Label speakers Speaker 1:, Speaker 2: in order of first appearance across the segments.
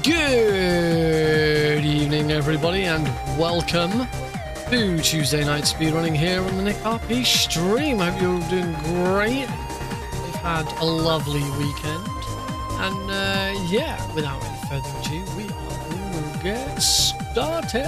Speaker 1: Good evening, everybody, and welcome to Tuesday Night Speedrunning here on the Nick RP stream. I hope you're all doing great. We've had a lovely weekend, and yeah, without any further ado, we are going to get started.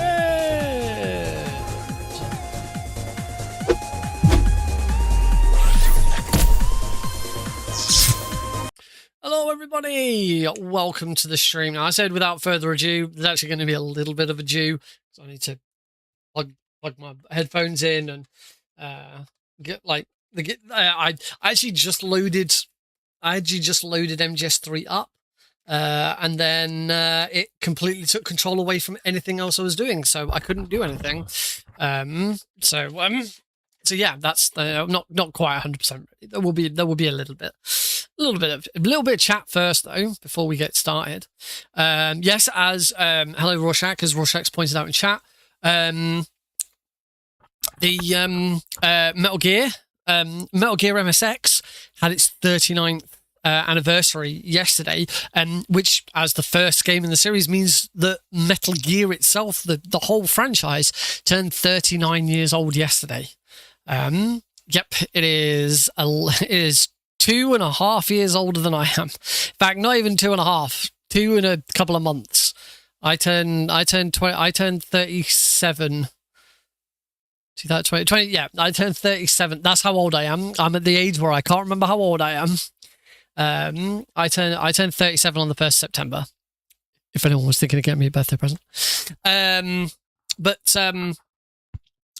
Speaker 1: Hello everybody, welcome to the stream. Now I said without further ado, there's actually going to be a little bit of ado, so I need to plug my headphones in and get like I actually just loaded MGS3 up, and then it completely took control away from anything else I was doing, so I couldn't do anything. So yeah, that's not quite 100% ready. There will be a little bit of chat first though before we get started. Yes, as hello Rorschach, as Rorschach's pointed out in chat, the Metal Gear MSX had its 39th anniversary yesterday, which as the first game in the series means that Metal Gear itself, the whole franchise, turned 39 years old yesterday. Yep, it is 2.5 years older than I am. In fact, not even 2.5, 2 in a couple of months. I turned 37. 2020, yeah, I turned 37. That's how old I am. I'm at the age where I can't remember how old I am. I turned 37 on the 1st of September. If anyone was thinking of getting me a birthday present.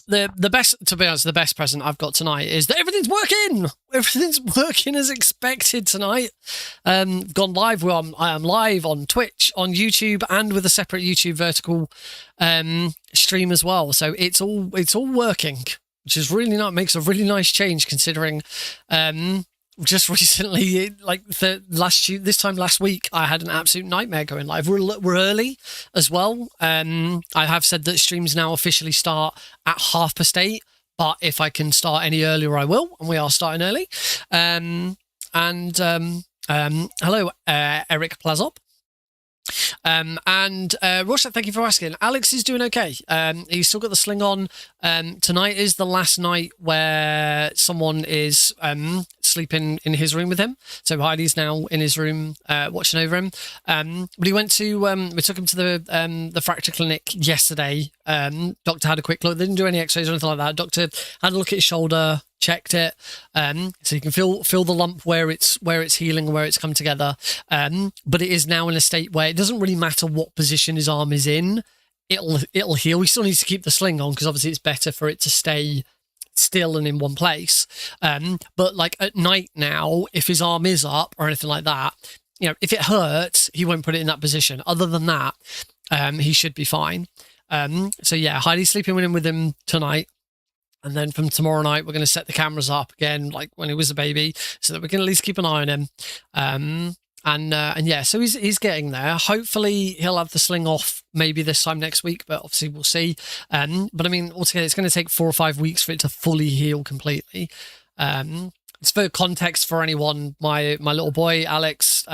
Speaker 1: The best, to be honest, the best present I've got tonight is that everything's working. Everything's working as expected tonight. Gone live. I am live on Twitch, on YouTube, and with a separate YouTube vertical stream as well. So it's all working, which is really nice. Makes a really nice change considering just recently, like this time last week, I had an absolute nightmare going live. We're early as well. I have said that streams now officially start at 8:30, but if I can start any earlier, I will, and we are starting early. Hello, Eric Plazop. Rorschach, thank you for asking. Alex is doing okay. He's still got the sling on. Tonight is the last night where someone is sleeping in his room with him. So Heidi's now in his room watching over him. But he went to we took him to the fracture clinic yesterday. Doctor had a quick look. They didn't do any x-rays or anything like that. Doctor had a look at his shoulder, checked it, so you can feel the lump where it's healing, where it's come together. But it is now in a state where it doesn't really matter what position his arm is in, it'll heal. He still needs to keep the sling on because obviously it's better for it to stay still and in one place. But like at night now, if his arm is up or anything like that, you know, if it hurts, he won't put it in that position. Other than that, he should be fine. So yeah, Heidi's sleeping with him tonight. And then from tomorrow night, we're going to set the cameras up again, like when he was a baby, so that we can at least keep an eye on him. And yeah, so he's getting there. Hopefully he'll have the sling off maybe this time next week, but obviously we'll see. But I mean, altogether, it's going to take 4 or 5 weeks for it to fully heal completely. It's for context for anyone. My little boy Alex,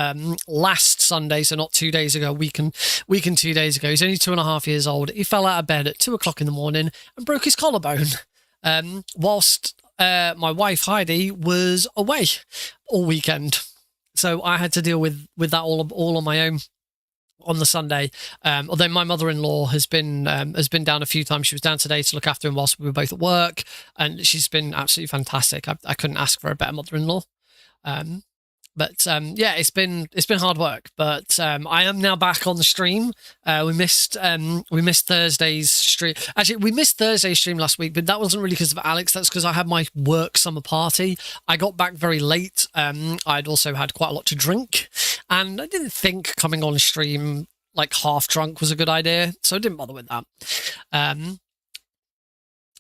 Speaker 1: last Sunday, so not 2 days ago, week and 2 days ago, he's only 2.5 years old. He fell out of bed at 2 o'clock in the morning and broke his collarbone. Whilst my wife Heidi was away all weekend, so I had to deal with that all on my own on the Sunday. Although my mother-in-law has been down a few times. She was down today to look after him whilst we were both at work, and she's been absolutely fantastic. I couldn't ask for a better mother-in-law. But yeah, it's been hard work, but I am now back on the stream. We missed Thursday's stream. Actually, we missed Thursday's stream last week, but that wasn't really because of Alex. That's because I had my work summer party. I got back very late. I'd also had quite a lot to drink, and I didn't think coming on stream like half drunk was a good idea, so I didn't bother with that.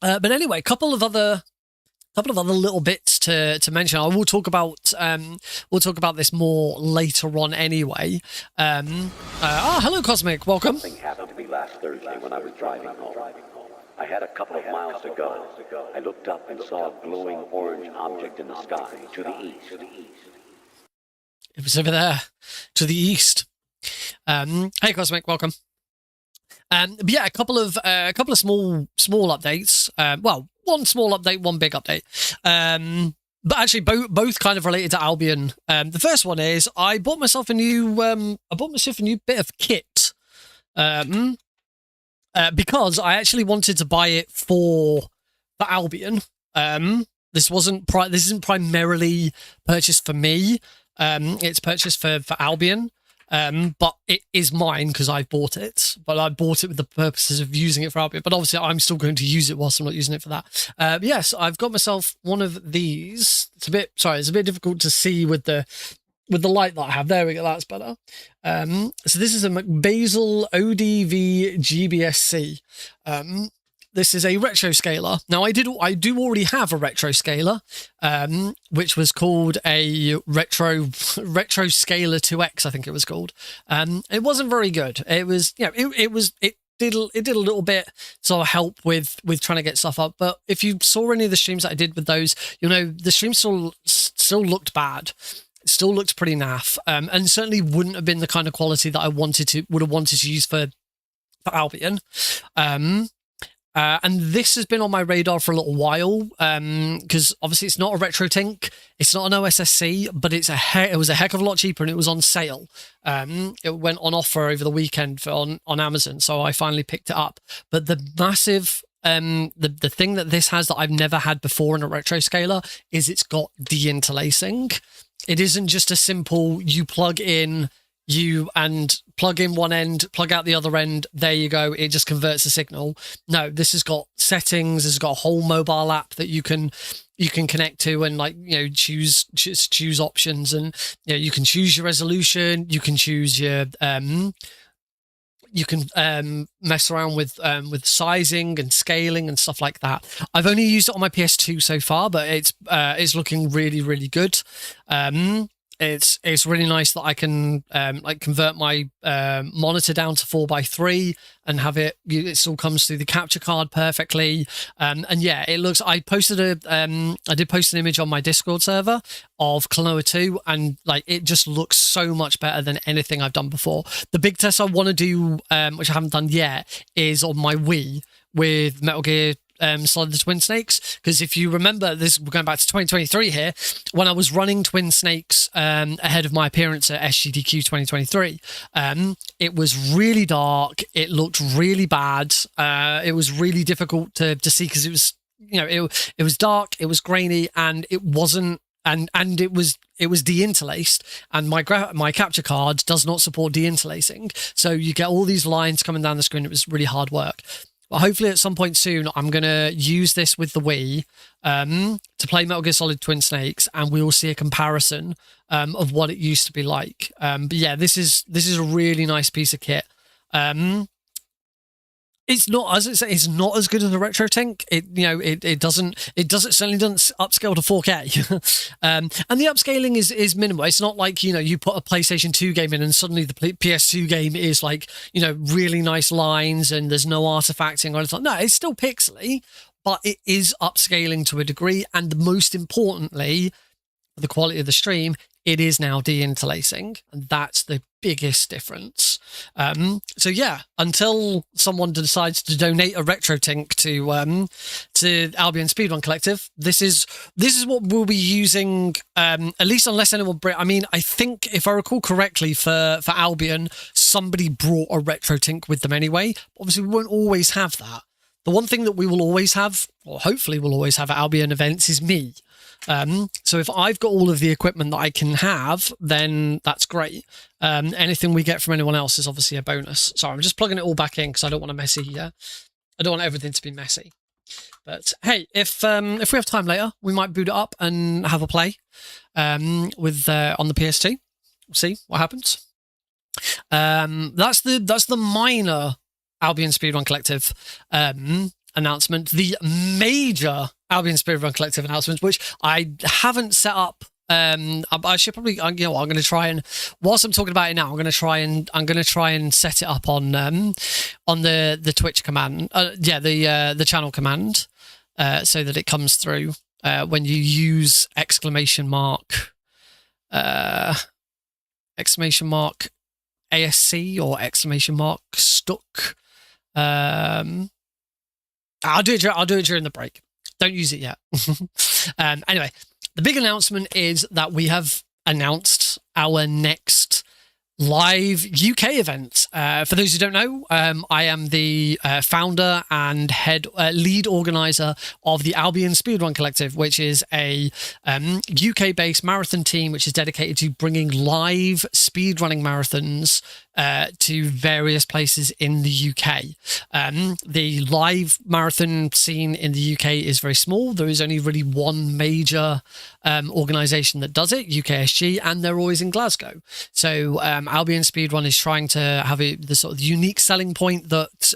Speaker 1: But anyway, a couple of other little bits to mention. I will talk about this more later on anyway. Hello Cosmic, welcome.
Speaker 2: Something happened to me last Thursday when I was driving home. I had a couple of miles to go. I looked up and saw a glowing orange object in the sky to the east.
Speaker 1: It was over there, to the east. Hey, Cosmic, welcome. But yeah, a couple of small updates. Well, one small update, one big update. But actually, both kind of related to Albion. The first one is I bought myself a new bit of kit. Because I actually wanted to buy it for Albion. This isn't primarily purchased for me. It's purchased for Albion. But it is mine because I bought it. But I bought it with the purposes of using it for Albion. But obviously, I'm still going to use it whilst I'm not using it for that. Yes, I've got myself one of these. It's a bit difficult to see with the light that I have. There we go, that's better. So this is a McBasil ODV GBSC. This is a retro scaler. Now I do already have a retro scaler, which was called a retro scaler 2X, I think it was called. It wasn't very good. It was, it did a little bit sort of help with trying to get stuff up. But if you saw any of the streams that I did with those, the stream still looked bad. It still looked pretty naff, and certainly wouldn't have been the kind of quality that I would have wanted to use for Albion. And this has been on my radar for a little while, because obviously it's not a RetroTink, it's not an OSSC, but it was a heck of a lot cheaper and it was on sale. It went on offer over the weekend on Amazon, so I finally picked it up. But the massive the thing that this has that I've never had before in a retro scaler is it's got de-interlacing. It isn't just a simple you plug in one end, plug out the other end, there you go, it just converts the signal. No, this has got settings, it's got a whole mobile app that you can connect to and choose options, and you can choose your resolution, you can choose your mess around with sizing and scaling and stuff like that. I've only used it on my PS2 so far, but it's looking really, really good. It's really nice that I can convert my monitor down to 4:3 and have it still comes through the capture card perfectly. And yeah, it looks. I did post an image on my Discord server of Klonoa 2, and it just looks so much better than anything I've done before. The big test I want to do, which I haven't done yet, is on my Wii with Metal Gear Solid the Twin Snakes, because if you remember, we're going back to 2023 here, when I was running Twin Snakes ahead of my appearance at SGDQ 2023, it was really dark, it looked really bad, it was really difficult to see because it was it was dark, it was grainy, and it wasn't and it was de-interlaced, and my capture card does not support de-interlacing, so you get all these lines coming down the screen. It was really hard work. But hopefully at some point soon, I'm going to use this with the Wii to play Metal Gear Solid Twin Snakes, and we will see a comparison of what it used to be like. But yeah, this is a really nice piece of kit. It's not, as I say, it's not as good as a RetroTink. It certainly doesn't upscale to 4K. And the upscaling is minimal. It's not like, you put a PlayStation 2 game in and suddenly the PS2 game is really nice lines and there's no artifacting or anything. No, it's still pixely, but it is upscaling to a degree. And most importantly, the quality of the stream, it is now de-interlacing, and that's the biggest difference. So yeah, until someone decides to donate a RetroTink to Albion Speedrun Collective, this is what we'll be using, at least unless anyone I think if I recall correctly, for Albion, somebody brought a RetroTink with them anyway. Obviously, we won't always have that. The one thing that we will always have, or hopefully we'll always have at Albion events, is me. So if I've got all of the equipment that I can have, then that's great. Anything we get from anyone else is obviously a bonus. Sorry, I'm just plugging it all back in because I don't want I don't want everything to be messy. But hey, if we have time later, we might boot it up and have a play with on the PS2. We'll see what happens. That's the minor Albion Speedrun Collective announcement. The major Albion Speedrun Collective announcement, which I haven't set up. I should probably, I'm going to try and, whilst I'm talking about it now, I'm going to try and set it up on the Twitch command, the channel command, so that it comes through when you use exclamation mark ASC or exclamation mark stuck. I'll do it during the break. Don't use it yet. Anyway, the big announcement is that we have announced our next live UK event. For those who don't know, I am the founder and lead organizer of the Albion Speedrun Collective, which is a UK-based marathon team which is dedicated to bringing live speedrunning marathons to various places in the UK. The live marathon scene in the UK is very small. There is only really one major organisation that does it, UKSG, and they're always in Glasgow. So Albion Speedrun is trying to have the sort of unique selling point that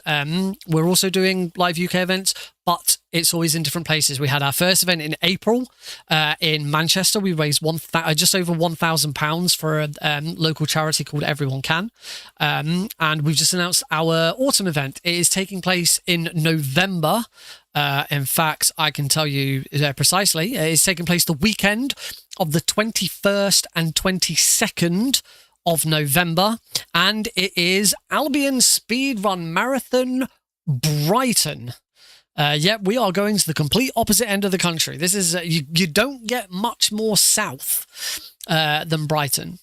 Speaker 1: we're also doing live UK events, but it's always in different places. We had our first event in April in Manchester. We raised just over £1,000 for a local charity called Everyone Can. And we've just announced our autumn event. It is taking place in November. In fact, I can tell you precisely, it is taking place the weekend of the 21st and 22nd of November. And it is Albion Speedrun Marathon Brighton. We are going to the complete opposite end of the country. This is you don't get much more south than Brighton.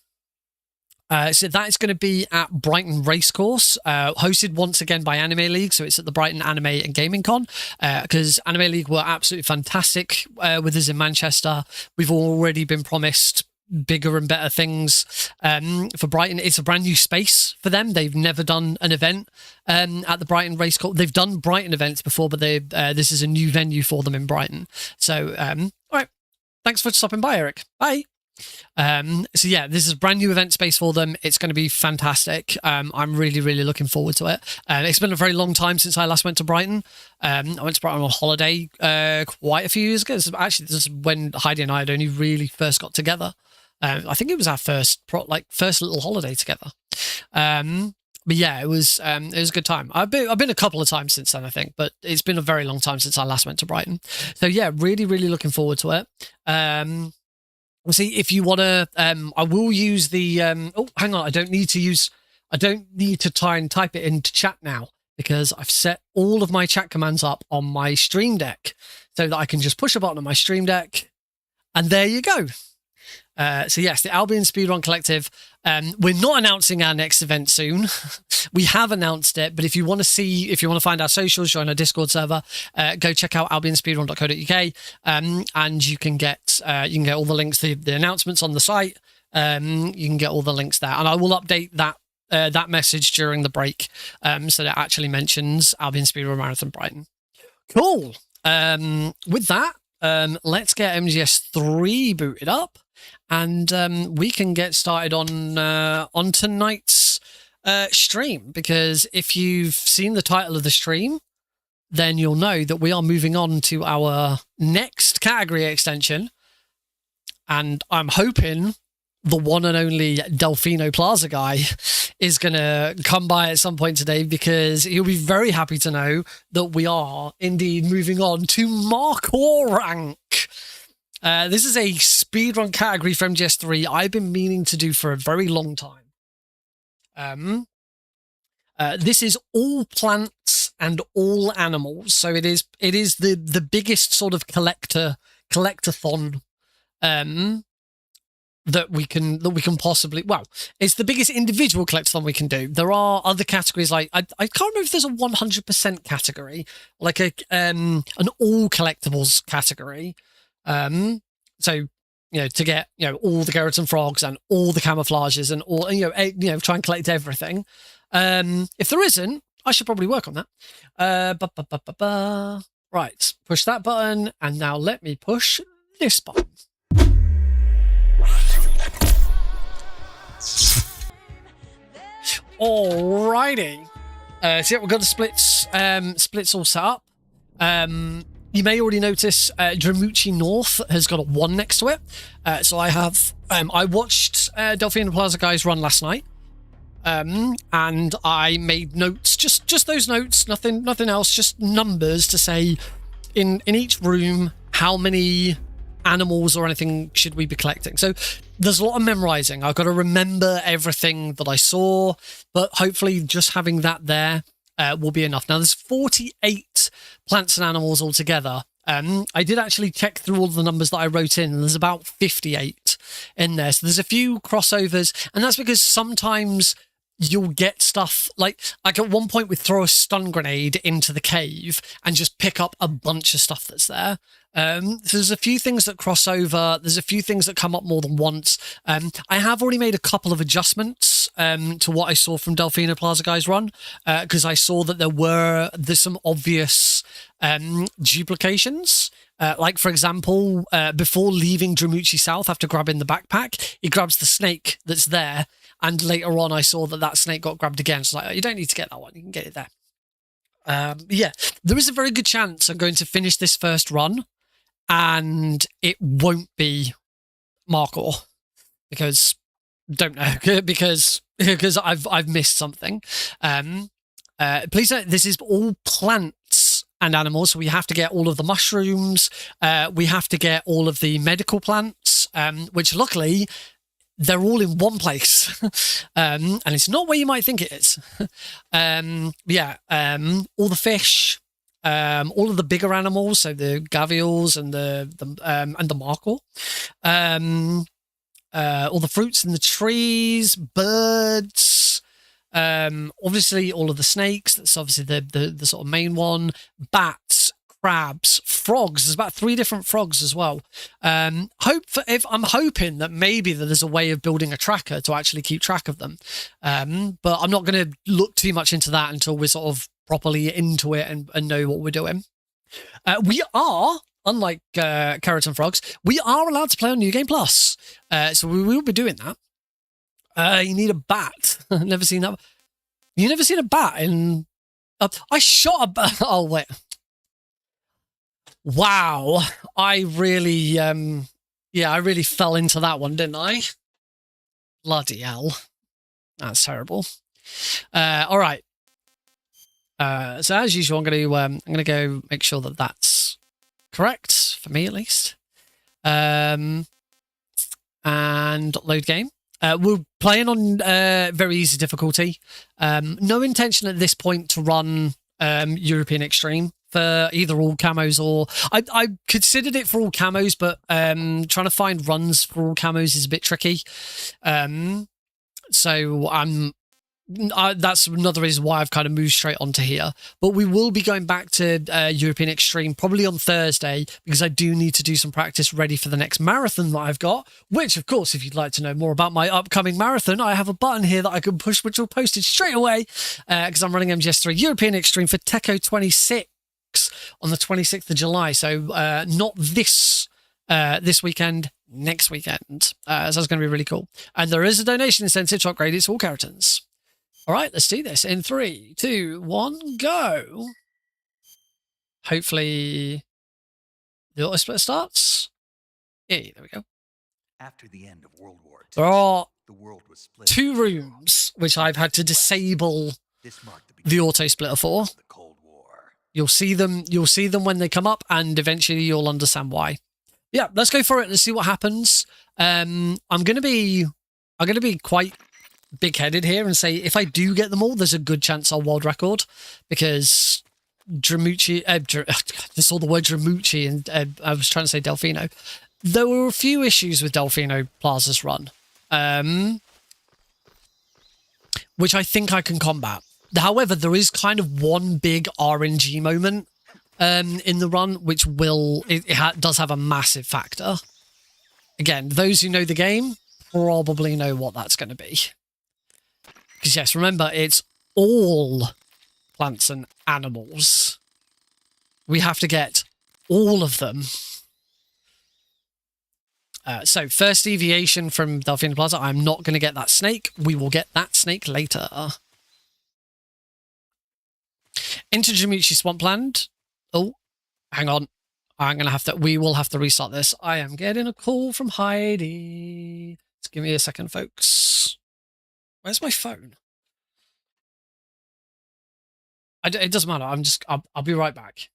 Speaker 1: So that is going to be at Brighton Racecourse, hosted once again by Anime League. So it's at the Brighton Anime and Gaming Con, because Anime League were absolutely fantastic with us in Manchester. We've already been promised bigger and better things for Brighton. It's a brand new space for them. They've never done an event at the Brighton Racecourse. They've done Brighton events before, but this is a new venue for them in Brighton. So, all right. Thanks for stopping by, Eric. Bye. So yeah, this is a brand new event space for them. It's going to be fantastic. I'm really, really looking forward to it. It's been a very long time since I last went to Brighton. I went to Brighton on holiday quite a few years ago. This is when Heidi and I had only really first got together. I think it was our first little holiday together. But yeah, it was a good time. I've been a couple of times since then, I think, but it's been a very long time since I last went to Brighton. So yeah, really, really looking forward to it. We'll see if you want to. I will use the. Oh, hang on! I don't need to try and type it into chat now because I've set all of my chat commands up on my Stream Deck so that I can just push a button on my Stream Deck, and there you go. So yes, the Albion Speedrun Collective. We're not announcing our next event soon. We have announced it, but if you want to find our socials, join our Discord server, go check out albionspeedrun.co.uk, and you can get all the links, the announcements on the site. You can get all the links there, and I will update that message during the break, so that it actually mentions Albion Speedrun Marathon Brighton. Cool. With that, let's get MGS3 booted up. And we can get started on tonight's stream, because if you've seen the title of the stream, then you'll know that we are moving on to our next category extension. And I'm hoping the one and only Delfino Plaza guy is going to come by at some point today, because he'll be very happy to know that we are indeed moving on to Markhor rank. This is a speedrun category from MGS3 I've been meaning to do for a very long time. This is all plants and all animals, so it is the biggest sort of collectathon that we can possibly. Well, it's the biggest individual collectathon we can do. There are other categories like I can't remember if there's a 100% category, like an all collectibles category. So, to get, all the Geratin frogs and all the camouflages and all, try and collect everything. If there isn't, I should probably work on that. Right. Push that button. And now let me push this button. Alrighty. So yeah, we've got the splits all set up. You may already notice Dramucci North has got a 1 next to it. So I have I watched Delfino Plaza guys run last night, and I made notes, just those notes, nothing else, just numbers to say in each room how many animals or anything should we be collecting? So there's a lot of memorizing. I've got to remember everything that I saw, but hopefully just having that there will be enough. Now, there's 48 plants and animals altogether. I did actually check through all the numbers that I wrote in, and there's about 58 in there. So there's a few crossovers, and that's because sometimes you'll get stuff like at one point we throw a stun grenade into the cave and just pick up a bunch of stuff that's there. So there's a few things that cross over. There's a few things that come up more than once. I have already made a couple of adjustments to what I saw from Delfino Plaza Guy's run, because I saw that there's some obvious duplications. Like, for example, before leaving Dramuchi South after grabbing the backpack, he grabs the snake that's there. And later on, I saw that snake got grabbed again. So like, you don't need to get that one. You can get it there. Yeah, there is a very good chance I'm going to finish this first run and it won't be Markhor, because don't know, because I've missed something. Please note, this is all plants and animals, so we have to get all of the mushrooms. We have to get all of the medical plants, which luckily they're all in one place, and it's not where you might think it is. Yeah, all the fish, all of the bigger animals, so the gavials and the Markhor, all the fruits in the trees, birds, obviously all of the snakes. That's obviously the sort of main one. Bats, crabs, frogs. There's about 3 different frogs as well. I'm hoping that maybe there's a way of building a tracker to actually keep track of them. But I'm not going to look too much into that until we're sort of properly into it and know what we're doing. We are, unlike Carrot and Frogs, we are allowed to play on New Game Plus. So we will be doing that. You need a bat. Never seen that. You never seen a bat in... I shot a bat. Oh, wait. Wow. I really, I really fell into that one, didn't I? Bloody hell. That's terrible. All right. So as usual, I'm going to go make sure that that's correct for me at least. And load game. We're playing on very easy difficulty. No intention at this point to run European Extreme for either all camos or... I considered it for all camos, but trying to find runs for all camos is a bit tricky. So that's another reason why I've kind of moved straight onto here. But we will be going back to European Extreme probably on Thursday, because I do need to do some practice ready for the next marathon that I've got, which, of course, if you'd like to know more about my upcoming marathon, I have a button here that I can push, which will post it straight away, because I'm running MGS3 European Extreme for Teco 26 on the 26th of July. So not this weekend, next weekend. So that's going to be really cool. And there is a donation incentive to upgrade it to all Keratons. All right, let's do this in 3, 2, 1, go. Hopefully the auto split starts. Yeah, there we go.
Speaker 3: After the end of World War II,
Speaker 1: there are
Speaker 3: the world was split
Speaker 1: 2 rooms which I've had to disable
Speaker 3: This marked
Speaker 1: the auto splitter for.
Speaker 3: of the Cold War.
Speaker 1: You'll see them when they come up, and eventually you'll understand why. Yeah, let's go for it. Let's see what happens. I'm gonna be quite big-headed here and say if I do get them all, there's a good chance I'll world record, because Dramuchi, I saw the word Dramuchi and I was trying to say Delfino. There were a few issues with Delfino Plaza's run, which I think I can combat. However, there is kind of one big RNG moment in the run, which does have a massive factor. Again, those who know the game probably know what that's going to be. Because yes, remember, it's all plants and animals. We have to get all of them. So first deviation from Delfino Plaza, I'm not going to get that snake. We will get that snake later. Into Jamuchi Swampland. Oh, hang on. We will have to restart this. I am getting a call from Heidi. Just give me a second, folks. Where's my phone? It doesn't matter. I'll be right back.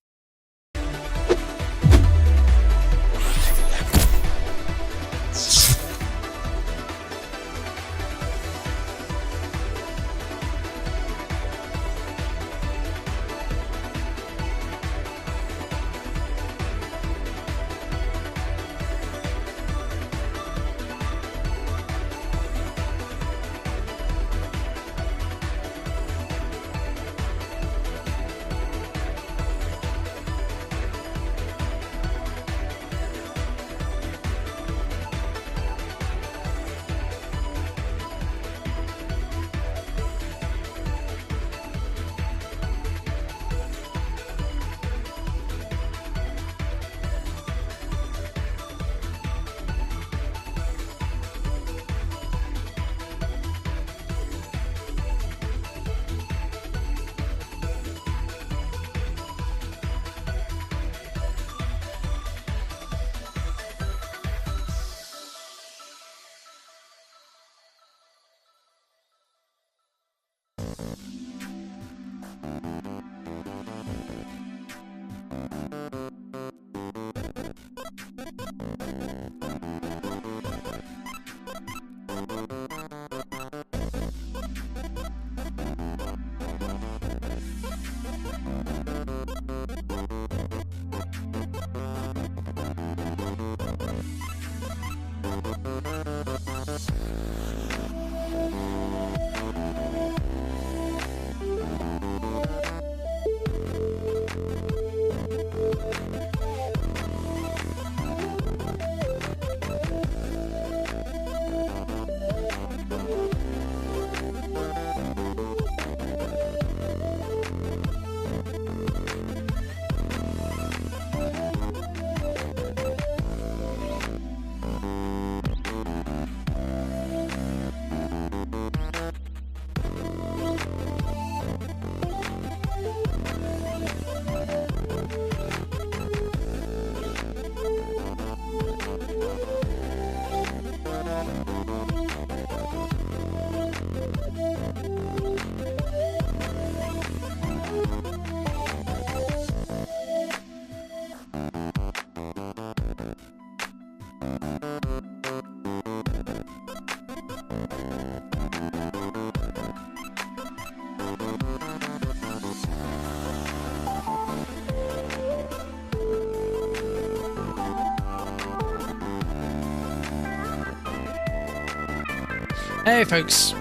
Speaker 1: Hey, folks.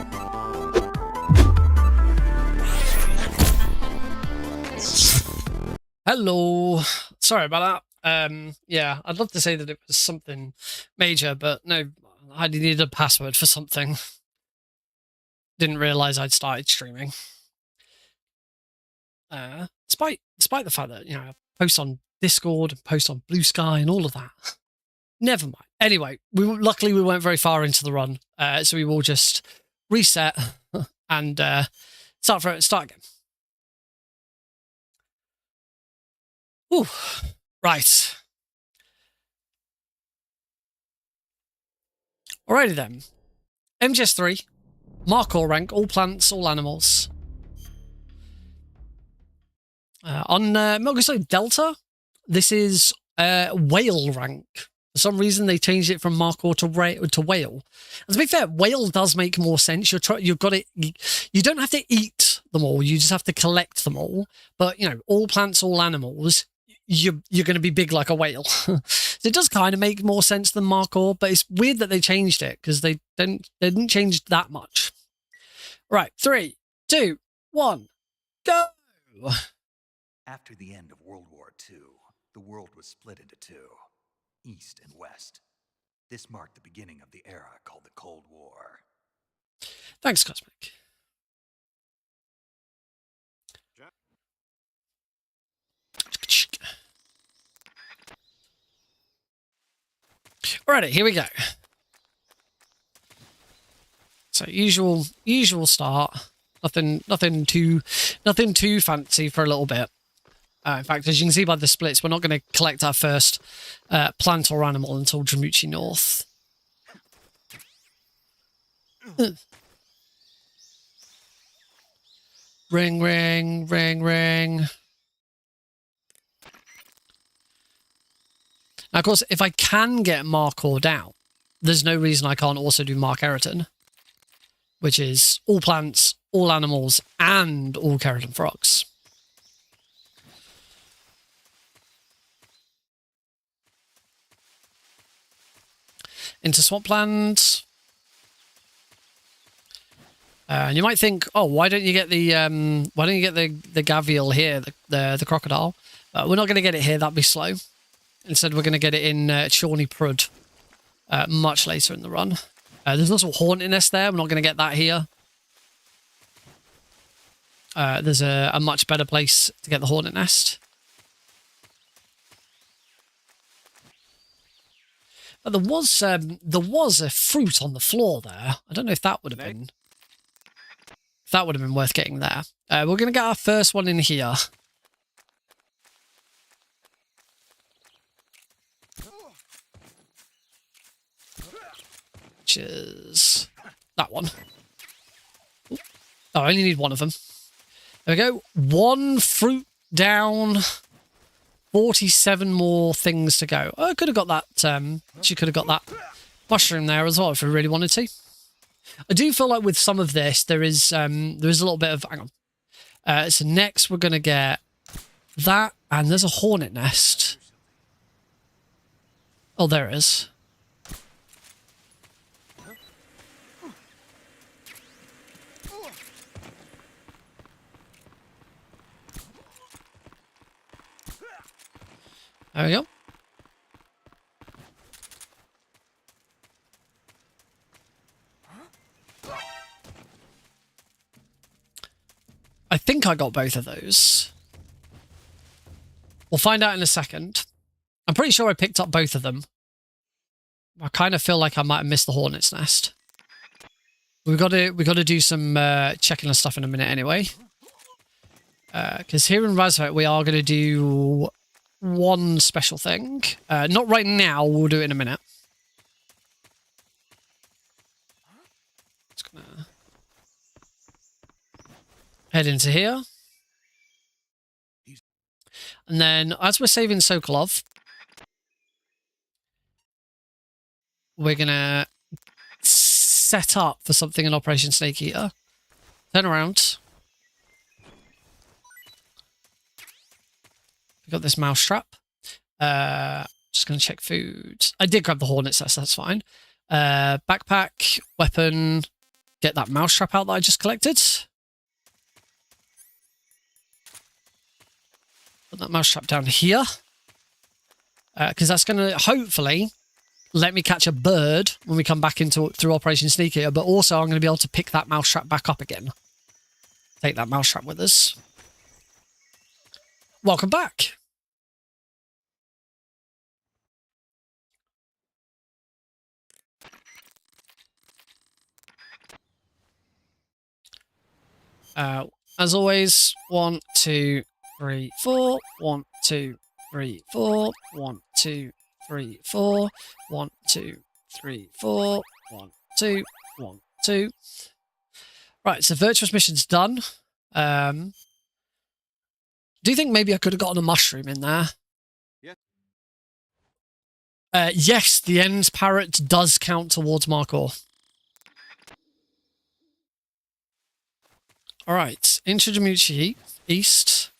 Speaker 1: Hello. Sorry about that. Yeah, I'd love to say that it was something major, but no, I needed a password for something. Didn't realize I'd started streaming. Despite the fact that, you know, I post on Discord and post on Blue Sky and all of that. Never mind. Anyway, luckily we weren't very far into the run, so we will just reset and start again. Ooh, right. Alrighty then. MGS3, Markhor rank, all plants, all animals. On Metal Gear Solid Delta, this is whale rank. For some reason, they changed it from Markhor to whale. And to be fair, whale does make more sense. You've got it. You don't have to eat them all. You just have to collect them all. But you know, all plants, all animals. You're going to be big like a whale. So it does kind of make more sense than Markhor, but it's weird that they changed it because they didn't change that much. Right, 3, 2, 1, go.
Speaker 3: After the end of World War II, the world was split into two, East and West. This marked the beginning of the era called the Cold War.
Speaker 1: Thanks, Cosmic. Alrighty, here we go. So usual start. Nothing too fancy for a little bit. In fact, as you can see by the splits, we're not going to collect our first plant or animal until Dramuchi North. Ring, ring, ring, ring. Now, of course, if I can get Markhor down, there's no reason I can't also do Mark Eriton, which is all plants, all animals, and all keratin frogs. Into Swampland. And you might think, oh, why don't you get the Gavial here, the crocodile? We're not going to get it here. That'd be slow. Instead, we're going to get it in Chorney Prud much later in the run. There's also a Haunted Nest there. We're not going to get that here. There's a much better place to get the Haunted Nest. But there was a fruit on the floor there. I don't know if that would have been worth getting there. We're going to get our first one in here. Which is that one. Ooh. Oh, I only need one of them. There we go. One fruit down. 47 more things to go. Oh, I could have got that. She could have got that mushroom there as well if we really wanted to. I do feel like with some of this, there is a little bit of. Hang on. So next we're gonna get that, and there's a hornet nest. Oh, there it is. There we go. I think I got both of those. We'll find out in a second. I'm pretty sure I picked up both of them. I kind of feel like I might have missed the hornet's nest. We got to do some checking and stuff in a minute anyway. Because here in Razvet we are going to do one special thing. Not right now, we'll do it in a minute. Just gonna head into here. And then, as we're saving Sokolov, we're gonna set up for something in Operation Snake Eater. Turn around. We got this mouse trap. Just going to check food. I did grab the hornets nest, that's fine. Backpack, weapon, get that mousetrap out that I just collected. Put that mousetrap down here. Because that's going to hopefully let me catch a bird when we come back through Operation Sneak Eater, but also I'm going to be able to pick that mousetrap back up again. Take that mousetrap with us. Welcome back. As always, 1, 2, 3, 4. 1, 2, 3, 4. 1, 2, 3, 4. 1, 2, 3, 4. 1, 2, 1, 2. Right, so virtuous mission's done. Do you think maybe I could have gotten a mushroom in there? Yeah. Yes, the end parrot does count towards Markhor. All right, into Jamuchi East.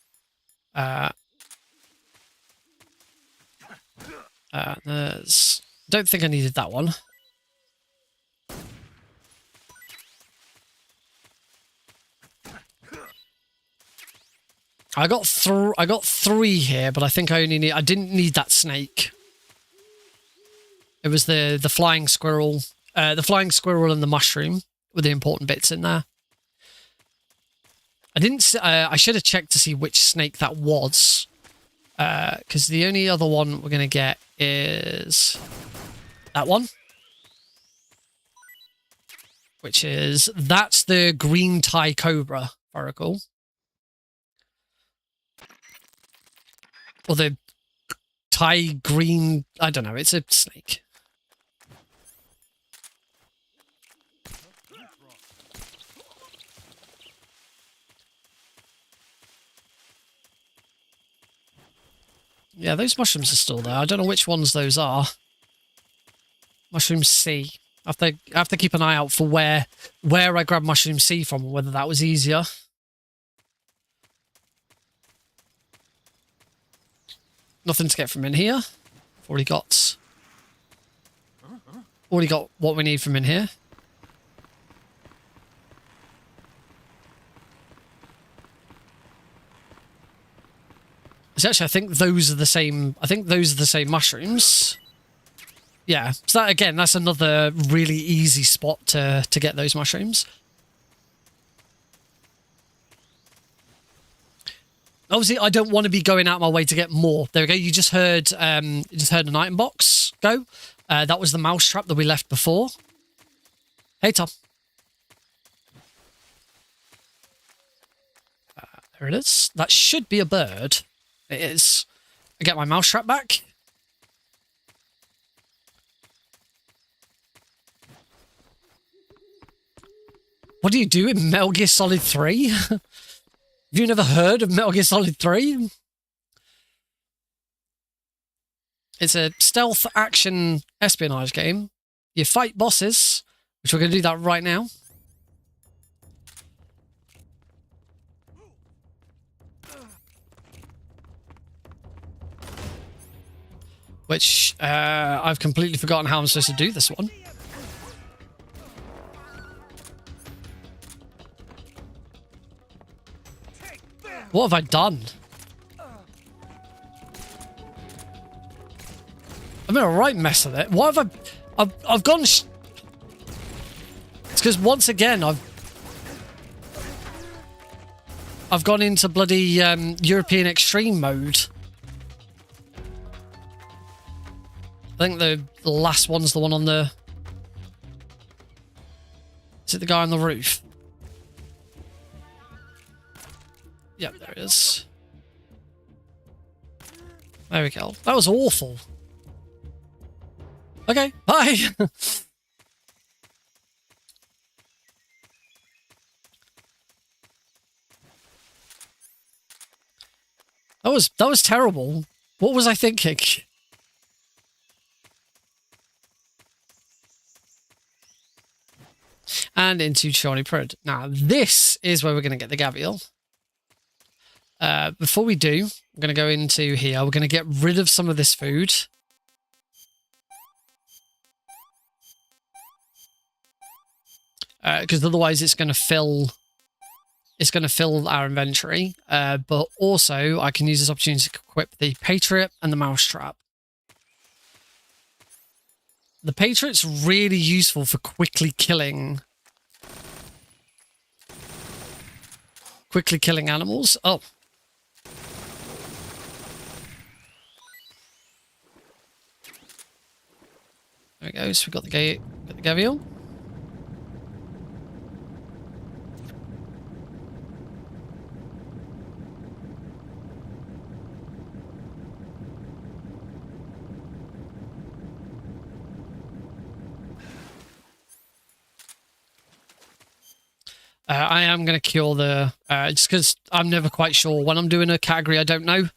Speaker 1: There's. Don't think I needed that one. I got 3 here, but I think I didn't need that snake. It was the flying squirrel, and the mushroom were the important bits in there. I didn't. I should have checked to see which snake that was, because the only other one we're gonna get is that one, that's the green tie cobra, if I recall, or the tie green. I don't know. It's a snake. Yeah, those mushrooms are still there. I don't know which ones those are. Mushroom C. I have to keep an eye out for where I grabbed mushroom C from, or whether that was easier. Nothing to get from in here. Already got what we need from in here. Actually, I think those are the same. I think those are the same mushrooms. Yeah. So that, again, that's another really easy spot to get those mushrooms. Obviously, I don't want to be going out my way to get more. There we go. You just heard an item box go. That was the mousetrap that we left before. Hey, Tom. There it is. That should be a bird. It is. I get my mousetrap back. What do you do in Metal Gear Solid 3? Have you never heard of Metal Gear Solid 3? It's a stealth action espionage game. You fight bosses, which we're going to do that right now. Which, I've completely forgotten how I'm supposed to do this one. What have I done? I'm in a right mess of it. What have I've gone... It's because once again, I've gone into bloody European Extreme mode. I think the last one's the one on the... Is it the guy on the roof? Yep, there it is. There we go. That was awful. Okay, bye! That was terrible. What was I thinking? And into Charlie Prud. Now, this is where we're going to get the Gavial. Before we do, I'm going to go into here. We're going to get rid of some of this food. because otherwise it's going to fill. It's going to fill our inventory. But also I can use this opportunity to equip the Patriot and the Mousetrap. The Patriot's really useful for quickly killing animals. Oh. There we go. So we got the Gavial. I am going to cure the... just because I'm never quite sure. When I'm doing a category I don't know.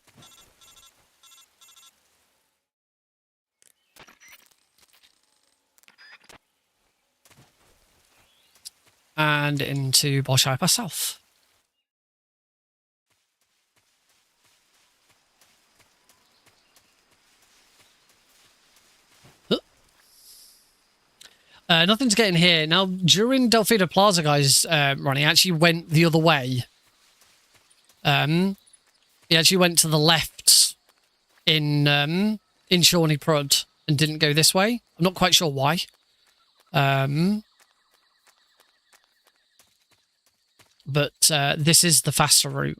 Speaker 1: And into Bolshoi South. Nothing to get in here. Now, during Delphida Plaza, guys, Ronnie actually went the other way. He actually went to the left in Shawnee Prud and didn't go this way. I'm not quite sure why. But this is the faster route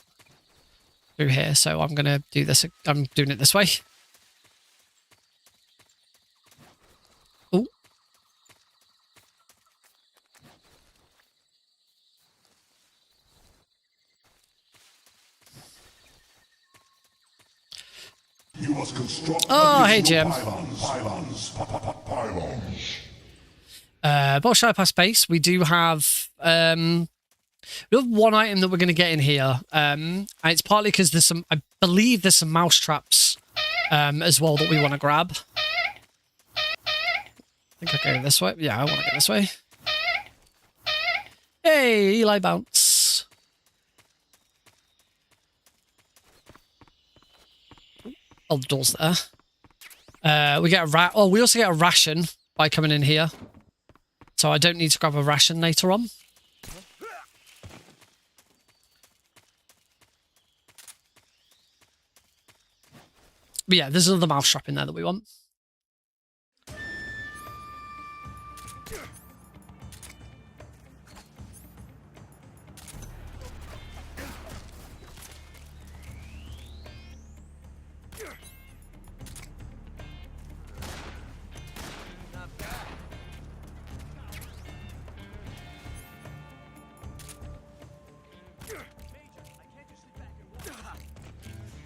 Speaker 1: through here, so I'm going to do this. I'm doing it this way. Oh.
Speaker 4: You must construct
Speaker 1: hey, Jim. Bolshoi Pass base. We do have one item that we're going to get in here. And it's partly because there's some, I believe there's some mouse traps as well that we want to grab. I think I go this way. Yeah, I want to go this way. Hey, Eli bounce. Oh, the door's there. We get a we also get a ration by coming in here. So I don't need to grab a ration later on. But yeah, there's another mouse trap in there that we want.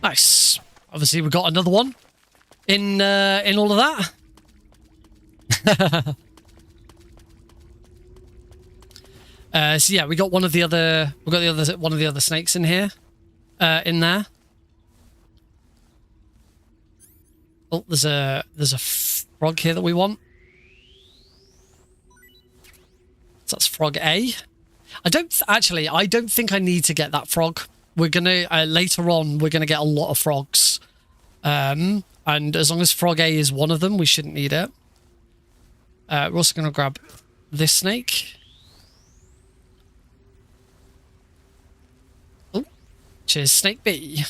Speaker 1: Nice. Obviously, we got another one in all of that. So yeah, we got one of the other snakes in here, in there. Oh, there's a frog here that we want. So that's frog A. I don't think I need to get that frog. We're gonna later on. We're gonna get a lot of frogs, and as long as frog A is one of them, we shouldn't need it. We're also gonna grab this snake. Oh, which is snake B.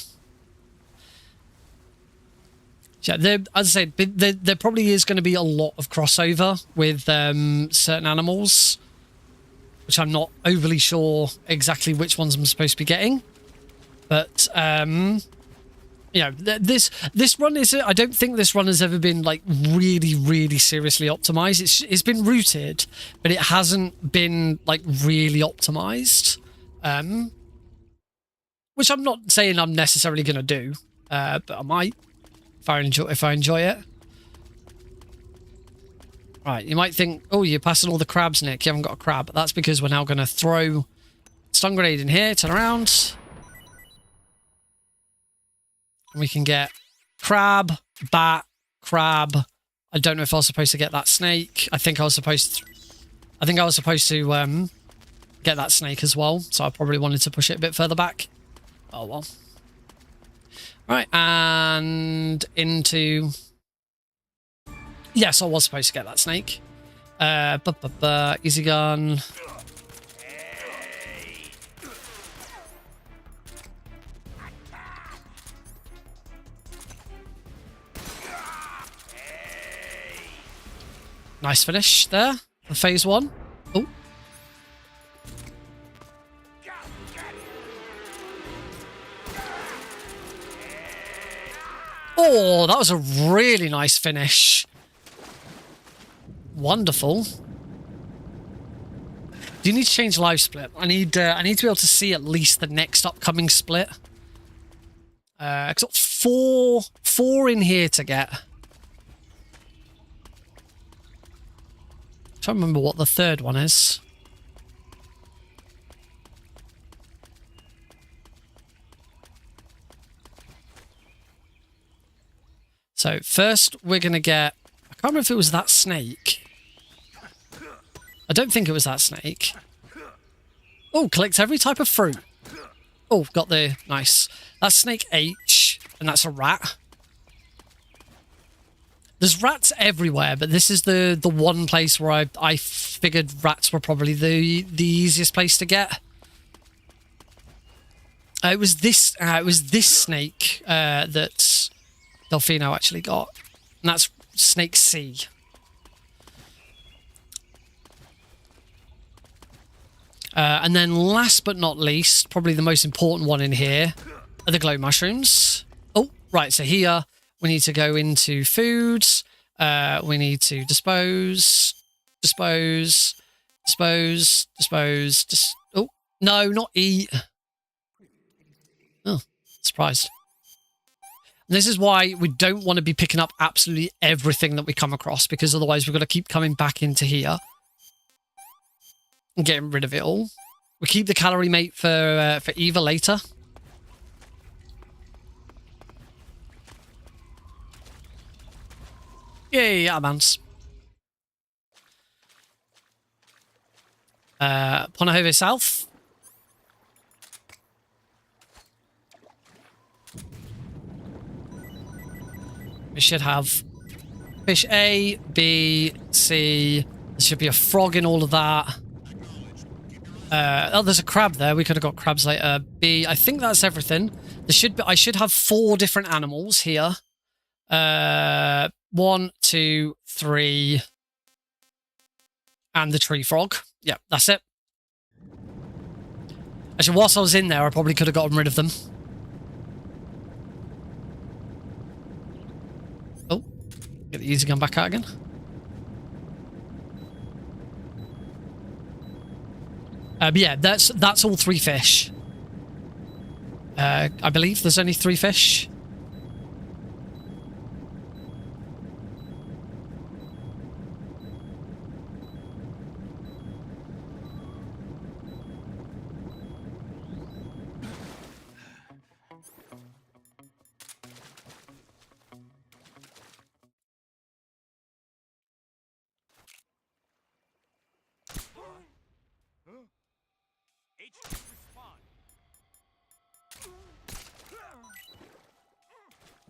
Speaker 1: Yeah, as I said, there probably is going to be a lot of crossover with certain animals, which I'm not overly sure exactly which ones I'm supposed to be getting. But you know, this run is. I don't think this run has ever been like really seriously optimized. It's been rooted, but it hasn't been like really optimized. Which I'm not saying I'm necessarily going to do, but I might if I enjoy it. Right, you might think, oh, you're passing all the crabs, Nick. You haven't got a crab. That's because we're now going to throw stun grenade in here. Turn around. We can get crab, bat, crab. I don't know if I was supposed to get that snake. I think I was supposed to get that snake as well. So I probably wanted to push it a bit further back. Oh well. Right, and into. Yes, I was supposed to get that snake. Easy gun. Nice finish there for phase 1. Oh. Oh, that was a really nice finish. Wonderful. Do you need to change live split? I need to be able to see at least the next upcoming split. I've got four in here to get. I'm trying to remember what the third one is. So first we're going to get... I can't remember if it was that snake. I don't think it was that snake. Oh, collects every type of fruit. Oh, got the... Nice. That's snake H, and that's a rat. There's rats everywhere, but this is the one place where I figured rats were probably the easiest place to get. It was this snake that Delfino actually got, and that's snake C. And then last but not least, probably the most important one in here, are the glow mushrooms. Oh, right, so here we need to go into foods. We need to dispose. Oh, no, not eat. Oh, surprised. And this is why we don't want to be picking up absolutely everything that we come across, because otherwise we've got to keep coming back into here and getting rid of it all. We keep the calorie mate for Eva later. Yeah, mans. Ponahove South. We should have fish A, B, C. There should be a frog in all of that. Oh, there's a crab there. We could have got crabs later. B. I think that's everything. There should be. I should have 4 different animals here. 1, 2, 3, and the tree frog. Yeah, that's it. Actually, whilst I was in there, I probably could have gotten rid of them. Oh, get the easy gun back out again. But yeah, that's all 3 fish. I believe there's only 3 fish.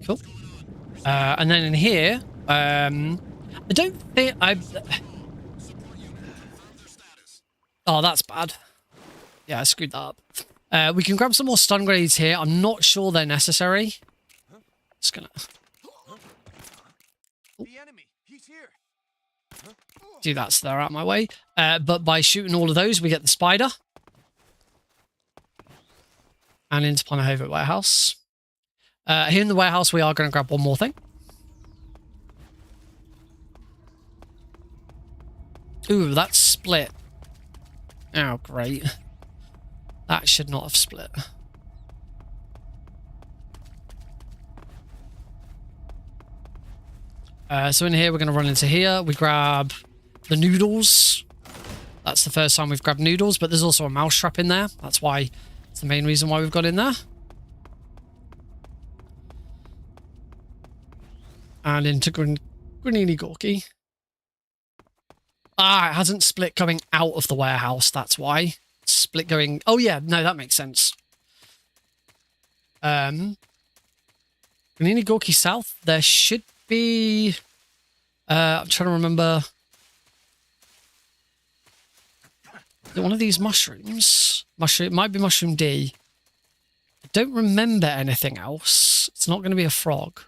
Speaker 1: Cool. And then in here, I don't think I... Oh, that's bad. Yeah, I screwed that up. We can grab some more stun grenades here. I'm not sure they're necessary. Just gonna... The enemy. He's here. Do that so they're out of my way. But by shooting all of those, we get the spider. And into Ponahove Warehouse. Here in the warehouse, we are going to grab one more thing. Ooh, that's split. Oh, great. That should not have split. So in here, we're going to run into here. We grab the noodles. That's the first time we've grabbed noodles, but there's also a mouse trap in there. That's why it's the main reason why we've got in there. And into Granini Gorky. Ah, it hasn't split coming out of the warehouse. That's why. Split going... Oh, yeah. No, that makes sense. Granini Gorky South. There should be... I'm trying to remember... Is it one of these mushrooms? Mushroom, it might be Mushroom D. I don't remember anything else. It's not going to be a frog.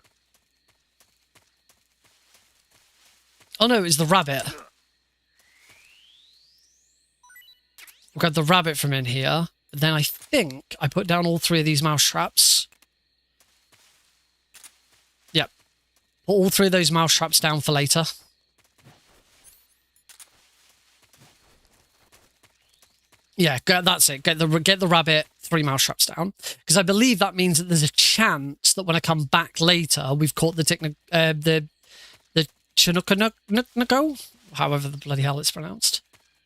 Speaker 1: Oh no, it's the rabbit. We got the rabbit from in here. But then I think I put down all 3 of these mouse traps. Yep. Put all 3 of those mouse traps down for later. Yeah, that's it. Get the rabbit, 3 mouse traps down, because I believe that means that there's a chance that when I come back later, we've caught the Chinook, however the bloody hell it's pronounced.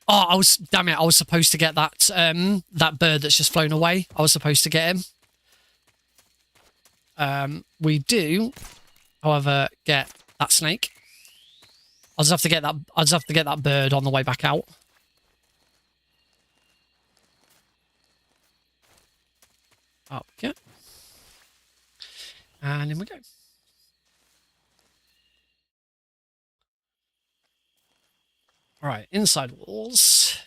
Speaker 1: Oh, damn it! I was supposed to get that that bird that's just flown away. I was supposed to get him. We do, however, get that snake. I'll just have to get that. I'll just have to get that bird on the way back out. Okay. And in we go. All right, inside walls.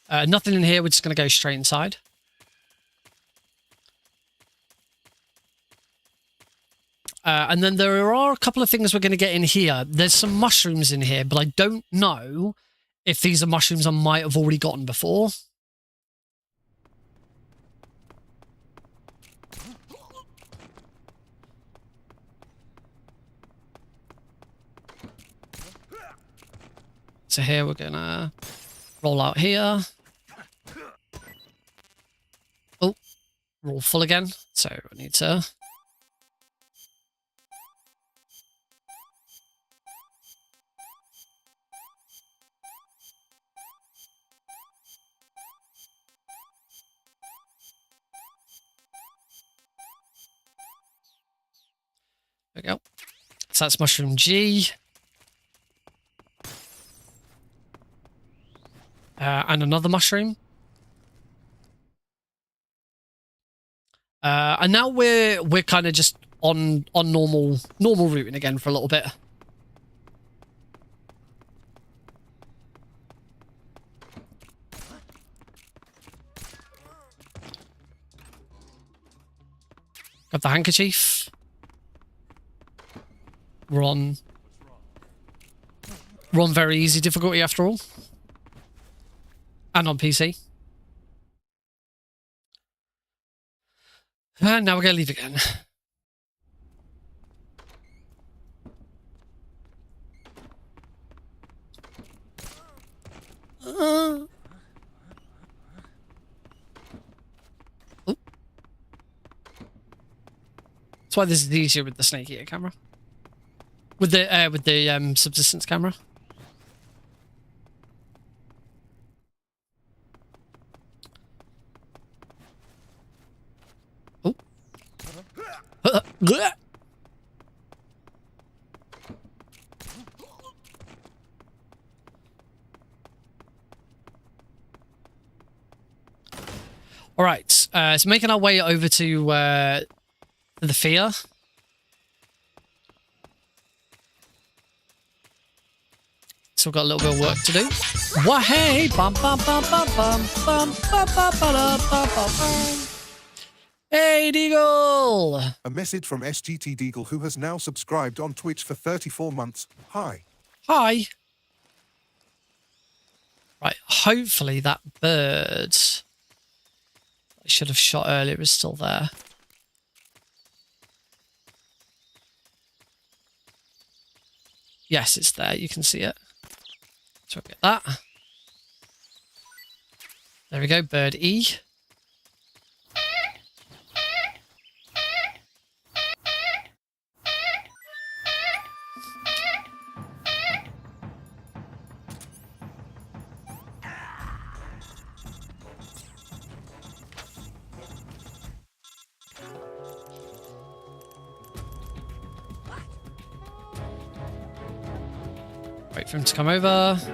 Speaker 1: Nothing in here. We're just going to go straight inside. And then there are a couple of things we're going to get in here. There's some mushrooms in here, but I don't know if these are mushrooms I might have already gotten before. So here we're gonna roll out here. Oh, we're all full again. So I need to... There we go. So that's mushroom G. And another mushroom. And now we're kind of just on normal routing again for a little bit. Got the handkerchief. We're on very easy difficulty after all. And on PC. And now we're going to leave again. Oh. That's why this is easier with the snake eater camera. With the subsistence camera. All right, so making our way over to the fear. So we've got a little bit of work to do. Wah-hey! Bum, bum, bum, bum, bum, bum, bum, bum, bum, bum, bum. Hey, Deagle!
Speaker 5: A message from SGT Deagle, who has now subscribed on Twitch for 34 months. Hi.
Speaker 1: Hi. Right, hopefully that bird I should have shot earlier is still there. Yes, it's there. You can see it. So I'll get that. There we go, bird E. Wait for him to come over.
Speaker 6: He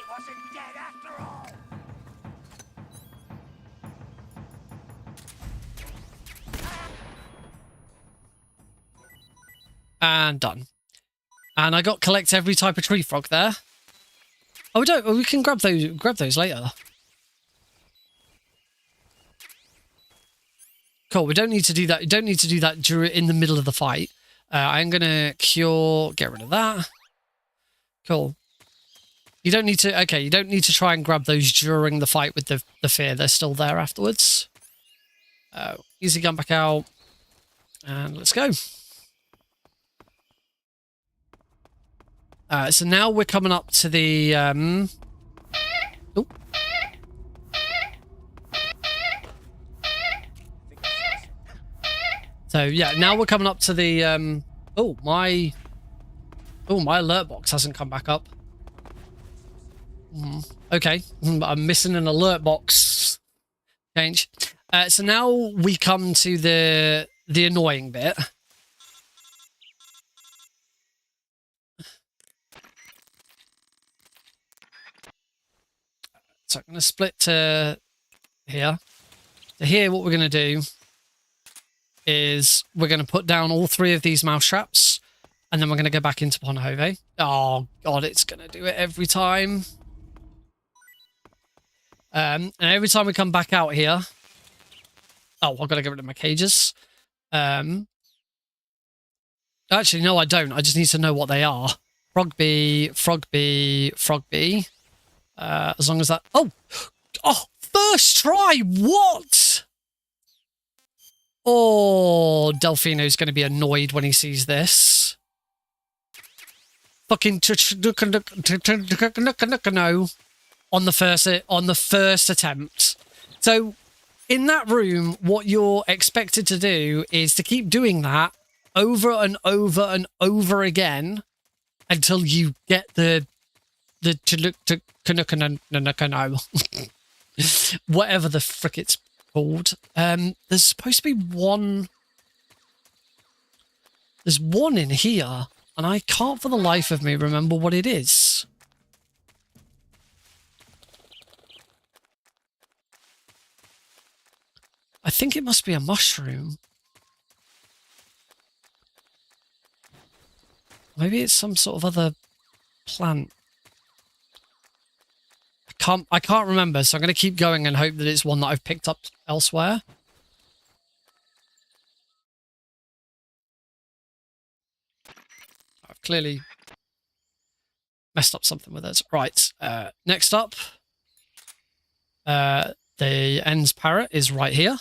Speaker 6: wasn't dead after all.
Speaker 1: And done. And I got collect every type of tree frog there. Oh, we don't. We can grab those later. Cool. We don't need to do that. You don't need to do that in the middle of the fight. I'm going to cure... Get rid of that. Cool. You don't need to... Okay, you don't need to try and grab those during the fight with the fear. They're still there afterwards. Easy gun back out. And let's go. So now we're coming up to the... Oh. So yeah, now we're coming up to the... Oh, my alert box hasn't come back up. Okay, I'm missing an alert box. Change. So now we come to the annoying bit. So I'm going to split to here. So here, what we're going to do is we're going to put down all 3 of these mouse traps, and then we're going to go back into Ponhove. Oh god, it's going to do it every time. And every time we come back out here... Oh, I've got to get rid of my cages. Actually, no, I don't. I just need to know what they are. Frog bee, frog bee, frog bee. As long as that... Oh! Oh! First try! What? Oh, Delfino's going to be annoyed when he sees this. Fucking no on the first attempt. So in that room, what you're expected to do is to keep doing that over and over and over again until you get the whatever the frick it's called. There's supposed to be one. There's one in here, and I can't for the life of me remember what it is. I think it must be a mushroom. Maybe it's some sort of other plant. I can't remember, so I'm going to keep going and hope that it's one that I've picked up elsewhere. I've clearly messed up something with it. Right, next up, the ends parrot is right here.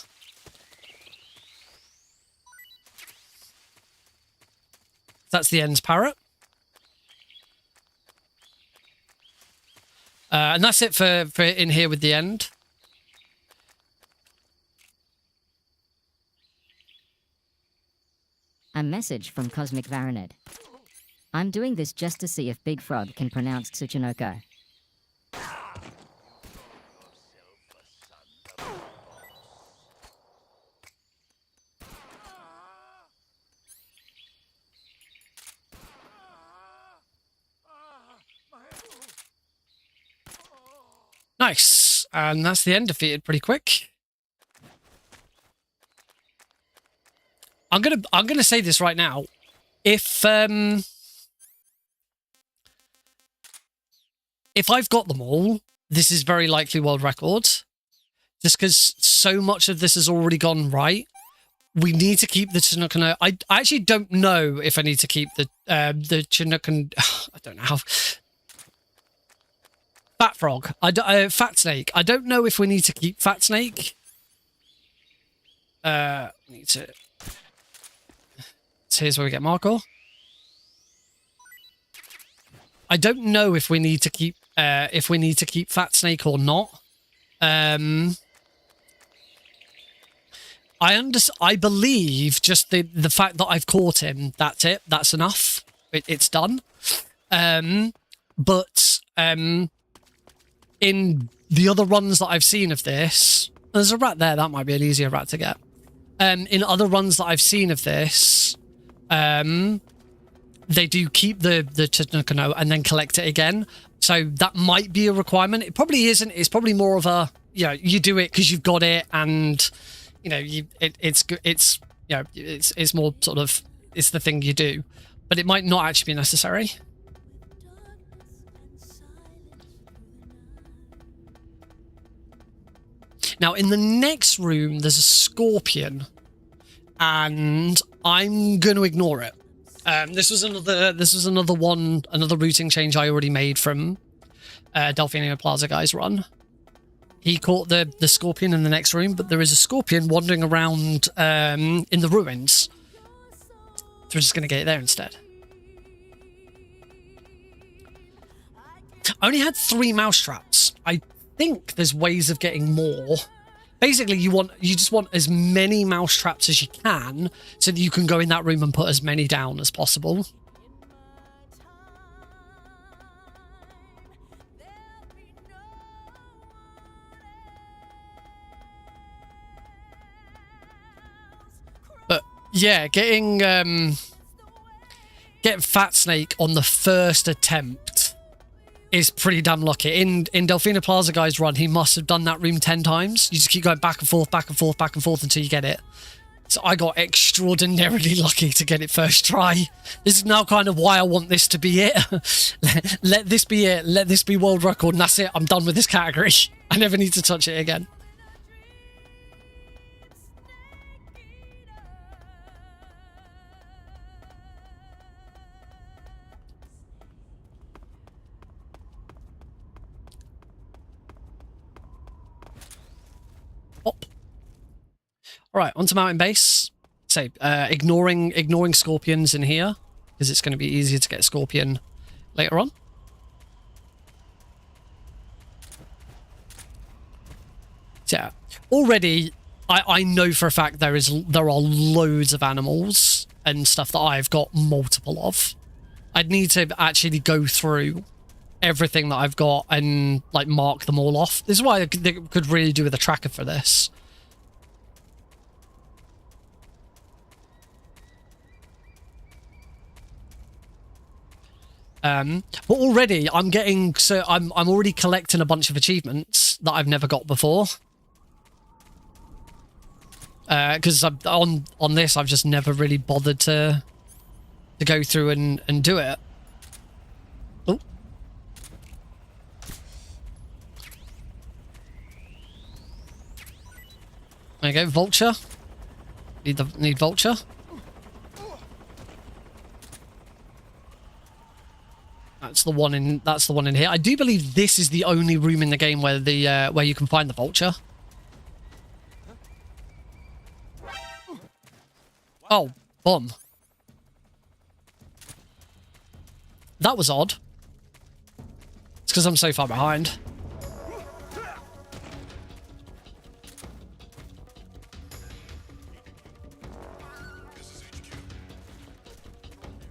Speaker 1: That's the ends parrot. And that's it for in here with the end.
Speaker 6: A message from Cosmic Varanid. I'm doing this just to see if Big Frog can pronounce Tsuchinoko.
Speaker 1: Nice. And that's the end defeated pretty quick. I'm gonna say this right now. If I've got them all, this is very likely world record. Just because so much of this has already gone right. We need to keep the Chinookan. I actually don't know if I need to keep the Chinookan. I don't know how. Fat frog. Fat snake. I don't know if we need to keep fat snake. Need to. So here's where we get Markhor. I don't know if we need to keep fat snake or not. I believe just the fact that I've caught him. That's it. That's enough. It's done. But in the other runs that I've seen of this, there's a rat there. That might be an easier rat to get. In other runs that I've seen of this, they do keep the Chinookan and then collect it again. So that might be a requirement. It probably isn't. It's probably more of a, you know, you do it because you've got it, and you know, it's more sort of, it's the thing you do, but it might not actually be necessary. Now, in the next room, there's a scorpion. and I'm going to ignore it. This was another routing change I already made from Delphinium Plaza guy's run. He caught the scorpion in the next room, but there is a scorpion wandering around in the ruins. So we're just going to get it there instead. I only had 3 mouse traps. I think there's ways of getting more. Basically, you just want as many mouse traps as you can so that you can go in that room and put as many down as possible. But yeah, getting Fat Snake on the first attempt is pretty damn lucky. In Delphina Plaza guy's run, he must have done that room 10 times. You just keep going back and forth, back and forth, back and forth until you get it. So I got extraordinarily lucky to get it first try. This is now kind of why I want this to be it. Let this be it. Let this be world record, and that's it. I'm done with this category. I never need to touch it again. Pop. All right, onto Mountain Base. So, ignoring scorpions in here, because it's going to be easier to get a scorpion later on. So, yeah, already I know for a fact there are loads of animals and stuff that I've got multiple of. I'd need to actually go through everything that I've got and like mark them all off. This is why I could really do with a tracker for this. But already I'm already collecting a bunch of achievements that I've never got before. Because on this I've just never really bothered to go through and do it. Oh. There you go, Vulture. Need Vulture. That's the one in here. I do believe this is the only room in the game where where you can find the Vulture. Oh, bomb. That was odd. It's because I'm so far behind.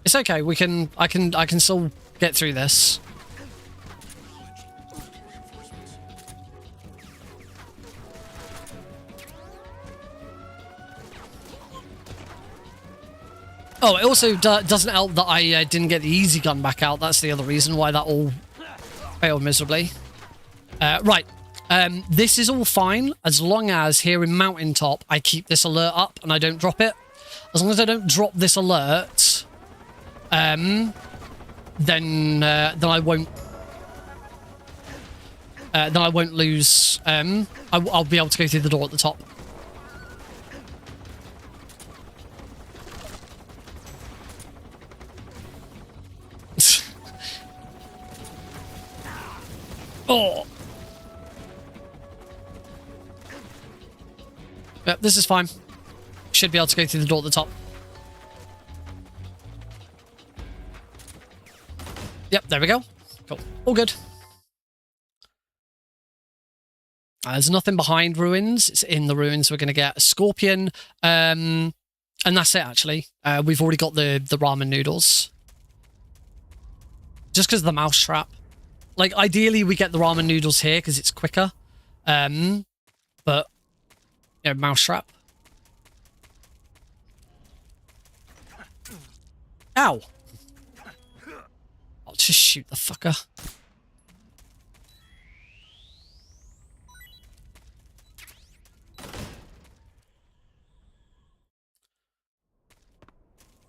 Speaker 1: It's okay. I can still get through this. Oh, it also doesn't help that I didn't get the easy gun back out. That's the other reason why that all failed miserably. Right. This is all fine as long as here in Mountaintop I keep this alert up and I don't drop it. As long as I don't drop this alert, then I won't. Then I won't lose. I'll be able to go through the door at the top. Oh. Yep, this is fine. Should be able to go through the door at the top. Yep, there we go. Cool. All good. There's nothing behind ruins. It's in the ruins. We're going to get a scorpion. And that's it, actually. We've already got the ramen noodles. Just because of the mouse trap. Like, ideally, we get the ramen noodles here because it's quicker. But, yeah, mouse trap. Ow! I'll just shoot the fucker.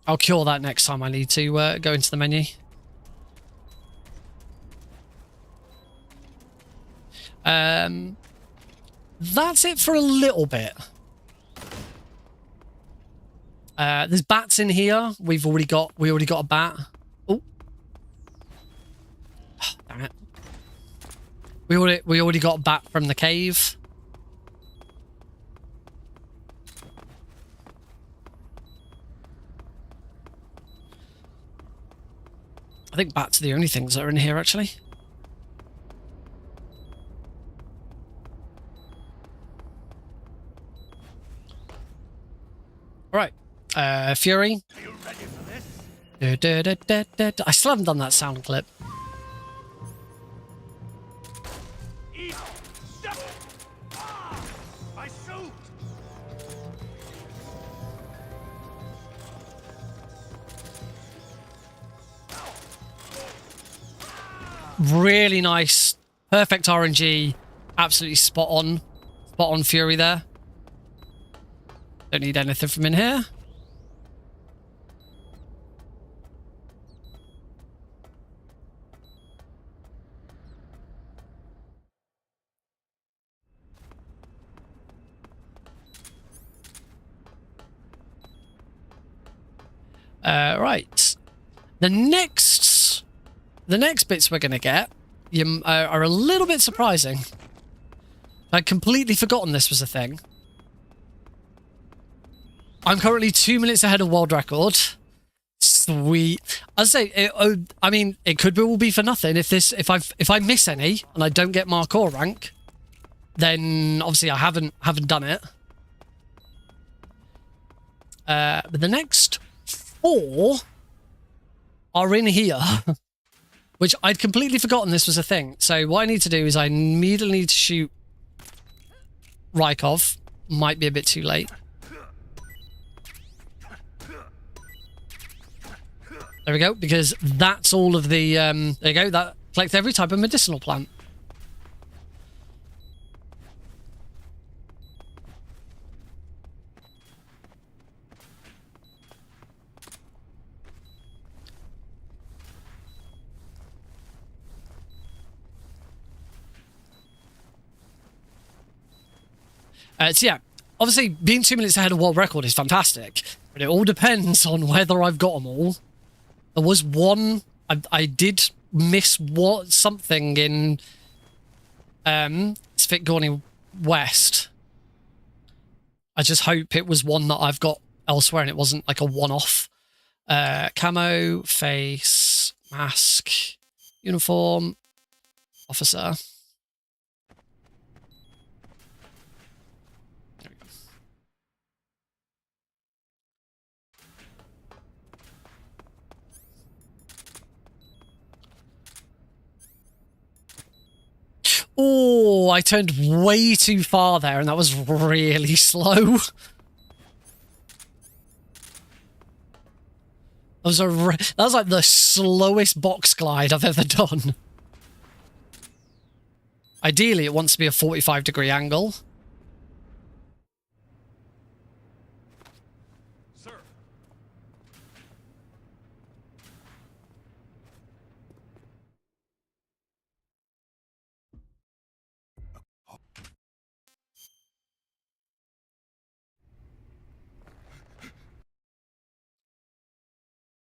Speaker 1: I'll cure that next time I need to go into the menu. That's it for a little bit. There's bats in here. We already got a bat. Oh, damn it. We already got a bat from the cave. I think bats are the only things that are in here, actually. All right. Fury.
Speaker 3: Are you ready for this?
Speaker 1: I still haven't done that sound clip.
Speaker 3: Eat! Step! Ah! I shoot!
Speaker 1: Really nice. Perfect RNG. Absolutely spot on. Spot on Fury there. Don't need anything from in here. Right. The next bits we're going to get are a little bit surprising. I'd completely forgotten this was a thing. I'm currently 2 minutes ahead of world record. Sweet. I'd say, I mean, it could all be for nothing. If I miss any and I don't get Markhor rank, then obviously I haven't done it. But the next 4 are in here, which I'd completely forgotten this was a thing. So what I need to do is I immediately need to shoot Rykov. Might be a bit too late. There we go, because that's all of the, there you go, that collects every type of medicinal plant. So yeah, obviously being 2 minutes ahead of world record is fantastic, but it all depends on whether I've got them all. There was one, I did miss something in Speedrun West. I just hope it was one that I've got elsewhere and it wasn't like a one-off. Camo, face, mask, uniform, officer. There we go. Oh, I turned way too far there, and that was really slow. That was like the slowest box glide I've ever done. Ideally, it wants to be a 45-degree angle.
Speaker 3: Sir.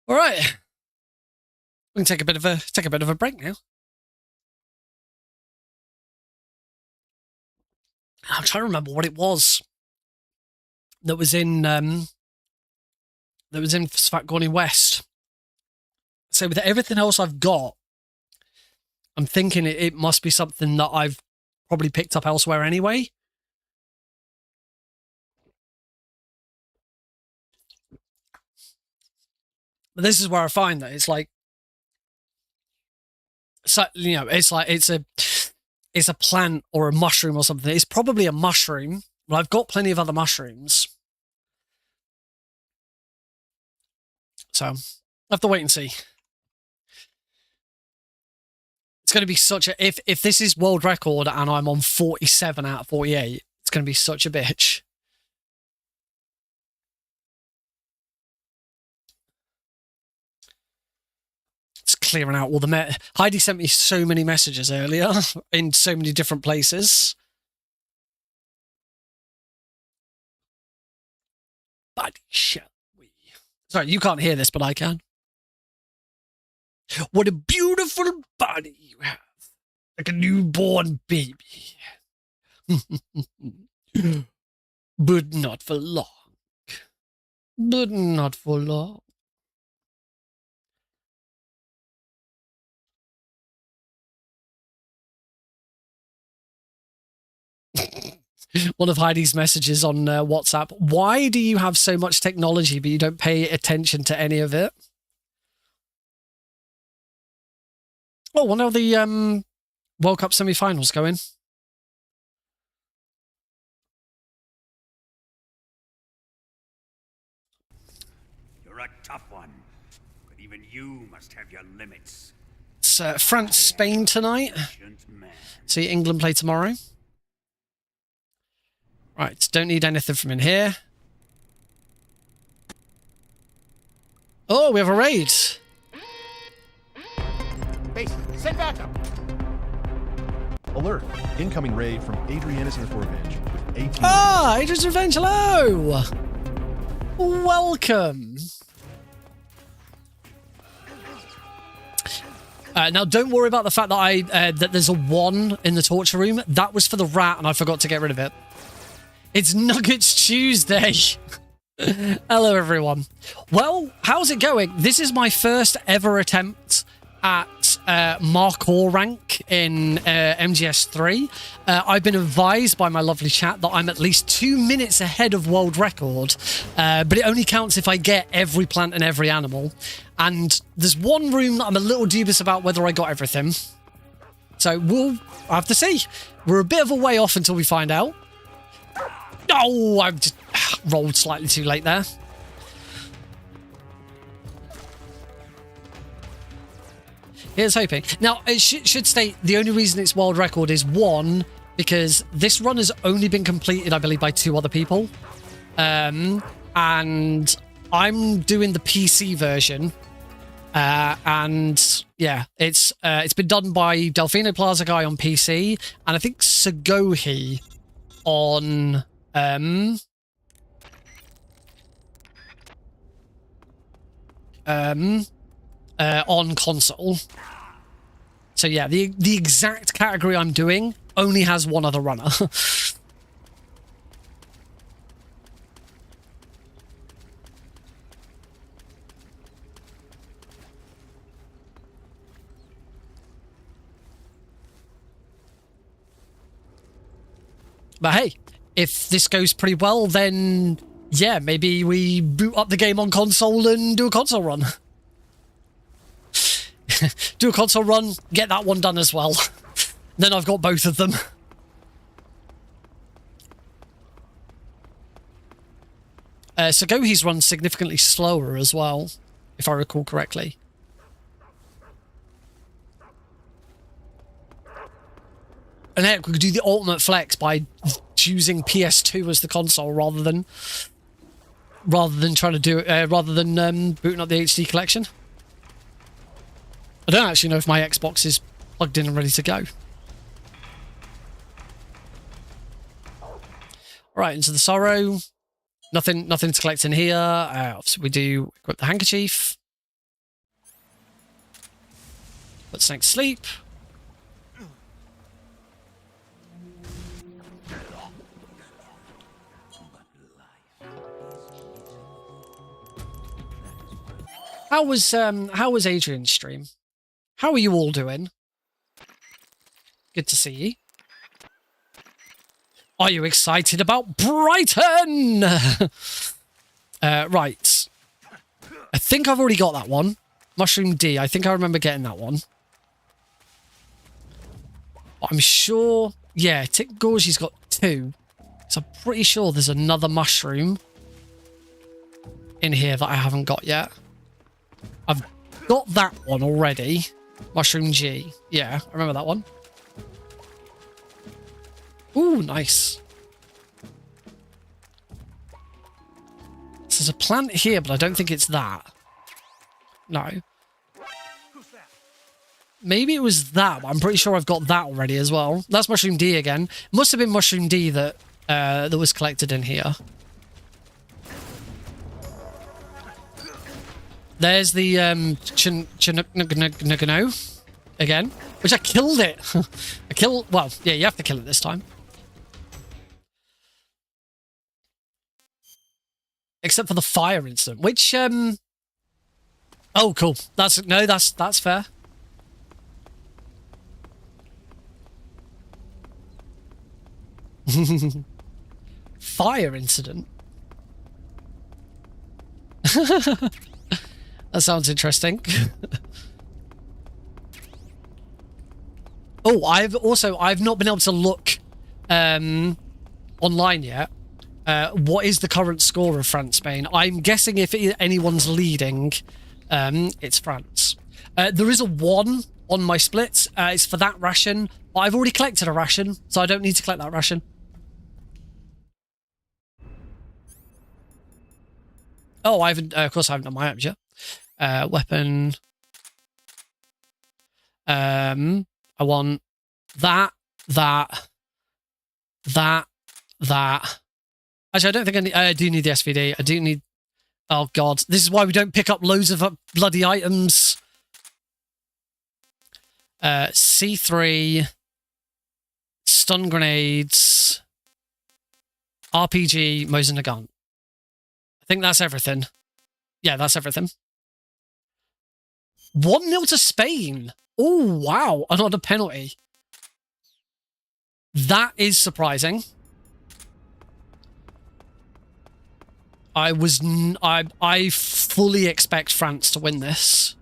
Speaker 1: All right, we can take a bit of a break now. I'm trying to remember what it was that was in Speedrun West. So with everything else I've got, I'm thinking it must be something that I've probably picked up elsewhere anyway. But this is where I find that it's like, so, you know, it's like it's a plant or a mushroom or something. It's probably a mushroom, but I've got plenty of other mushrooms. So I'll have to wait and see. It's going to be such a, if this is world record and I'm on 47 out of 48, it's going to be such a bitch. It's clearing out all the Heidi sent me so many messages earlier in so many different places. Body shot. Sorry, you can't hear this, but I can. What a beautiful body you have. Like a newborn baby. But not for long. But not for long. One of Heidi's messages on WhatsApp. Why do you have so much technology, but you don't pay attention to any of it? Oh, wonder how the World Cup semi-finals going.
Speaker 7: You're a tough one, but even you must have your limits.
Speaker 1: It's France-Spain tonight. See England play tomorrow. Right, don't need anything from in here. Oh, we have a raid.
Speaker 8: Base, send backup.
Speaker 9: Alert! Incoming raid from Adriana's Revenge with 18.
Speaker 1: Ah, Adriana's Revenge, hello! Welcome. Now, don't worry about the fact that that there's a 1 in the torture room. That was for the rat, and I forgot to get rid of it. It's Nuggets Tuesday. Hello, everyone. Well, how's it going? This is my first ever attempt at Markhor rank in MGS3. I've been advised by my lovely chat that I'm at least 2 minutes ahead of world record, but it only counts if I get every plant and every animal. And there's one room that I'm a little dubious about whether I got everything. So we'll have to see. We're a bit of a way off until we find out. Oh, I've just rolled slightly too late there. Here's hoping. Now, it should state the only reason it's world record is 1, because this run has only been completed, I believe, by 2 other people. And I'm doing the PC version. And yeah, it's been done by Delfino Plaza guy on PC, and I think Sagohi on on console. So yeah, the exact category I'm doing only has 1 other runner. But hey, if this goes pretty well, then yeah, maybe we boot up the game on console and do a console run. Do a console run, get that one done as well. Then I've got both of them. Sagohi's run significantly slower as well, if I recall correctly. And heck, we could do the ultimate flex by choosing PS2 as the console rather than trying to do it, rather than booting up the HD collection. I don't actually know if my Xbox is plugged in and ready to go. Right, into the sorrow. Nothing to collect in here. Obviously, we do equip the handkerchief. Put Snake to sleep. How was Adrian's stream? How are you all doing? Good to see you. Are you excited about Brighton? Right. I think I've already got that one. Mushroom D. I think I remember getting that one. I'm sure... Yeah, Tick Gorgey's got 2. So I'm pretty sure there's another mushroom in here that I haven't got yet. I've got that one already. Mushroom G. Yeah, I remember that one. Ooh, nice. So there's a plant here, but I don't think it's that. No. Maybe it was that, but I'm pretty sure I've got that already as well. That's Mushroom D again. Must have been Mushroom D that that was collected in here. There's the again, which I killed it. Well, yeah, you have to kill it this time. Except for the fire incident, which oh, cool. That's fair. Fire incident. That sounds interesting. Oh, I've not been able to look online yet. What is the current score of France-Spain? I'm guessing if anyone's leading, it's France. There is a 1 on my splits. It's for that ration. But I've already collected a ration, so I don't need to collect that ration. Oh, I haven't. Of course, I haven't done my items yet. Weapon. I want that. Actually, I don't think I do need the SVD. I do need... Oh, God. This is why we don't pick up loads of bloody items. C3. Stun grenades. RPG. Mosin a gun. I think that's everything. Yeah, that's everything. 1-0 to Spain. Oh, wow. Another penalty. That is surprising. I fully expect France to win this.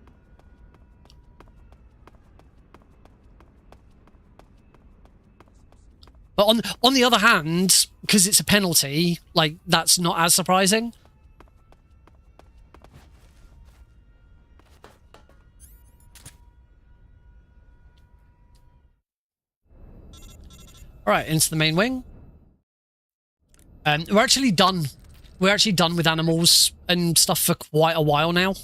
Speaker 1: But on the other hand, because it's a penalty, like, that's not as surprising. All right, into the main wing. We're actually done. We're actually done with animals and stuff for quite a while now.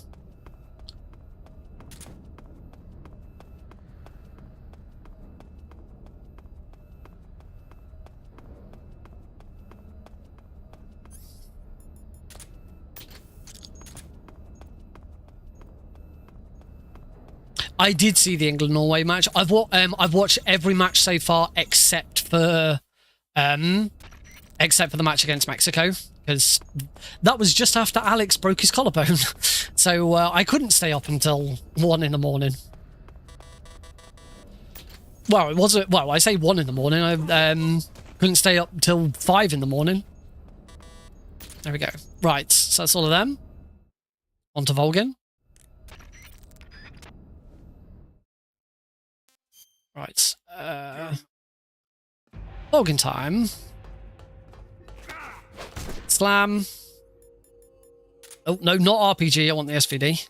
Speaker 1: I did see the England-Norway match. I've watched every match so far except for the match against Mexico, because that was just after Alex broke his collarbone. So I couldn't stay up until 1 in the morning. Well, it wasn't. Well, I say 1 in the morning. I couldn't stay up till 5 in the morning. There we go. Right, so that's all of them. On to Volgin. Right. Volgin time. Slam. Oh, no, not RPG. I want the SVD.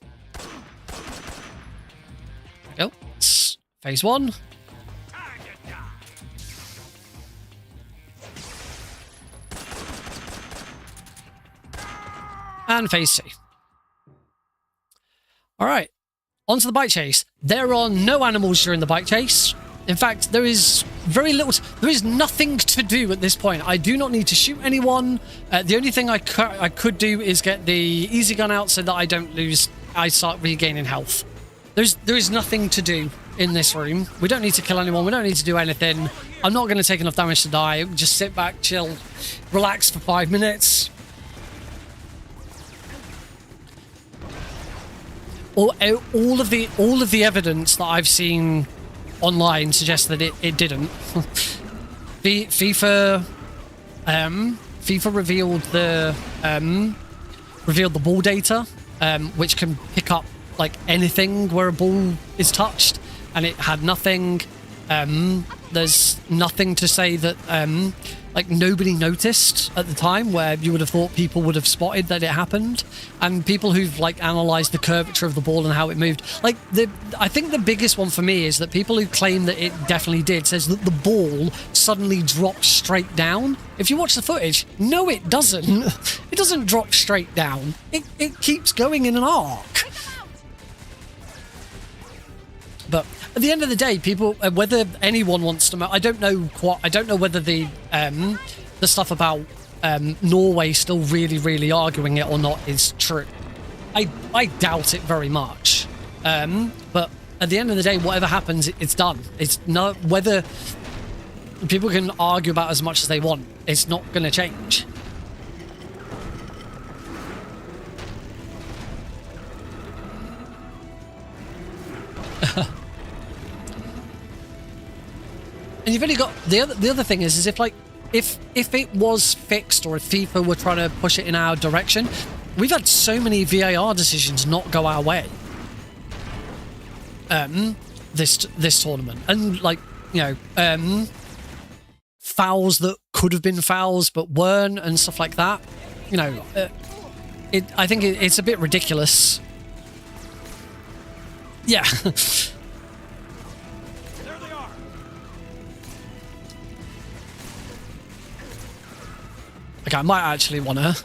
Speaker 1: There we go. It's phase 1. And phase 2. All right. On to the bike chase. There are no animals during the bike chase. In fact, there is very little... There is nothing to do at this point. I do not need to shoot anyone. The only thing I could do is get the easy gun out so that I don't lose... I start regaining health. There is nothing to do in this room. We don't need to kill anyone. We don't need to do anything. I'm not going to take enough damage to die. Just sit back, chill, relax for 5 minutes. All of the evidence that I've seen online suggests that it didn't. FIFA revealed the ball data, which can pick up like anything where a ball is touched, and it had nothing. There's nothing to say that like nobody noticed at the time, where you would have thought people would have spotted that it happened. And people who've like analysed the curvature of the ball and how it moved, like I think the biggest one for me is that people who claim that it definitely did says that the ball suddenly dropped straight down. If you watch the footage, no, it doesn't. It doesn't drop straight down. It keeps going in an arc. But at the end of the day, people, whether anyone wants to, I don't know whether the stuff about Norway still really arguing it or not is true. I doubt it very much. But at the end of the day, whatever happens, it's done. It's not whether people can argue about as much as they want. It's not going to change. And you've only got the other thing is if like if it was fixed, or if FIFA were trying to push it in our direction, we've had so many VAR decisions not go our way. This tournament, and like, you know, fouls that could have been fouls but weren't, and stuff like that. You know, I think it's a bit ridiculous. Yeah. Okay, I might actually want to.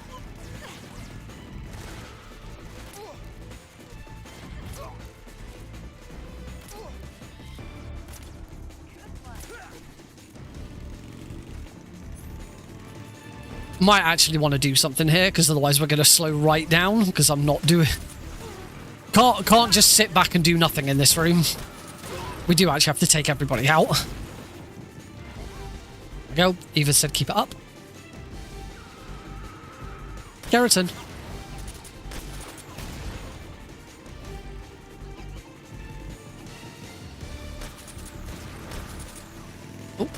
Speaker 1: Might actually want to do something here, because otherwise we're going to slow right down, because I'm not doing... Can't just sit back and do nothing in this room. We do actually have to take everybody out. There we go. Eva said keep it up. Keratin. Oh.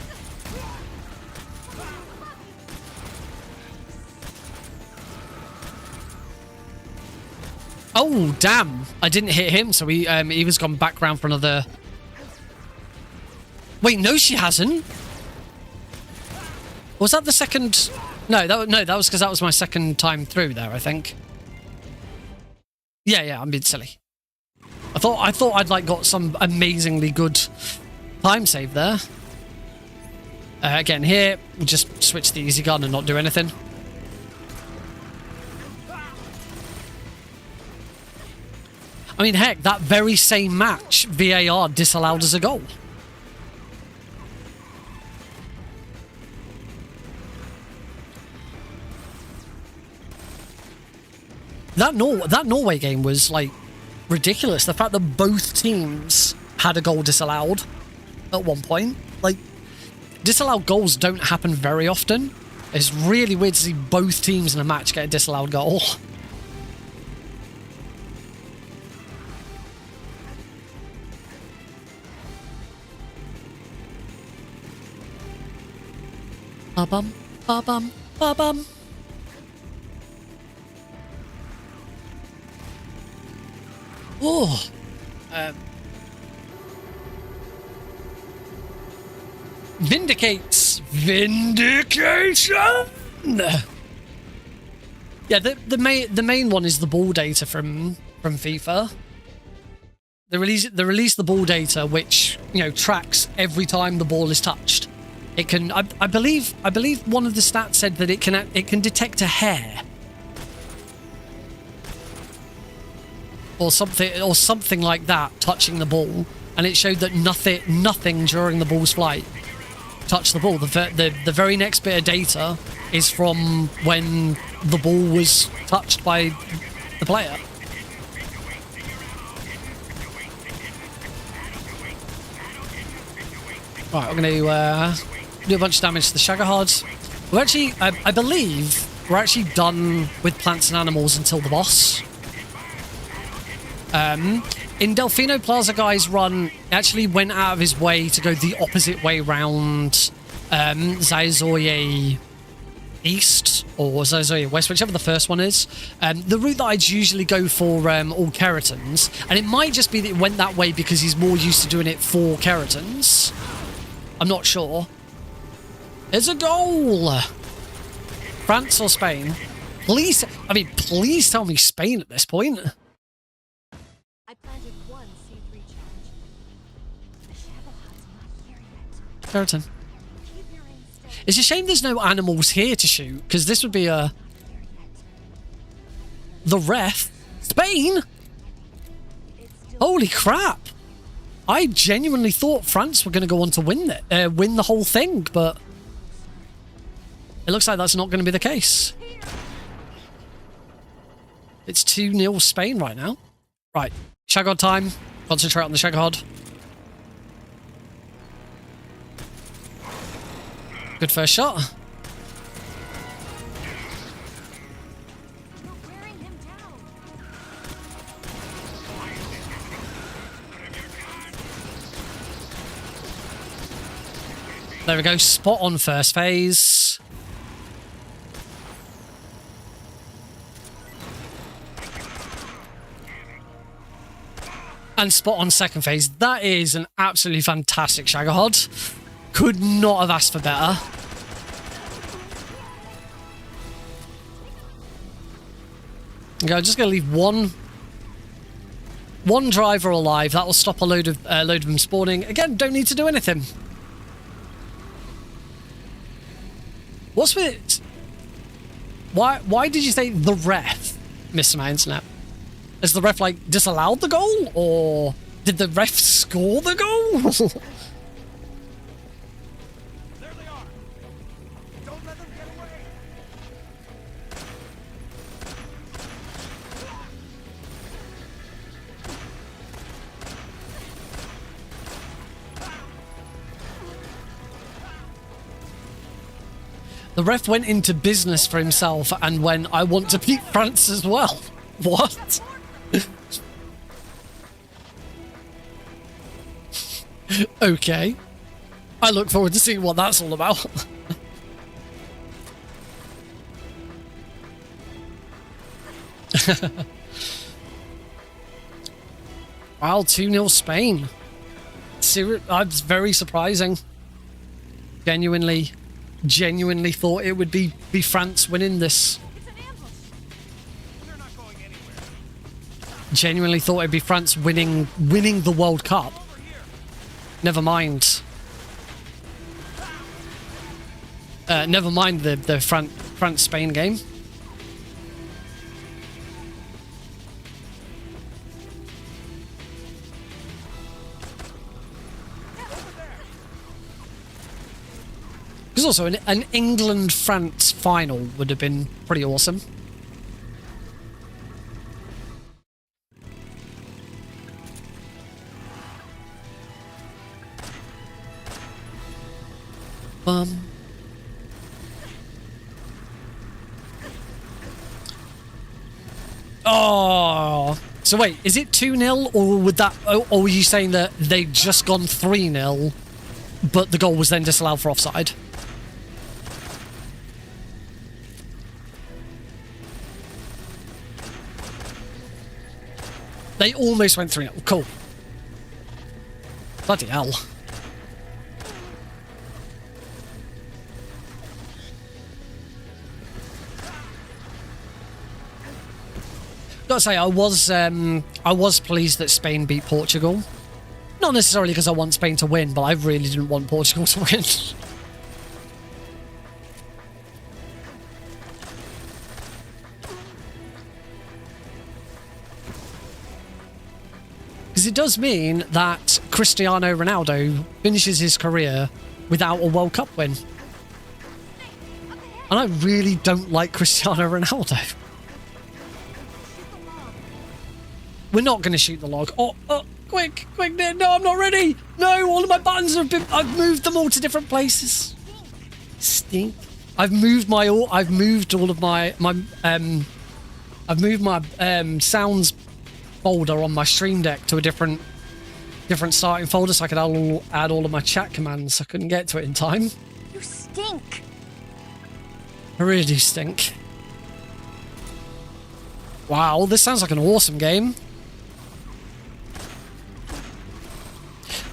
Speaker 1: Oh, damn. I didn't hit him, so Eva's gone back round for another... Wait, no, she hasn't. Was that the second... No, that was because that was my second time through there, I think. Yeah, I'm being silly. I thought I'd like got some amazingly good time save there. Again, here, we'll just switch the easy gun and not do anything. I mean, heck, that very same match, VAR disallowed as a goal. That Norway game was, like, ridiculous. The fact that both teams had a goal disallowed at one point. Like, disallowed goals don't happen very often. It's really weird to see both teams in a match get a disallowed goal. Ba-bum, ba-bum, ba-bum. Oh, vindicates vindication. Yeah, the main one is the ball data from FIFA. They release the ball data, which, you know, tracks every time the ball is touched. It can, I believe one of the stats said that it can detect a hair. Or something like that touching the ball, and it showed that nothing during the ball's flight touched the ball. The very next bit of data is from when the ball was touched by the player. Right, I'm going to do a bunch of damage to the Shaggerhards. We're actually, I believe, we're actually done with plants and animals until the boss. In Delfino Plaza Guy's run, actually went out of his way to go the opposite way round Zaizoye East or Zaizoye West, whichever the first one is. The route that I'd usually go for all Keratins, and it might just be that it went that way because he's more used to doing it for Keratins. I'm not sure. It's a goal! France or Spain? Please tell me Spain at this point.
Speaker 10: I planted one seed recharge. The Shadowheart's not here yet.
Speaker 1: Keratin. It's a shame there's no animals here to shoot, because this would be the ref. Spain? Holy crap! I genuinely thought France were going to go on to win the whole thing, but it looks like that's not going to be the case. It's 2-0 Spain right now. Right. Shagod time. Concentrate on the Shagod. Good first shot.
Speaker 10: You're wearing him down.
Speaker 1: There we go. Spot on first phase. And spot on second phase. That is an absolutely fantastic Shagahod. Could not have asked for better. Okay, I'm just going to leave one driver alive. That will stop a load of them spawning. Again, don't need to do anything. What's with it? Why did you say the ref, Mr. My Internet? Has the ref, like, disallowed the goal? Or did the ref score the goal?
Speaker 8: There they are. Don't let them get away.
Speaker 1: The ref went into business for himself and went, I want to beat France as well. What? Okay. I look forward to seeing what that's all about. Wow, 2-0 Spain. That's very surprising. Genuinely thought it would be France winning this.
Speaker 10: It's an ambush.
Speaker 8: They're not going anywhere.
Speaker 1: Genuinely thought it'd be France winning the World Cup.
Speaker 8: Over here.
Speaker 1: Never mind. Never mind the France-Spain game. Because also an England-France final would have been pretty awesome. Oh, so wait, is it 2-0 or would that? Or were you saying that they'd just gone 3-0, but the goal was then disallowed for offside? They almost went 3-0. Cool. Bloody hell. Gotta say, I was pleased that Spain beat Portugal. Not necessarily because I want Spain to win, but I really didn't want Portugal to win. Because it does mean that Cristiano Ronaldo finishes his career without a World Cup win. And I really don't like Cristiano Ronaldo. We're not going to shoot the log. Oh, quick, no, I'm not ready. No, all of my buttons have been, I've moved them all to different places. Stink. I've moved all of my sounds folder on my Stream Deck to a different starting folder so I could add all of my chat commands. I couldn't get to it in time.
Speaker 10: You stink.
Speaker 1: I really do stink. Wow, this sounds like an awesome game.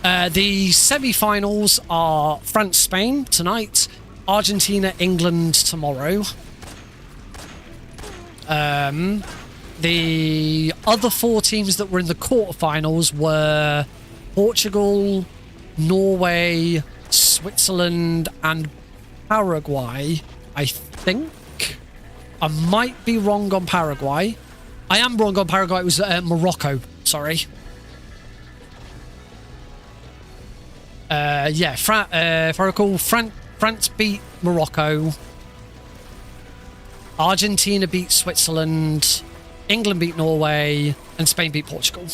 Speaker 1: The semi-finals are France-Spain tonight, Argentina-England tomorrow. The other 4 teams that were in the quarterfinals were Portugal, Norway, Switzerland, and Paraguay, I think. I might be wrong on Paraguay. I am wrong on Paraguay. It was Morocco. Sorry. Yeah, if I recall, France beat Morocco. Argentina beat Switzerland. England beat Norway, and Spain beat Portugal.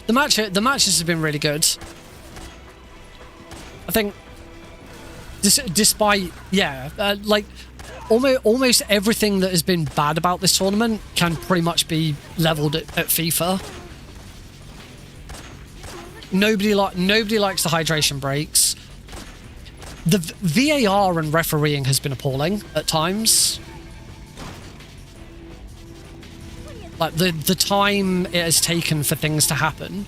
Speaker 1: The matches have been really good. I think, despite like almost everything that has been bad about this tournament can pretty much be leveled at FIFA. Nobody likes the hydration breaks. The VAR and refereeing has been appalling at times. Like the time it has taken for things to happen.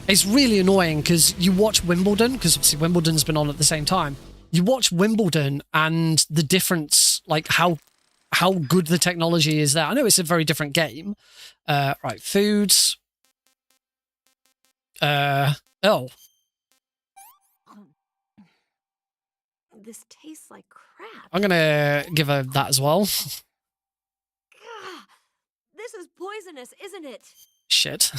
Speaker 1: It's really annoying because you watch Wimbledon, because obviously Wimbledon's been on at the same time. You watch Wimbledon and the difference, like how good the technology is there. I know it's a very different game. Right, foods. Oh.
Speaker 10: This tastes like crap.
Speaker 1: I'm gonna give her that as well.
Speaker 10: This is poisonous, isn't it?
Speaker 1: Shit.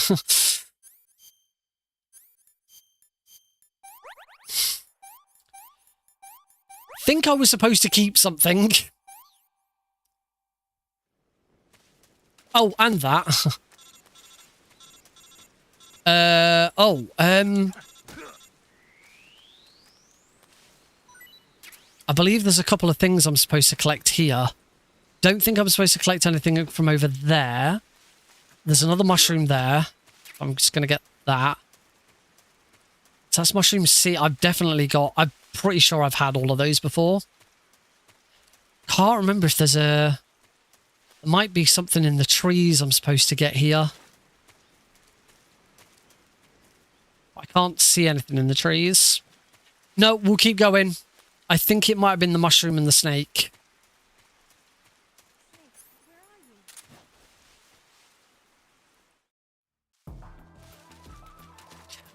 Speaker 1: Think I was supposed to keep something. Oh, and that. I believe there's a couple of things I'm supposed to collect here. Don't think I'm supposed to collect anything from over there. There's another mushroom there. I'm just going to get that. So that's mushroom C. I've definitely got... I'm pretty sure I've had all of those before. Can't remember if there's a... There might be something in the trees I'm supposed to get here. I can't see anything in the trees. No, we'll keep going. I think it might have been the mushroom and the snake.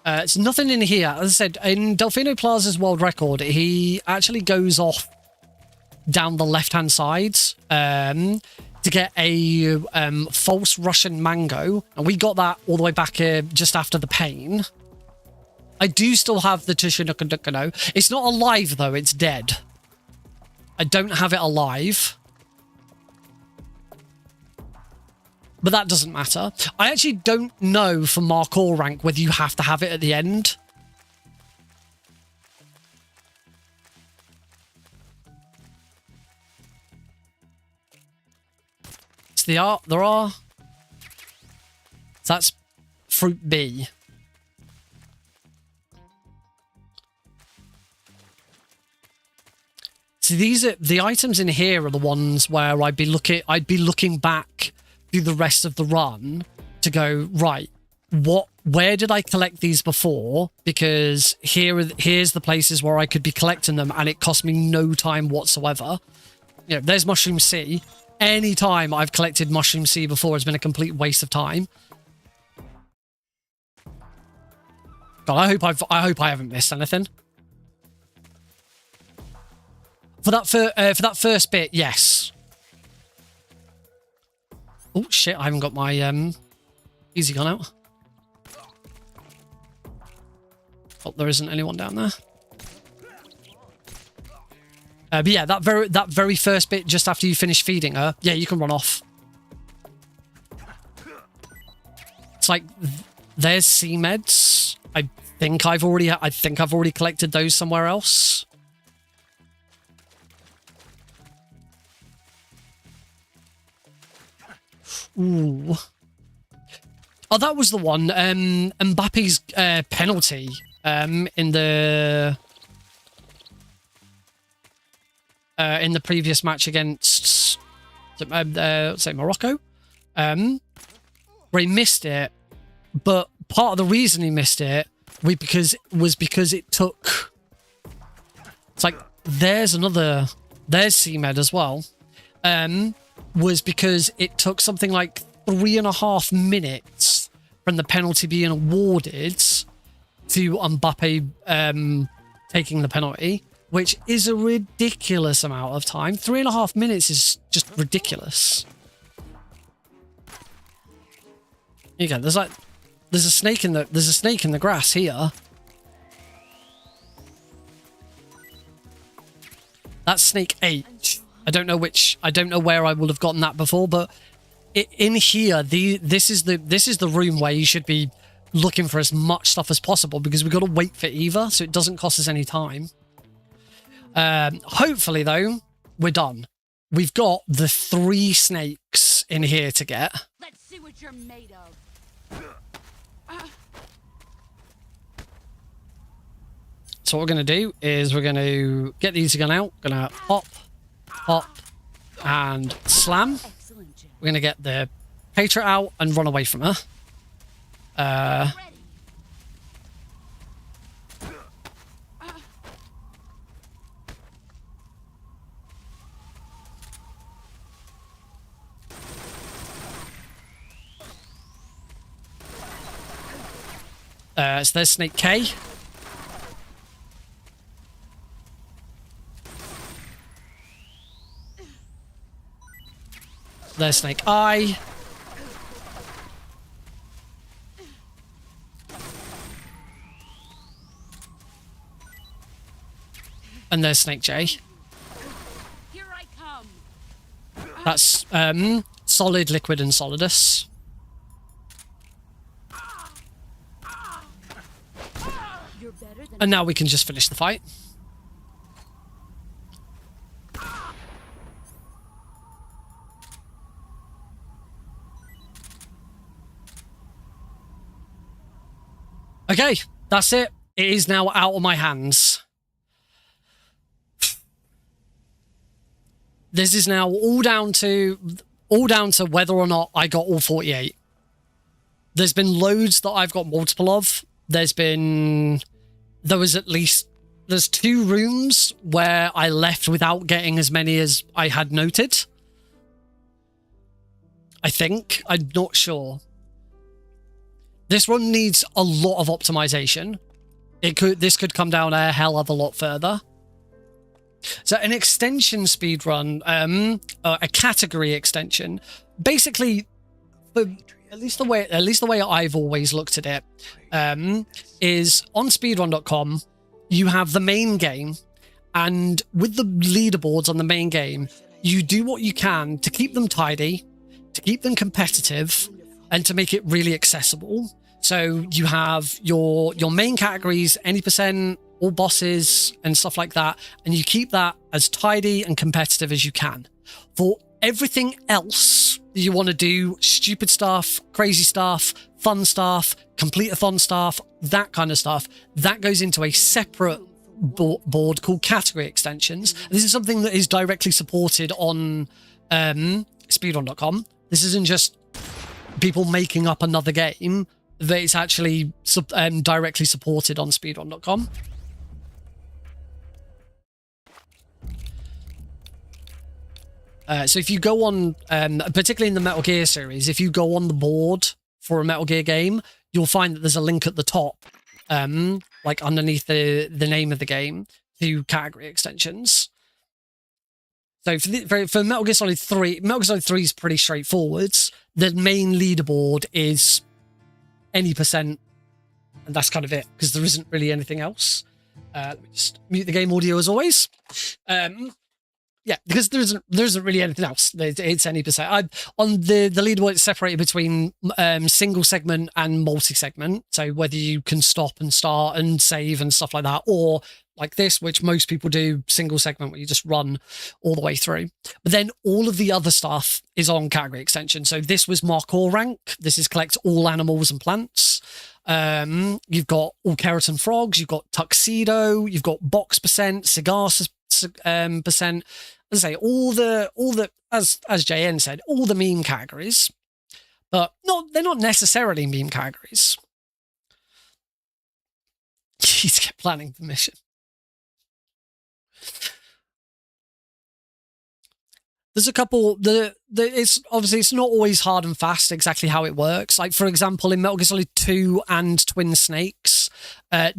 Speaker 1: It's nothing in here. As I said, in Delfino Plaza's world record, he actually goes off down the left-hand side to get a false Russian mango. And we got that all the way back here just after the pain. I do still have the Tushinukandukano. It's not alive, though. It's dead. I don't have it alive. But that doesn't matter. I actually don't know for Markhor rank whether you have to have it at the end. So there are. So that's fruit B. So these are the items in here are the ones where I'd be looking back through the rest of the run to go, right, where did I collect these before? Because here's the places where I could be collecting them and it cost me no time whatsoever. You know, there's Mushroom C. Any time I've collected Mushroom C before has been a complete waste of time. God, I hope I haven't missed anything. For that first bit, yes. Oh shit, I haven't got my easy gun out. Oh, there isn't anyone down there. But yeah, that very first bit just after you finish feeding her, yeah, you can run off. It's like there's C meds. I think I've already collected those somewhere else. Ooh. Oh, that was the one. Mbappe's penalty in the previous match against say Morocco, where he missed it. But part of the reason he missed it was because it took. It's like there's CMed as well. Was because it took something like 3.5 minutes from the penalty being awarded to Mbappe taking the penalty, which is a ridiculous amount of time. 3.5 minutes is just ridiculous. you go. There's a snake in the grass here. That's snake 8. I don't know where I would have gotten that before, but in here, this is the room where you should be looking for as much stuff as possible, because we've got to wait for Eva, so it doesn't cost us any time. Hopefully, though, we're done. We've got the 3 snakes in here to get.
Speaker 10: Let's see what you're made of.
Speaker 1: So what we're going to do is we're going to get these gun out. Going to hop, hop, and slam. We're going to get the Patriot out and run away from her. So there's Snake K. There's Snake I. And there's Snake J.
Speaker 10: Here I come.
Speaker 1: That's solid, liquid, and solidus. And now we can just finish the fight. Okay, that's it. It is now out of my hands. This is now all down to whether or not I got all 48. There's been loads that I've got multiple of. There's 2 rooms where I left without getting as many as I had noted. I think. I'm not sure. This one needs a lot of optimization. This could come down a hell of a lot further. So an extension speedrun, a category extension, basically, at least the way I've always looked at it, is on speedrun.com, you have the main game, and with the leaderboards on the main game, you do what you can to keep them tidy, to keep them competitive, and to make it really accessible. So you have your main categories, any percent, all bosses and stuff like that, and you keep that as tidy and competitive as you can. For everything else that you want to do, stupid stuff, crazy stuff, fun stuff, complete-a-thon stuff, that kind of stuff, that goes into a separate board called Category Extensions. And this is something that is directly supported on speedrun.com. This isn't just people making up another game. That it's actually directly supported on speedrun.com. So if you go on, particularly in the Metal Gear series, if you go on the board for a Metal Gear game, you'll find that there's a link at the top, like underneath the name of the game, to category extensions. So for Metal Gear Solid 3, Metal Gear Solid 3 is pretty straightforward. The main leaderboard is any percent, and that's kind of it, because there isn't really anything else. Let me just mute the game audio as always. Yeah, because there isn't really anything else. It's any percent. On the leaderboard, it's separated between single segment and multi-segment. So whether you can stop and start and save and stuff like that, or like this, which most people do, single segment, where you just run all the way through. But then all of the other stuff is on category extension. So this was Markhor rank. This is collect all animals and plants. You've got all keratin frogs. You've got tuxedo. You've got box percent, cigar percent. As I say, all the as JN said, all the meme categories, but they're not necessarily meme categories. He's kept planning the mission. There's a couple. It's obviously it's not always hard and fast exactly how it works. Like for example, in Metal Gear Solid 2 and Twin Snakes,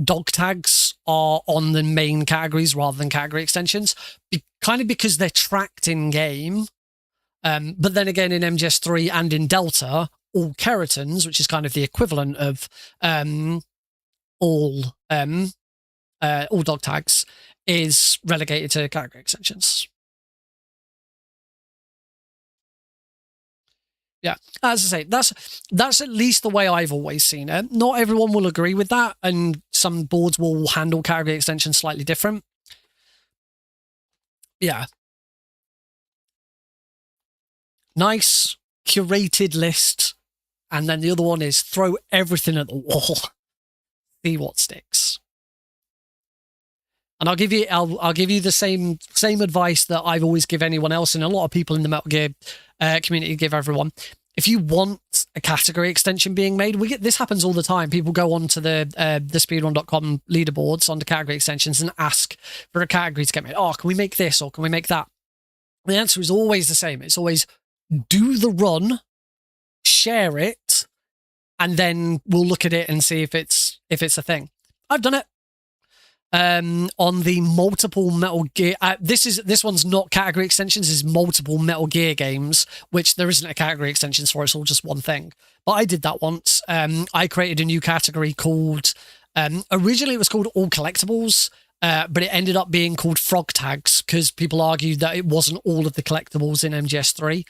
Speaker 1: dog tags are on the main categories rather than category extensions, kind of because they're tracked in game. But then again, in MGS3 and in Delta, all keratins, which is kind of the equivalent of all dog tags, is relegated to category extensions. Yeah, as I say, that's at least the way I've always seen it. Not everyone will agree with that, and some boards will handle category extensions slightly different. Yeah. Nice, curated list. And then the other one is throw everything at the wall. See what sticks. And I'll give you the same advice that I've always give anyone else, and a lot of people in the Metal Gear community give everyone. If you want a category extension being made, this happens all the time. People go onto the speedrun.com leaderboards onto category extensions and ask for a category to get made. Oh, can we make this or can we make that? The answer is always the same. It's always do the run, share it, and then we'll look at it and see if it's a thing. I've done it. On the multiple Metal Gear, this one's not category extensions, is multiple Metal Gear games, which there isn't a category extensions for, it's all just one thing. But I did that once. I created a new category called, originally it was called All Collectibles, but it ended up being called Frog Tags, because people argued that it wasn't all of the collectibles in MGS3.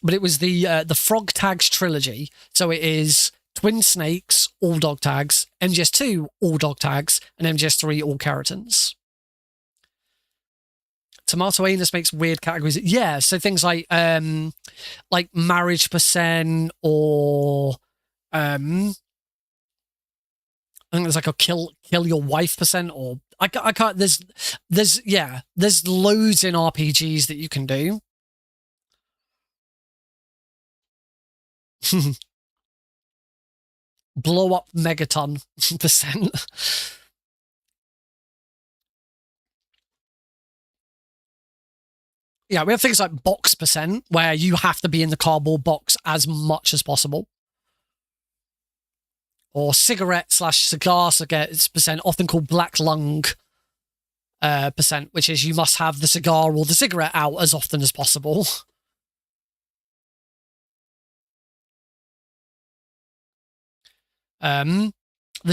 Speaker 1: But it was the Frog Tags trilogy, so it is Twin Snakes, all dog tags, MGS2, all dog tags, and MGS3, all keratins. Tomato Anus makes weird categories. Yeah, so things like marriage percent, or I think there's like a kill your wife percent, or I can't. There's loads in RPGs that you can do. Blow up megaton percent. Yeah, we have things like box percent, where you have to be in the cardboard box as much as possible. Or cigarette/cigar percent, often called black lung percent, which is you must have the cigar or the cigarette out as often as possible. The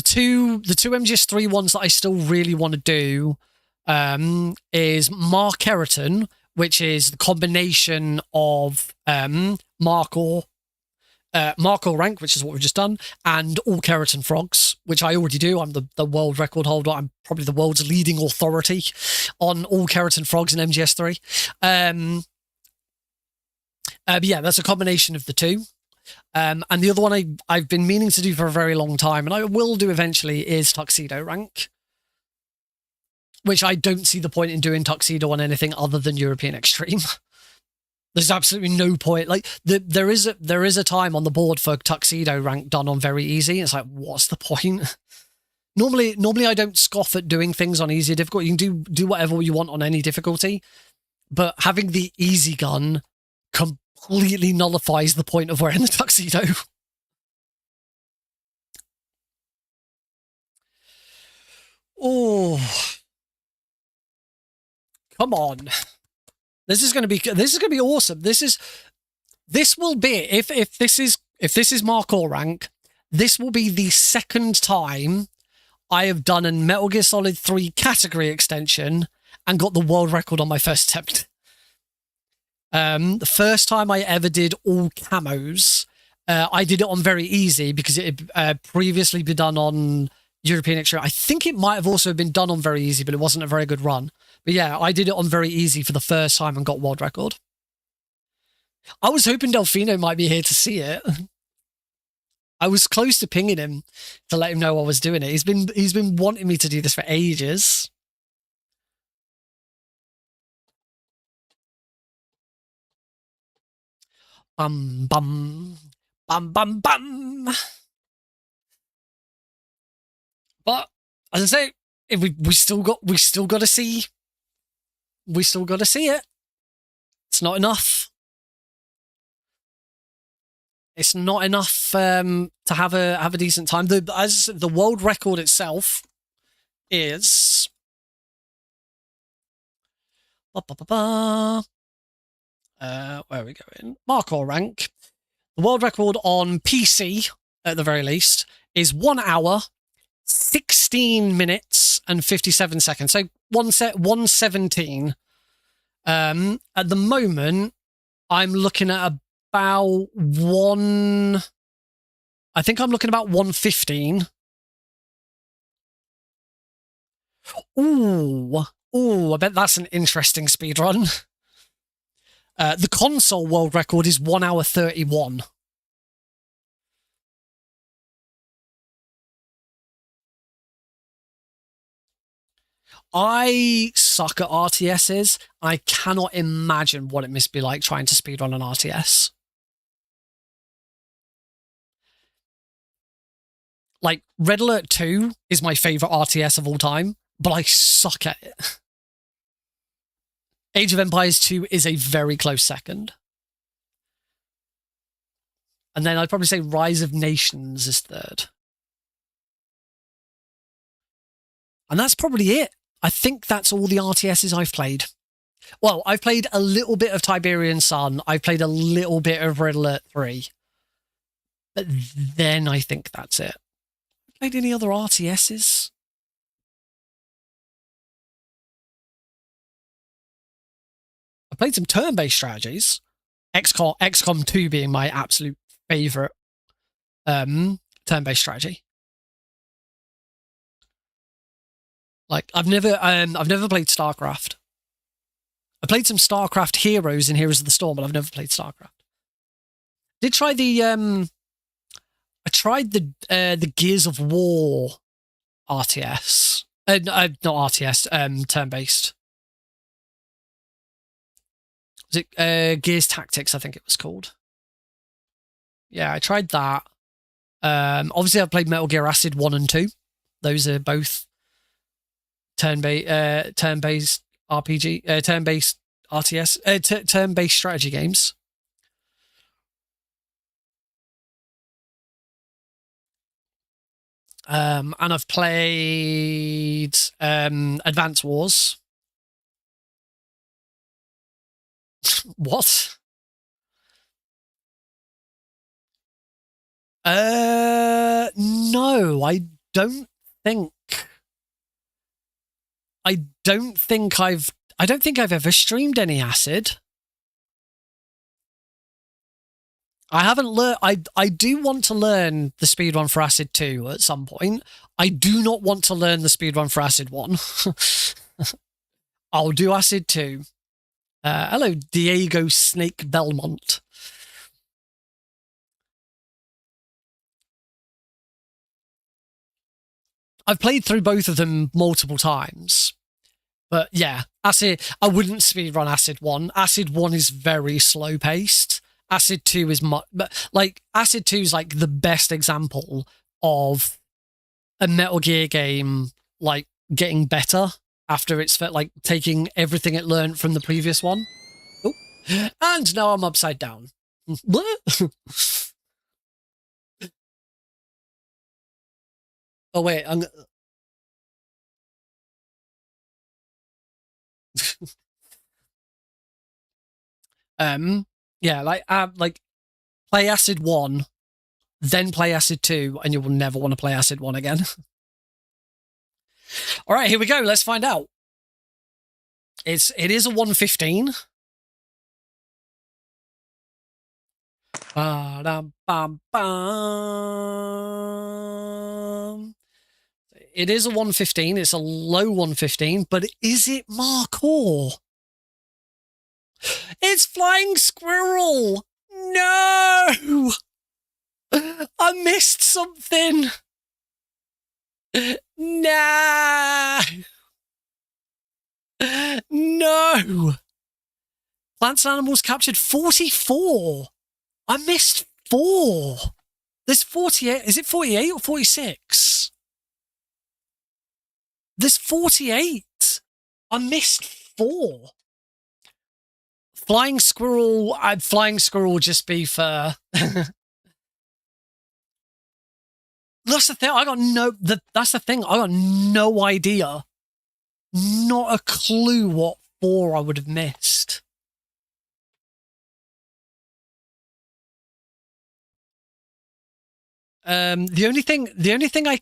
Speaker 1: two MGS3 ones that I still really want to do is Markhor, which is the combination of Markhor rank, which is what we've just done, and all keratin frogs, which I already do. I'm the world record holder. I'm probably the world's leading authority on all keratin frogs in MGS3. But yeah, that's a combination of the two. And the other one I've been meaning to do for a very long time, and I will do eventually, is Tuxedo rank, which I don't see the point in doing Tuxedo on anything other than European Extreme. There's absolutely no point. Like there is a time on the board for Tuxedo rank done on very easy. It's like, what's the point? Normally I don't scoff at doing things on easy difficulty. You can do whatever you want on any difficulty, but having the easy gun completely nullifies the point of wearing the tuxedo. Oh, come on! This is going to be awesome. This will be if this is Markhor rank. This will be the second time I have done a Metal Gear Solid 3 category extension and got the world record on my first attempt. The first time I ever did all camos, I did it on very easy because it had previously been done on European Extreme. I think it might have also been done on very easy, but it wasn't a very good run. But yeah, I did it on very easy for the first time and got world record. I was hoping Delfino might be here to see it. I was close to pinging him to let him know I was doing it. He's been wanting me to do this for ages. Bum bum bum bum bum. But as I say, if we still got to see. We still got to see it. It's not enough. It's not enough to have a decent time. The world record itself is where are we going? Markhor rank. The world record on PC, at the very least, is 1 hour, 16 minutes, and 57 seconds. So 117. At the moment, I'm looking at about I think I'm looking about 115. Ooh, I bet that's an interesting speedrun. The console world record is 1 hour 31. I suck at RTSs. I cannot imagine what it must be like trying to speedrun an RTS. Like, Red Alert 2 is my favorite RTS of all time, but I suck at it. Age of Empires 2 is a very close second. And then I'd probably say Rise of Nations is third. And that's probably it. I think that's all the RTSs I've played. Well, I've played a little bit of Tiberian Sun. I've played a little bit of Red Alert 3. But then I think that's it. Played any other RTSs? I played some turn-based strategies. XCOM 2 being my absolute favorite turn-based strategy. Like, I've never played StarCraft. I played some StarCraft Heroes in Heroes of the Storm, but I've never played StarCraft. Did try the I tried the Gears of War RTS. Not RTS, turn-based. Was it Gears Tactics, I think it was called. Yeah, I tried that. Obviously, I've played Metal Gear Acid 1 and 2. Those are both turn-based RPG, turn-based RTS, turn-based strategy games. And I've played Advance Wars. What? No, I don't think I've ever streamed any Acid. I haven't learned. I do want to learn the speedrun for Acid 2 at some point. I do not want to learn the speedrun for Acid 1. I'll do Acid 2. Hello, Diego Snake Belmont. I've played through both of them multiple times. But yeah, Acid, I wouldn't speedrun Acid 1. Acid 1 is very slow paced. Acid 2 is like Acid 2 is like the best example of a Metal Gear game like getting better after it's like taking everything it learned from the previous one. Oh, and now I'm upside down. Oh wait, yeah, like play Acid 1, then play Acid 2, and you will never want to play Acid 1 again. All right, here we go. Let's find out. It is a 115. It is a 115. It's a low 115, but is it Markhor? It's Flying Squirrel. No! I missed something. Nah. No. Plants and Animals captured 44. I missed 4. There's 48. Is it 48 or 46? There's 48. I missed 4. Flying Squirrel. Flying Squirrel just be for. That's the thing. That's the thing. I got no idea. Not a clue what 4 I would have missed. The only thing I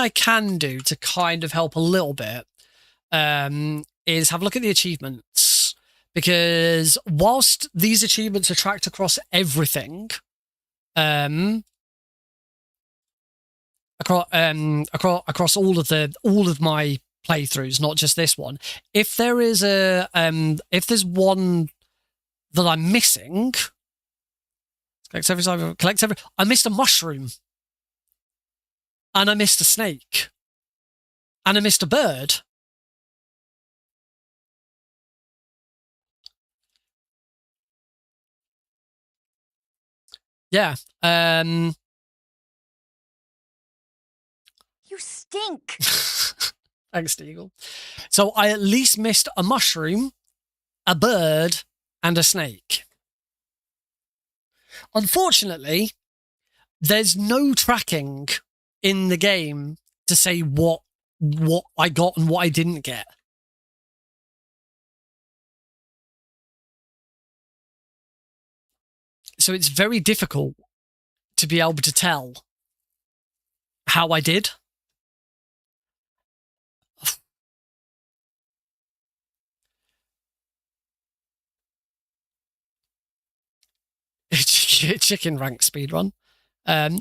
Speaker 1: can do to kind of help a little bit is have a look at the achievements, because whilst these achievements are tracked across everything, across all of my playthroughs, not just this one. If there is if there's one that I'm missing, I missed a mushroom, and I missed a snake, and I missed a bird. Yeah.
Speaker 10: You stink.
Speaker 1: Thanks, Deagle. So I at least missed a mushroom, a bird, and a snake. Unfortunately, there's no tracking in the game to say what I got and what I didn't get. So it's very difficult to be able to tell how I did. Chicken rank speedrun.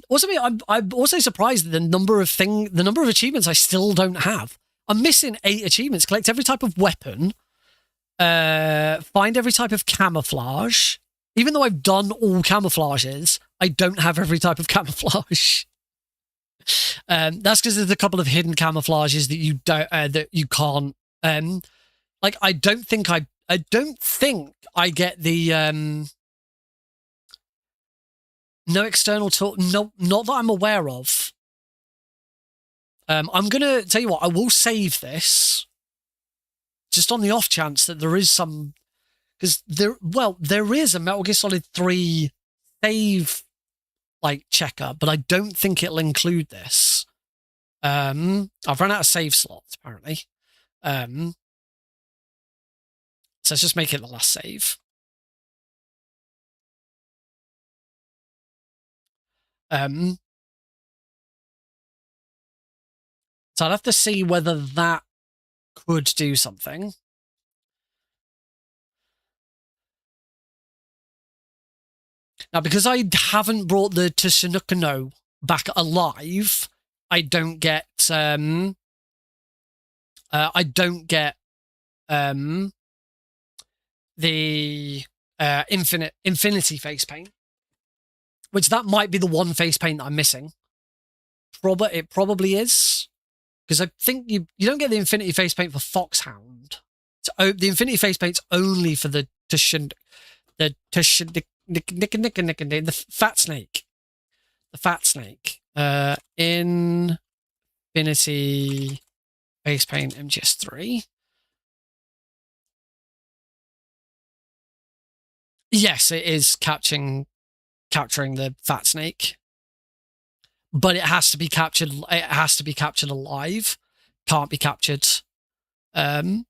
Speaker 1: Also, I'm also surprised at the number of achievements I still don't have. I'm missing 8 achievements. Collect every type of weapon. Find every type of camouflage. Even though I've done all camouflages, I don't have every type of camouflage. That's because there's a couple of hidden camouflages that you don't that you can't. Like I don't think I get the no external tool. No, not that I'm aware of. I'm gonna tell you what. I will save this, just on the off chance that there is some, because there is a Metal Gear Solid 3 save checker, but I don't think it'll include this. I've run out of save slots apparently. So let's just make it the last save. So I'd have to see whether that could do something. Now, because I haven't brought the Tsunukano back alive, I don't get the infinity face paint, which that might be the one face paint that I'm missing. It probably is, because I think you don't get the infinity face paint for Foxhound. So the infinity face paint's only for the fat snake. The fat snake. Infinity face paint MGS3. Yes, it is capturing the fat snake, but it has to be captured. It has to be captured alive. Can't be captured. Can't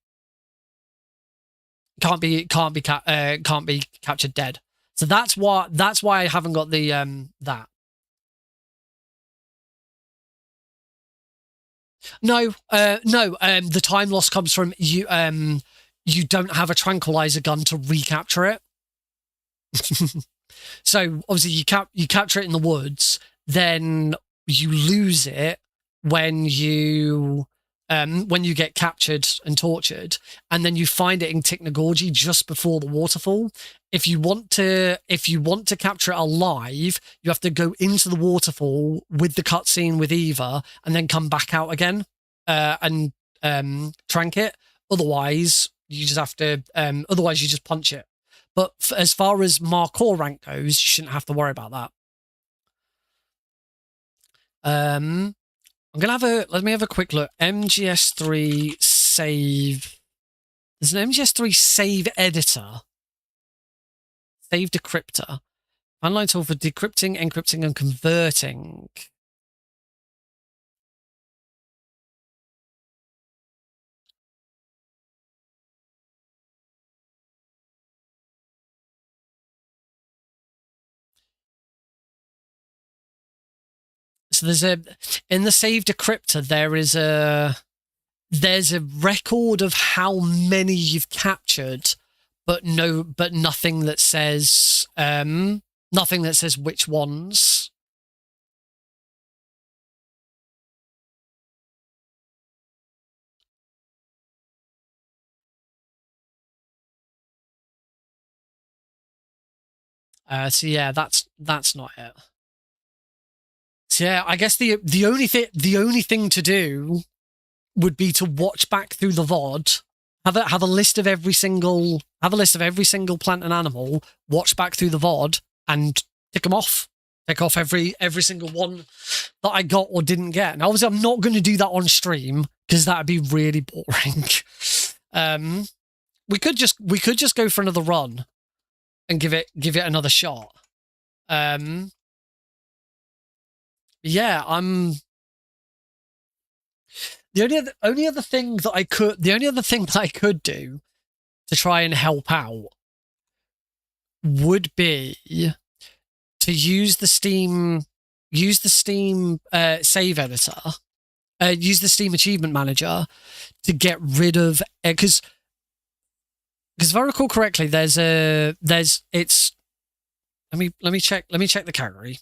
Speaker 1: be captured dead. So that's why I haven't got the that. No. The time loss comes from you. You don't have a tranquilizer gun to recapture it. So obviously you capture it in the woods, then you lose it when you get captured and tortured, and then you find it in Tiknagorji just before the waterfall. If you want to capture it alive, you have to go into the waterfall with the cutscene with Eva, and then come back out again and trank it. Otherwise, you just have to. Otherwise, you just punch it. But as far as Markhor rank goes, you shouldn't have to worry about that. I'm gonna let me have a quick look. MGS3 save. There's an MGS3 save editor. Save decryptor. Online tool for decrypting, encrypting, and converting. So in the save decryptor, there's a record of how many you've captured, but nothing that says which ones. So yeah, that's not it. So yeah, I guess the only thing to do would be to watch back through the VOD, have a list of every single plant and animal, watch back through the VOD, and tick them off. Tick off every single one that I got or didn't get. And obviously, I'm not going to do that on stream because that would be really boring. We could just go for another run and give it another shot. Yeah, the only other thing that I could do to try and help out would be to use the Steam save editor, use the Steam achievement manager to get rid of, because if I recall correctly, let me check the category.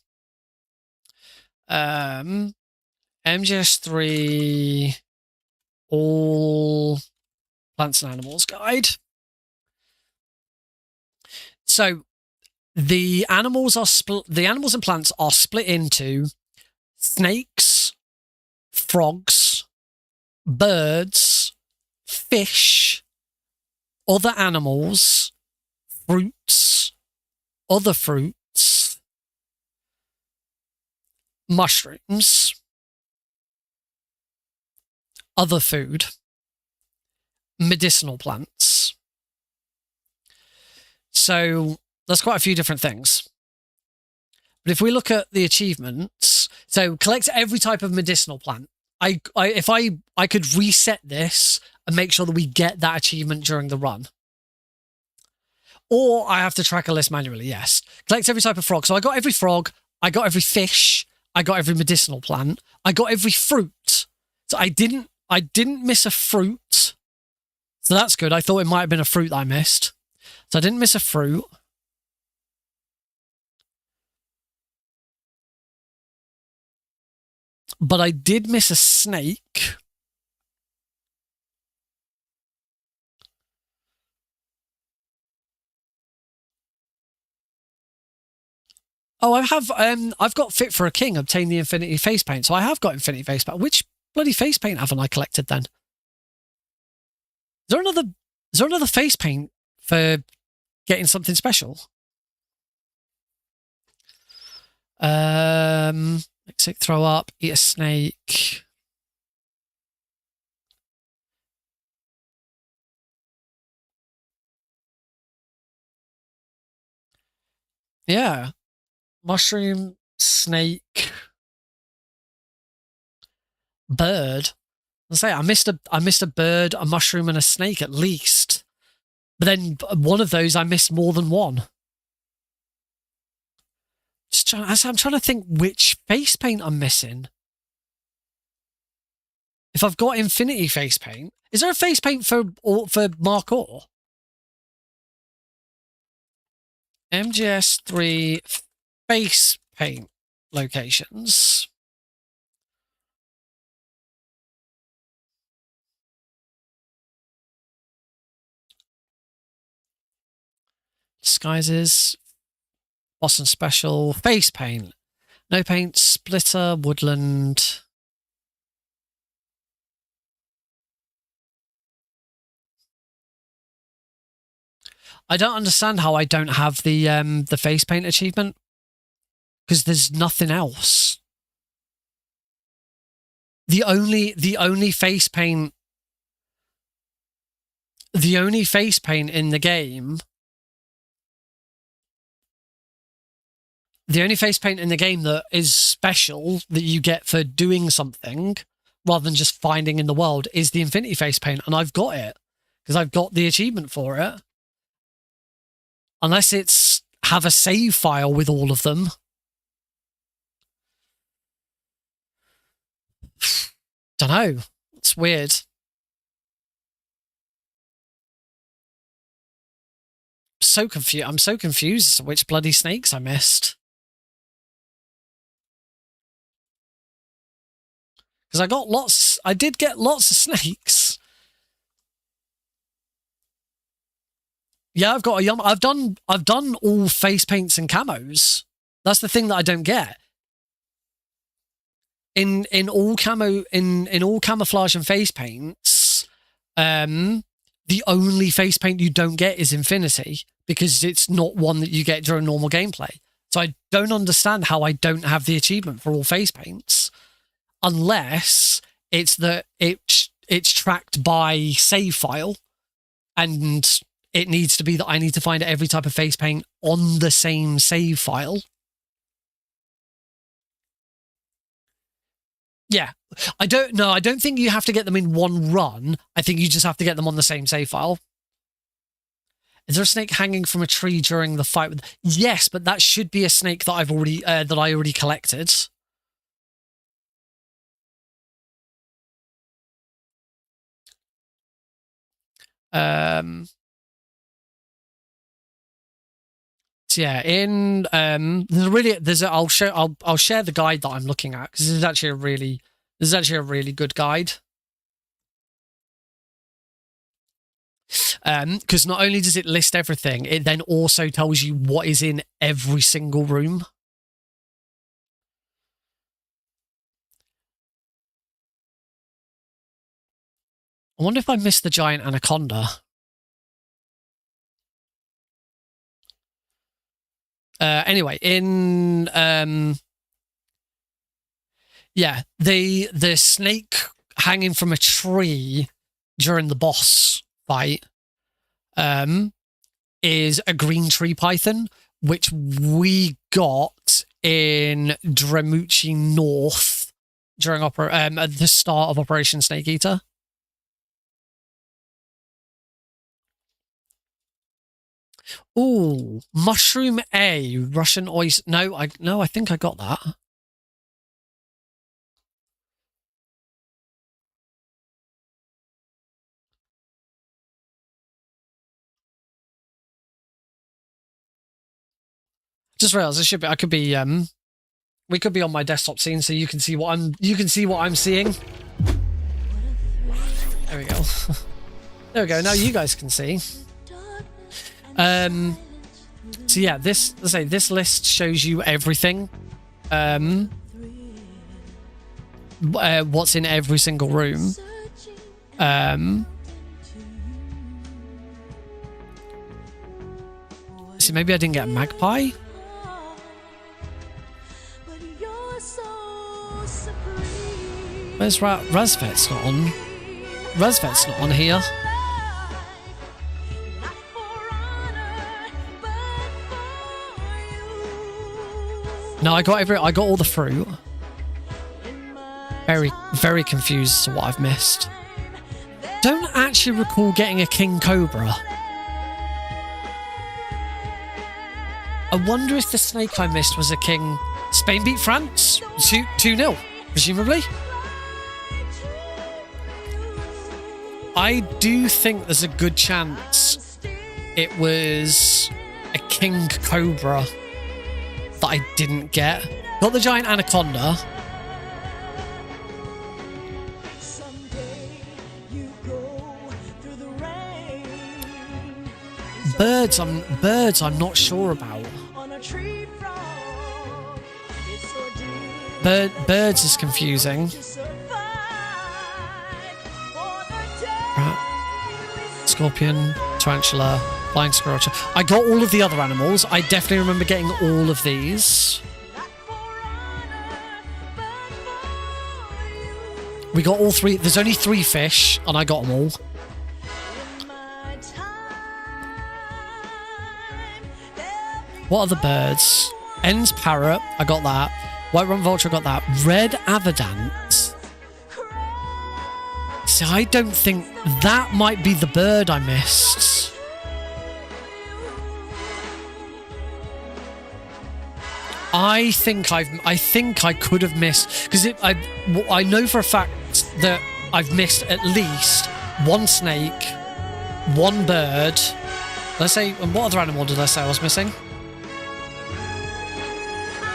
Speaker 1: MGS3 all plants and animals guide. So the animals and plants are split into snakes, frogs, birds, fish, other animals, fruits, other fruits, mushrooms, other food, medicinal plants. So that's quite a few different things. But if we look at the achievements, so collect every type of medicinal plant. If I could reset this and make sure that we get that achievement during the run. Or I have to track a list manually, yes. Collect every type of frog. So I got every frog, I got every fish, I got every medicinal plant, I got every fruit. So I didn't miss a fruit. So that's good. I thought it might have been a fruit that I missed. So I didn't miss a fruit. But I did miss a snake. Oh, I've got Fit for a King, obtain the Infinity Face Paint. So I have got Infinity Face Paint. Which bloody face paint haven't I collected then? Is there another face paint for getting something special? Exit, throw up, eat a snake. Yeah. Mushroom, snake, bird. I say I missed a bird, a mushroom, and a snake at least. But then one of those I missed more than one. I'm trying to think which face paint I'm missing. If I've got Infinity Face Paint, is there a face paint for Markhor? MGS3 face paint locations. Disguises. Boston Special. Face paint. No paint. Splitter. Woodland. I don't understand how I don't have the face paint achievement, because there's nothing else. The only face paint in the game. The only face paint in the game that is special that you get for doing something rather than just finding in the world is the Infinity Face Paint, and I've got it because I've got the achievement for it. Unless it's have a save file with all of them. Don't know. It's weird. So confused. I'm so confused as to which bloody snakes I missed. Because I got lots. I did get lots of snakes. Yeah, I've got a yum. I've done all face paints and camos. That's the thing that I don't get. In all camouflage and face paints, the only face paint you don't get is Infinity, because it's not one that you get during normal gameplay. So I don't understand how I don't have the achievement for all face paints, unless it's that it's tracked by save file, and it needs to be that I need to find every type of face paint on the same save file. Yeah, I don't think you have to get them in one run. I think you just have to get them on the same save file. Is there a snake hanging from a tree during the fight with? Yes, but that should be a snake that I already collected. So yeah, I'll share the guide that I'm looking at, because this is actually a really good guide. Because not only does it list everything, it then also tells you what is in every single room. I wonder if I missed the giant anaconda. Anyway, yeah, the snake hanging from a tree during the boss fight is a green tree python, which we got in Dremuchi North during at the start of Operation Snake Eater. Ooh, Mushroom A, Russian oyster. No, I think I got that. Just realized we could be on my desktop scene, so you can see what I'm seeing. There we go. There we go. Now you guys can see. So yeah, this list shows you everything. What's in every single room. See, maybe I didn't get a magpie. Where's Razvet's not on? Razvet's not on here. No, I got all the fruit. Very, very confused as to what I've missed. Don't actually recall getting a king cobra. I wonder if the snake I missed was a king. Spain beat France 2-0, presumably. I do think there's a good chance it was a king cobra that I didn't get. Got the giant anaconda. Birds I'm not sure about. Birds is confusing. Rat, scorpion, tarantula, flying squirrel. I got all of the other animals. I definitely remember getting all of these. We got all three. There's only 3 fish, and I got them all. What are the birds? En's parrot, I got that. White rump vulture, I got that. Red avidant. So I don't think that might be the bird I missed. I think I could have missed, because I know for a fact that I've missed at least one snake, one bird. Let's say, what other animal did I say I was missing?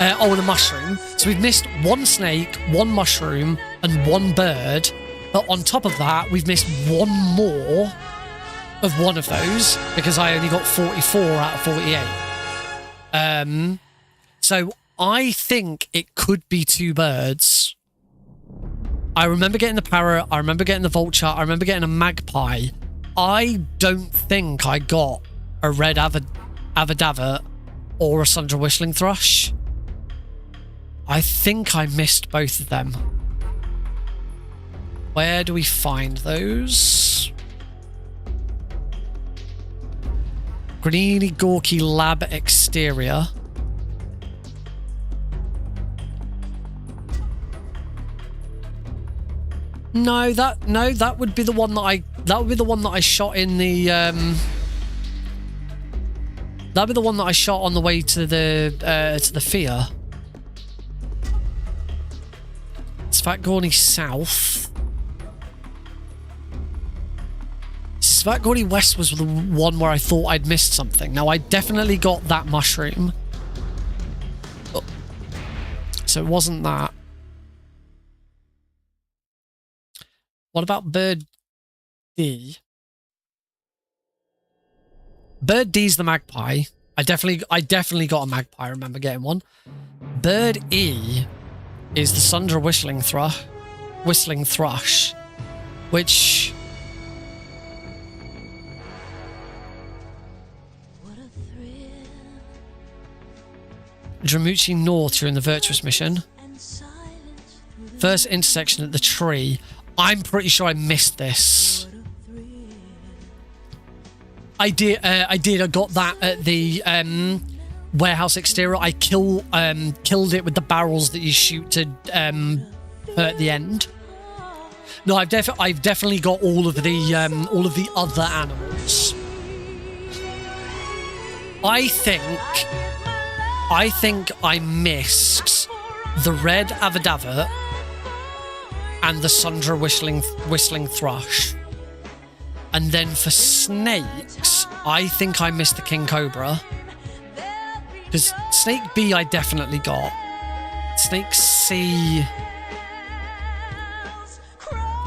Speaker 1: And a mushroom. So we've missed one snake, one mushroom, and one bird. But on top of that, we've missed one more of one of those because I only got 44 out of 48. So I think it could be 2 birds. I remember getting the parrot. I remember getting the vulture. I remember getting a magpie. I don't think I got a red avidavit or a Sundra whistling thrush. I think I missed both of them. Where do we find those? Greeny Gorky Lab Exterior. No, that would be the one that I shot in the that'd be the one that I shot on the way to the Fear. Svatgorny South. Svatgorny West was the one where I thought I'd missed something. Now, I definitely got that mushroom. Oh. So it wasn't that. What about Bird D? Bird D's the magpie. I definitely got a magpie. I remember getting one. Bird E is the Sundra whistling thrush, which Dramucci North, you're in the Virtuous mission. First intersection at the tree. I'm pretty sure I missed this. I did. I got that at the warehouse exterior. I killed it with the barrels that you shoot to hurt the end. No, I've definitely got all of the other animals. I think I missed the red avidavit and the Sundra whistling thrush. And then for snakes, I think I missed the king cobra. Because snake B I definitely got. Snake C.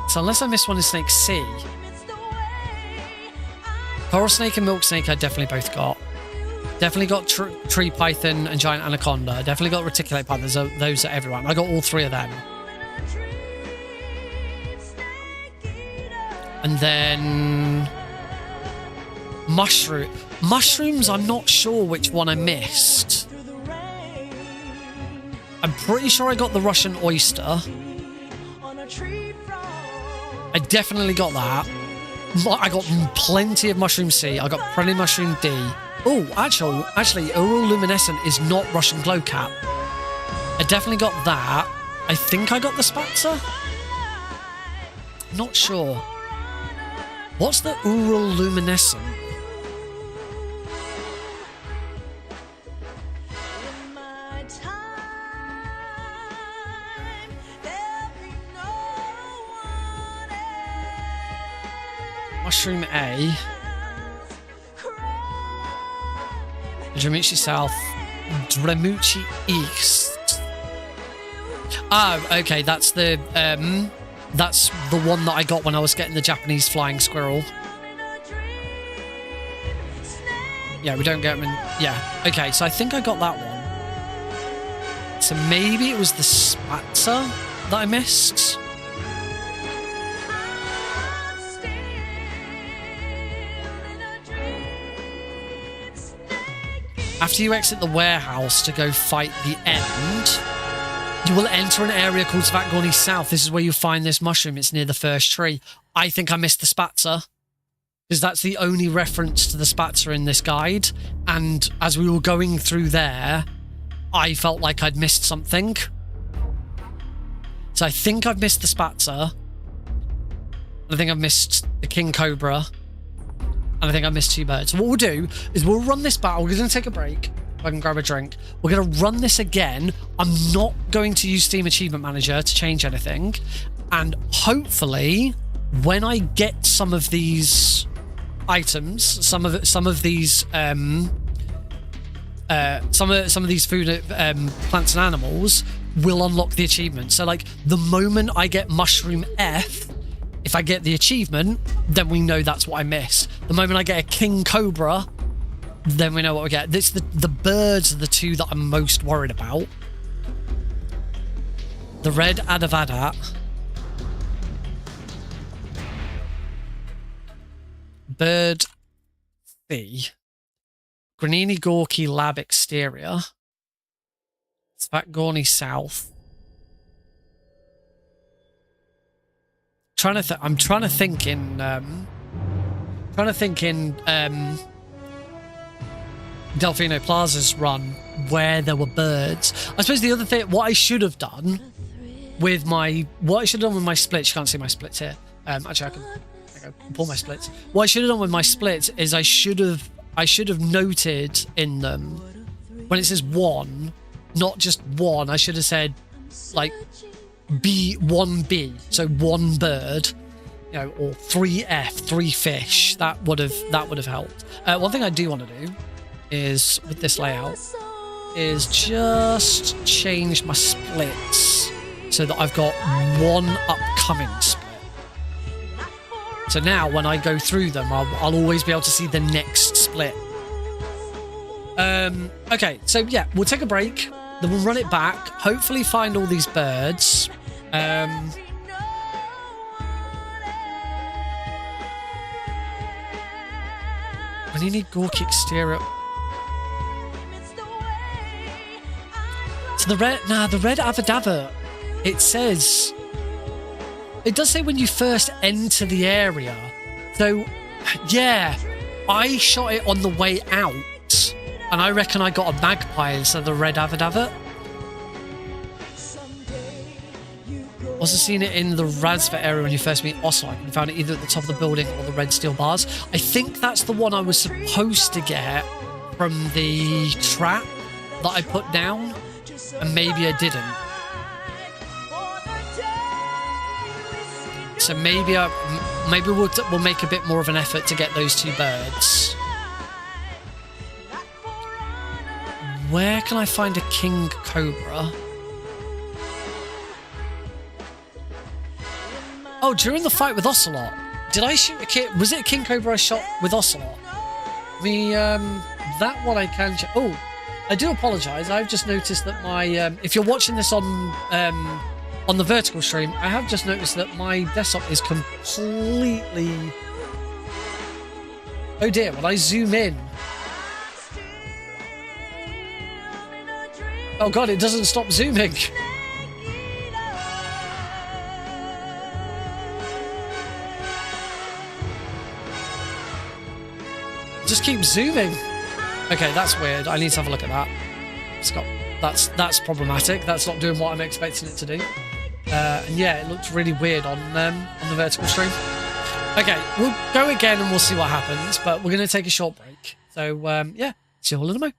Speaker 1: So unless I missed one in snake C. Coral snake and milk snake I definitely both got. Definitely got tree python and giant anaconda. Definitely got reticulate python. Those are everyone. I got all 3 of them. And then mushrooms, I'm not sure which one I missed. I'm pretty sure I got the Russian oyster. I definitely got that. I got plenty of mushroom C. I got plenty of mushroom D. Oh, actually, Aural Luminescent is not Russian glowcap. I definitely got that. I think I got the Spatzer. Not sure. What's the Aural Luminescent? Mushroom A. Dramucci South. Dramucci East. Oh, okay, that's the one that I got when I was getting the Japanese flying squirrel. Yeah, we don't get them in... Yeah, okay, so I think I got that one. So maybe it was the Spatzer that I missed. After you exit the warehouse to go fight the end, you will enter an area called Svatgorny South. This is where you find this mushroom. It's near the first tree. I think I missed the Spatzer, because that's the only reference to the Spatzer in this guide. And as we were going through there, I felt like I'd missed something. So I think I've missed the Spatzer. I think I've missed the king cobra. And I think I missed 2 birds. So what we'll do is we'll run this battle. We're going to take a break. I can grab a drink. We're going to run this again. I'm not going to use Steam Achievement Manager to change anything. And hopefully, when I get some of these items, some of these food plants and animals will unlock the achievement. So like the moment I get mushroom F, if I get the achievement, then we know that's what I miss. The moment I get a king cobra, then we know what we get. This the birds are the two that I'm most worried about. The red Adavadat. Bird C. Granini Gorky Lab Exterior. Svatgorny South. I'm trying to think in Delfino Plaza's run where there were birds. I suppose the other thing, what I should have done with my splits, you can't see my splits here. Actually, I can pull my splits. What I should have done with my splits is I should have noted in them when it says one, not just one. I should have said like B1B, so one bird, you know, or 3F, 3 fish. That would have helped. One thing I do want to do is with this layout is just change my splits so that I've got one upcoming split. So now when I go through them, I'll always be able to see the next split. Okay, so yeah, we'll take a break, then we'll run it back, hopefully find all these birds. We need Gorky Exterior. So the red Avadava, it says, it does say when you first enter the area. So yeah, I shot it on the way out, and I reckon I got a magpie instead of the red Avadava. Also seen it in the Razva area when you first meet Ocelot. You found it either at the top of the building or the red steel bars. I think that's the one I was supposed to get from the trap that I put down, and maybe I didn't. So maybe we'll make a bit more of an effort to get those two birds. Where can I find a king cobra? Oh, during the fight with Ocelot. Did I shoot a king? Was it a king cobra I shot with Ocelot? That one I can check. Oh, I do apologise. I've just noticed that my if you're watching this on the vertical stream, I have just noticed that my desktop is completely... Oh dear, when I zoom in... Oh god, it doesn't stop zooming. Just keep zooming. Okay, that's weird. I need to have a look at that. That's problematic. That's not doing what I'm expecting it to do. And yeah, it looks really weird on the vertical stream. Okay, we'll go again and we'll see what happens, but we're going to take a short break. So yeah, see you all in a moment.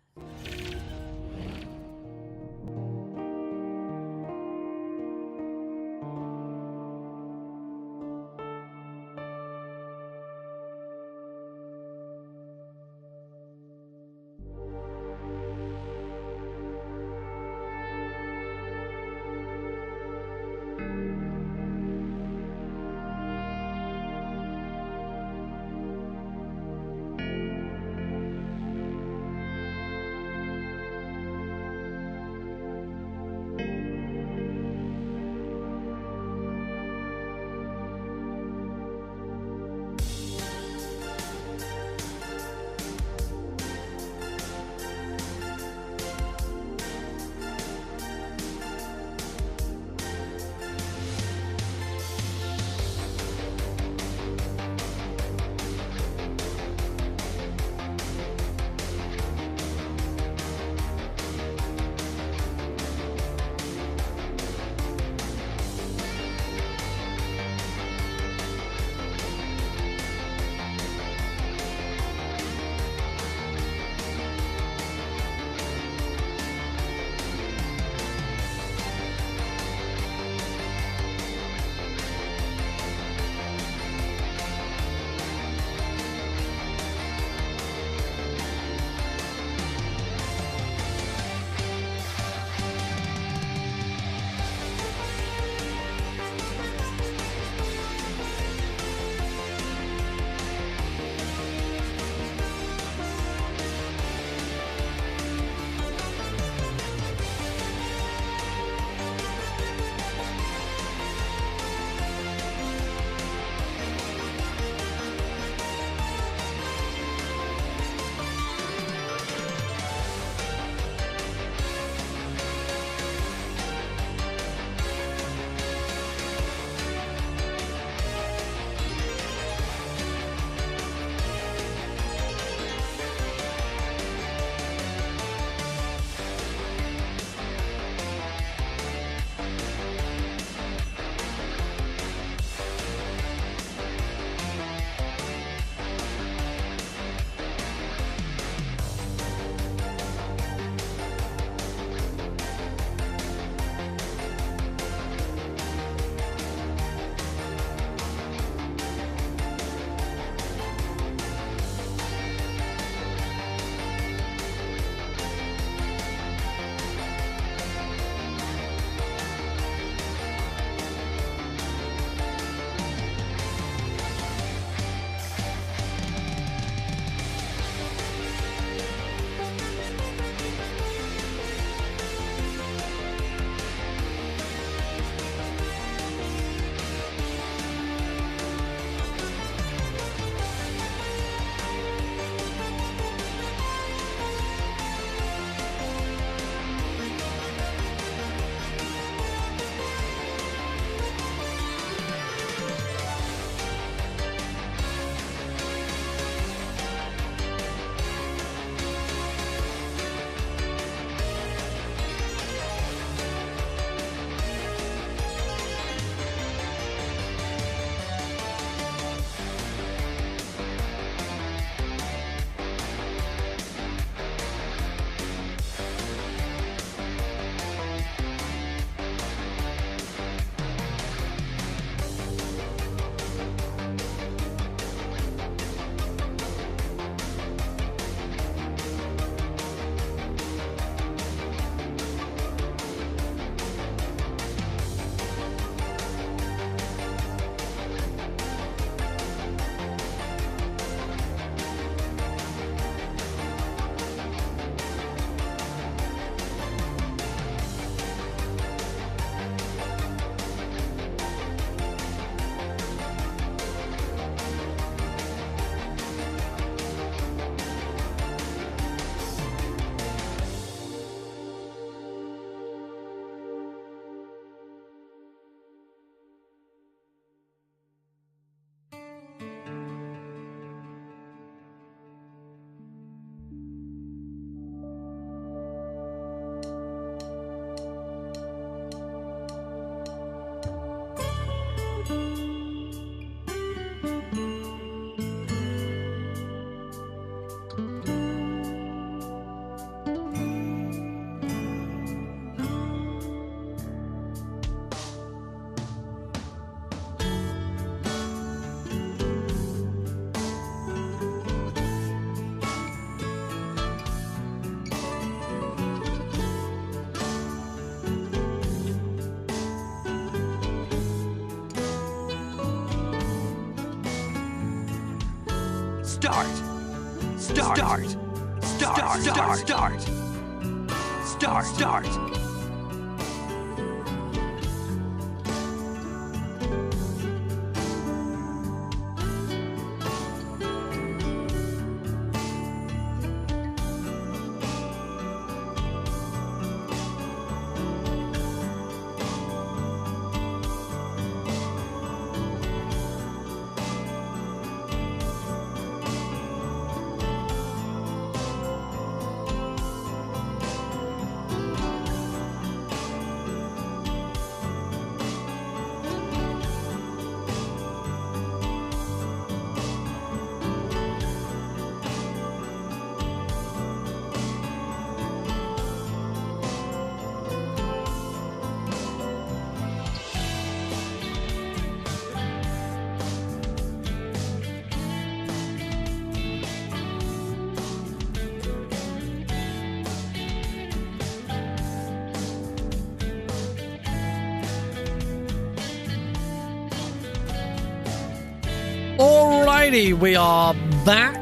Speaker 1: Alrighty, we are back.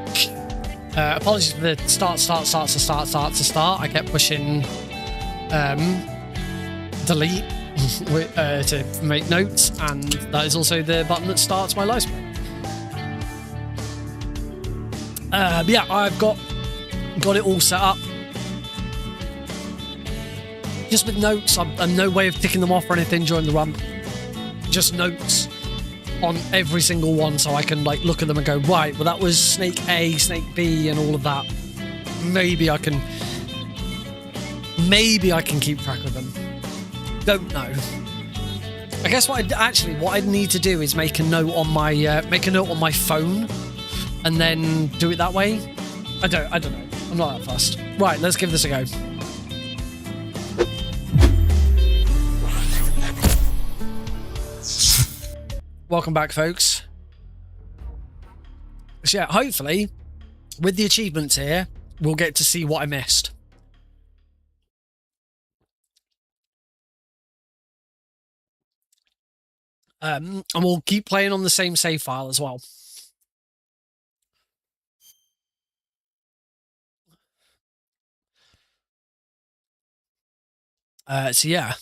Speaker 1: Apologies for the start. I kept pushing delete to make notes, and that is also the button that starts my live stream. But yeah, I've got it all set up. Just with notes, I'm no way of ticking them off or anything during the run. Just notes on every single one, so I can like look at them and go, right, well that was snake A, snake B, and all of that. Maybe I can keep track of them. Don't know. I guess what I'd need to do is make a note on my phone, and then do it that way. I don't know. I'm not that fussed. Right, let's give this a go. Welcome back, folks. So yeah, hopefully, with the achievements here, we'll get to see what I missed. And we'll keep playing on the same save file as well. So yeah.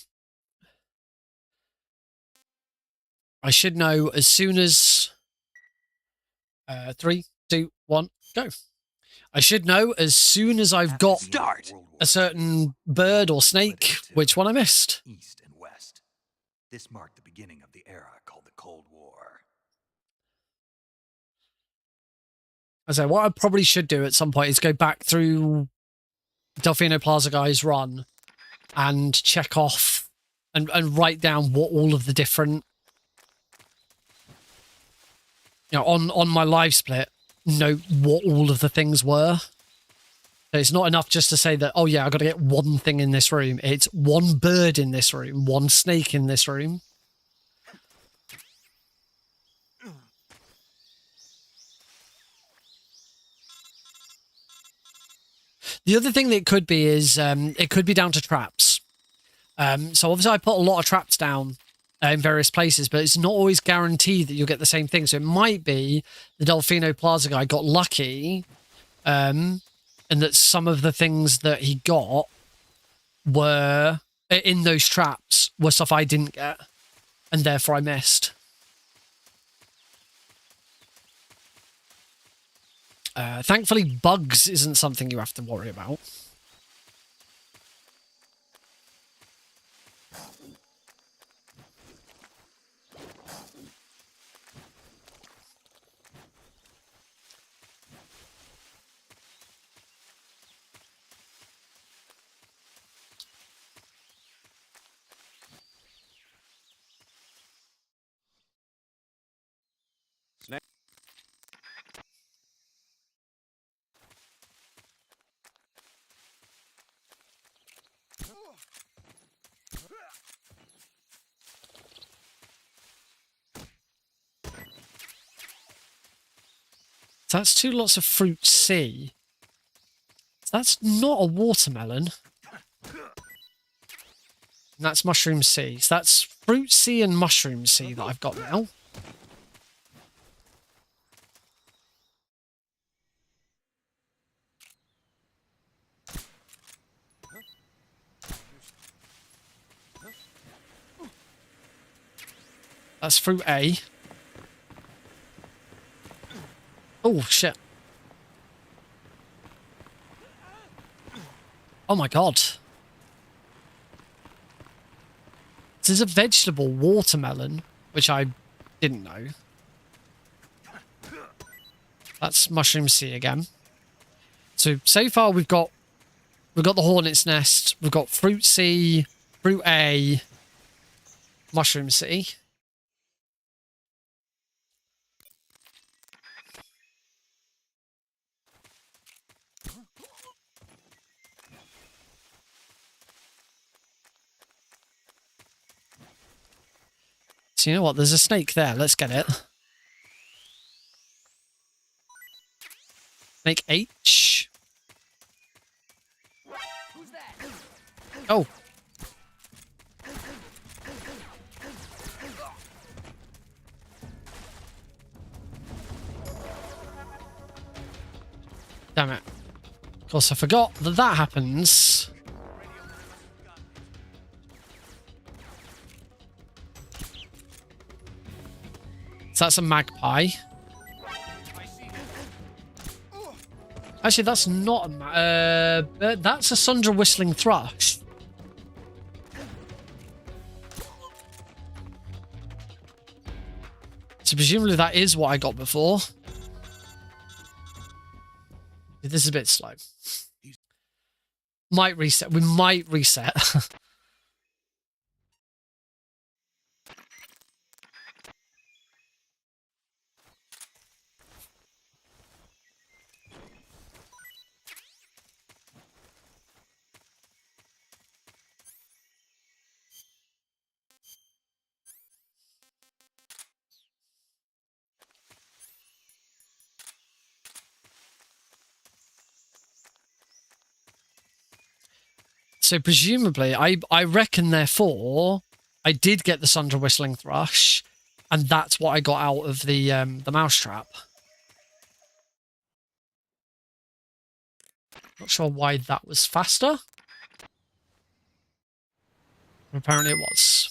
Speaker 1: I should know as soon as 3, 2, 1, go. I should know as soon as I've got a certain bird or snake which one I missed.
Speaker 3: East and West. This marked the beginning of the era called the Cold War.
Speaker 1: So what I probably should do at some point is go back through Delfino Plaza Guy's run and check off and write down what all of the different, you know, on my live split, note what all of the things were. So it's not enough just to say that, oh yeah, I've got to get one thing in this room. It's one bird in this room, one snake in this room. The other thing that it could be is it could be down to traps. So obviously I put a lot of traps down in various places, but it's not always guaranteed that you'll get the same thing. So it might be the Delfino Plaza guy got lucky, and that some of the things that he got were in those traps were stuff I didn't get, and therefore I missed. Thankfully, bugs isn't something you have to worry about. That's 2 lots of fruit C. That's not a watermelon. And that's mushroom C. So that's fruit C and mushroom C that I've got now. That's fruit A. Oh, shit. Oh my god. This is a vegetable watermelon, which I didn't know. That's mushroom C again. So far we've got the hornet's nest, we've got fruit C, fruit A, mushroom C. So you know what? There's a snake there. Let's get it. Snake H. Oh. Damn it. Of course, I forgot that happens. So that's a magpie. Actually, that's not a that's a Sundra whistling thrush. So presumably that is what I got before. This is a bit slow. Might reset. We might reset. So presumably, I reckon, therefore, I did get the Sundra whistling thrush, and that's what I got out of the mousetrap. Not sure why that was faster. Apparently it was.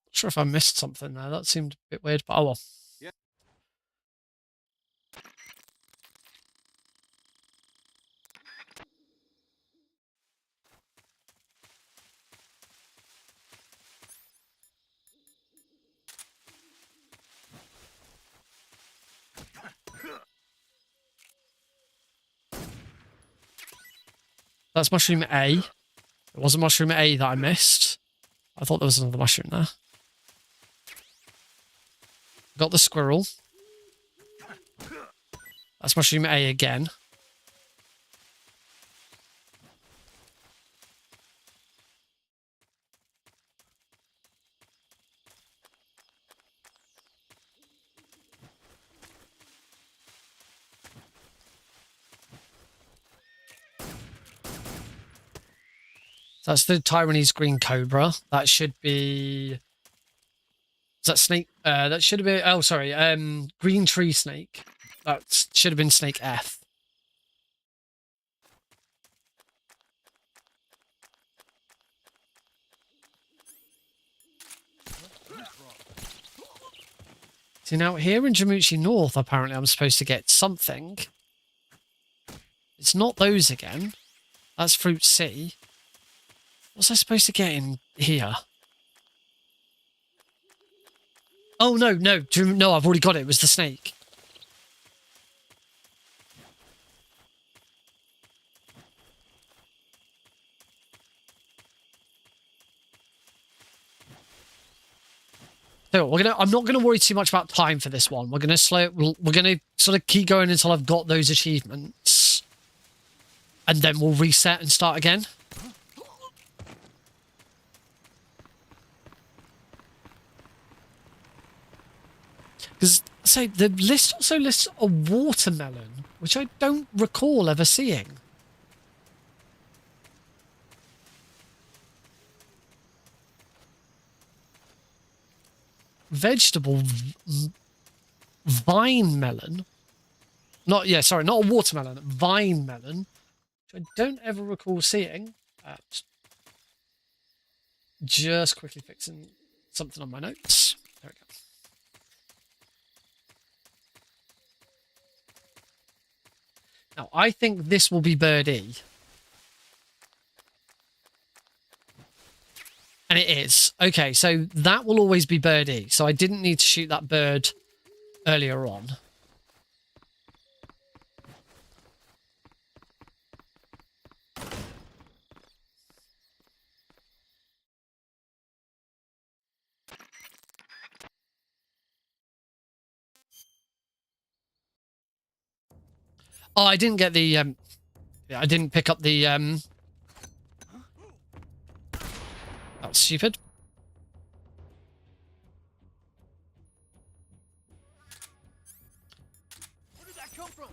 Speaker 1: Not sure if I missed something there. That seemed a bit weird, but oh well.
Speaker 8: Yeah.
Speaker 1: That's mushroom A. It wasn't mushroom A that I missed. I thought there was another mushroom there. Got the squirrel. That's mushroom A again. That's the Taiwanese green cobra. That should be... Is that snake? That should have been... Oh, sorry. Green tree snake. That should have been snake F. See, now here in Jamuchi North, apparently I'm supposed to get something. It's not those again. That's fruit C. What's I supposed to get in here? Oh, no, I've already got it. It was the snake. So I'm not gonna worry too much about time for this one. We're gonna sort of keep going until I've got those achievements, and then we'll reset and start again. Because say the list also lists a watermelon, which I don't recall ever seeing. vegetable vine melon. Not a watermelon, vine melon, which I don't ever recall seeing. Just quickly fixing something on my notes. There we go. Now, I think this will be bird E. And it is. Okay, so that will always be bird E. So I didn't need to shoot that bird earlier on. Oh, I didn't get the, yeah, I didn't pick up the, that was stupid.
Speaker 8: Where did that come from?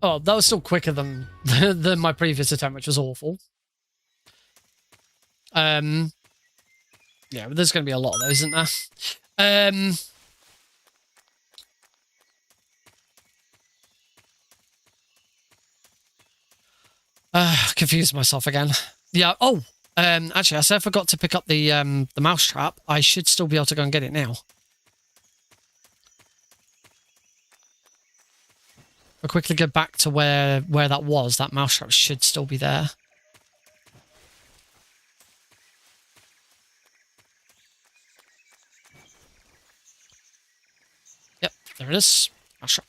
Speaker 1: Oh, that was still quicker than, than my previous attempt, which was awful. Yeah, but there's going to be a lot of those, isn't there? Confused myself again. Yeah. Oh, actually, I said I forgot to pick up the mousetrap. I should still be able to go and get it now. I'll quickly go back to where that was. That mousetrap should still be there. Yep, there it is. Mousetrap.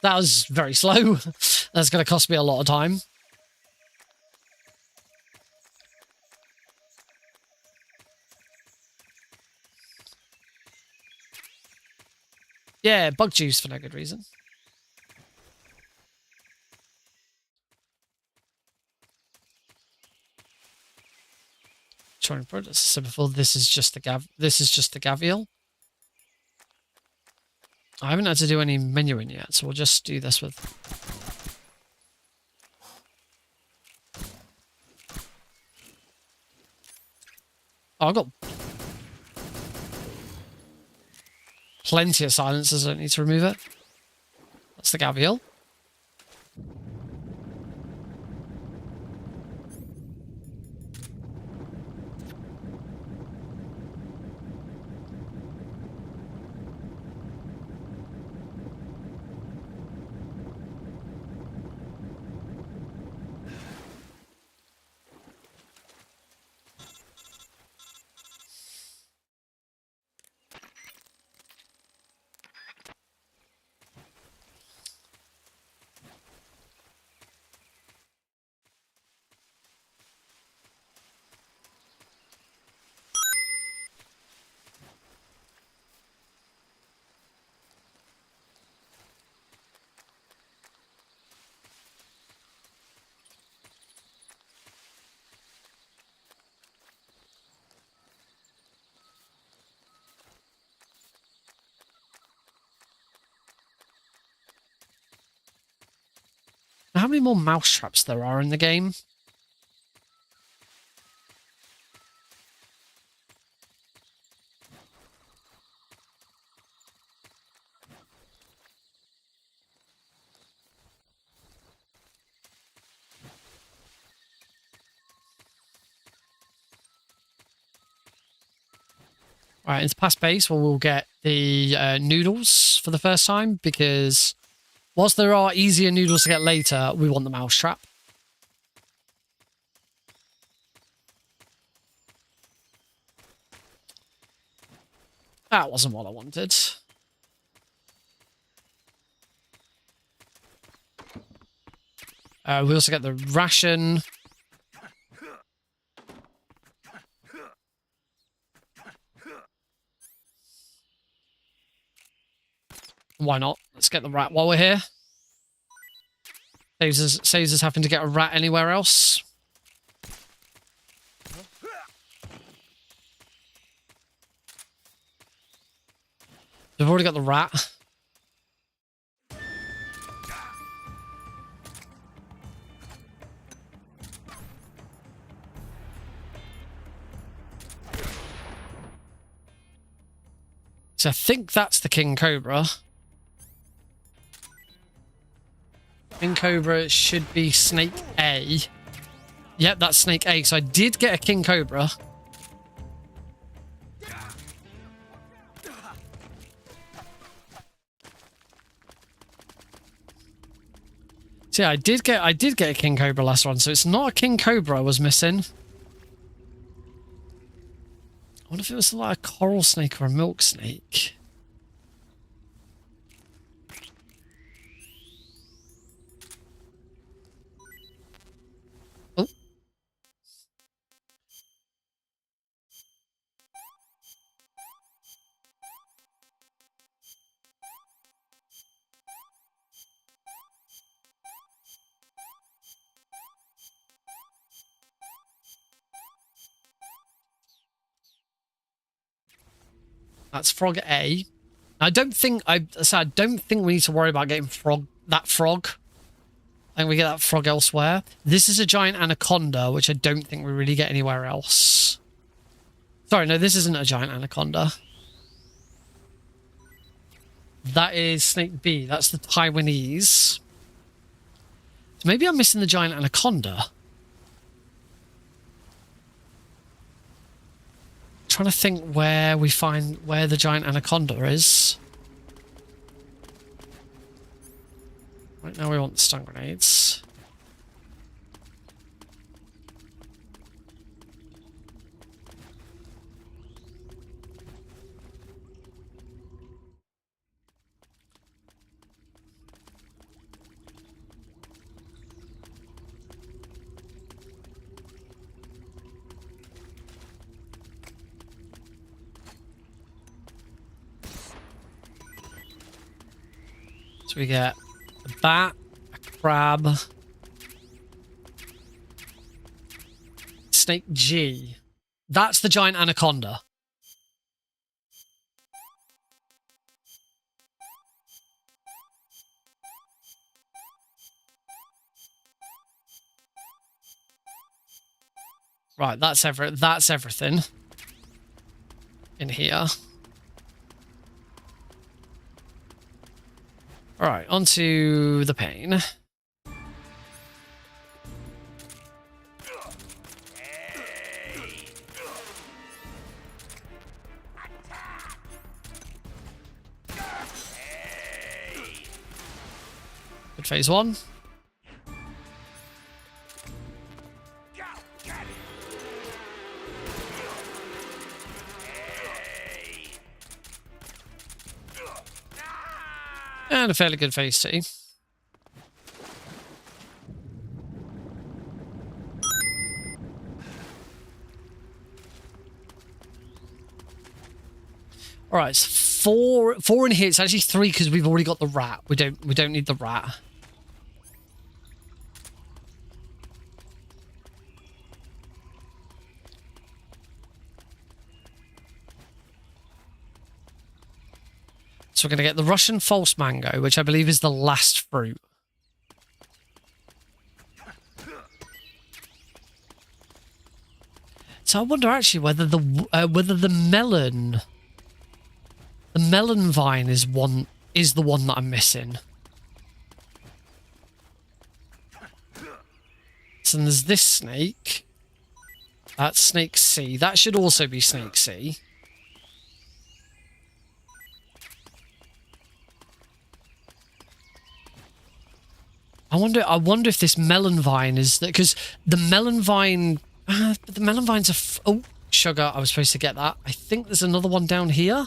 Speaker 1: That was very slow. That's going to cost me a lot of time. Yeah, bug juice for no good reason. Trying to put it so before this is just the Gavial. I haven't had to do any menuing yet, so we'll just do this with. Oh, I've got plenty of silencers. I don't need to remove it. That's the Gavial. How many more mousetraps there are in the game? Alright, into past base where we'll get the noodles for the first time, because whilst there are easier noodles to get later, we want the mousetrap. That wasn't what I wanted. We also get the ration. Why not? Let's get the rat while we're here. Saves us having to get a rat anywhere else. We've already got the rat. So I think that's the king cobra. King cobra should be snake A. Yep, that's snake A. So I did get a king cobra. So yeah, I did get a king cobra last one. So it's not a king cobra I was missing. I wonder if it was like a coral snake or a milk snake. Oh. That's frog A. I don't think we need to worry about getting that frog. I think we get that frog elsewhere. This is a giant anaconda, which I don't think we really get anywhere else. Sorry, no, this isn't a giant anaconda. That is snake B. That's the Taiwanese. So maybe I'm missing the giant anaconda. Trying to think where the giant anaconda is. Right now we want the stun grenades. So we get a bat, a crab, snake G. That's the giant anaconda. Right, that's everything in here. All right, onto the pain. Good phase one. And a fairly good phase two. All right, it's four in here. It's actually 3 because we've already got the rat. We don't need the rat. So we're going to get the Russian false mango, which I believe is the last fruit. So I wonder actually whether the melon vine is the one that I'm missing. So there's this snake. That's snake C. That should also be snake C. I wonder if this melon vine is that, because the melon vine, but the melon vines are. Oh, sugar! I was supposed to get that. I think there's another one down here.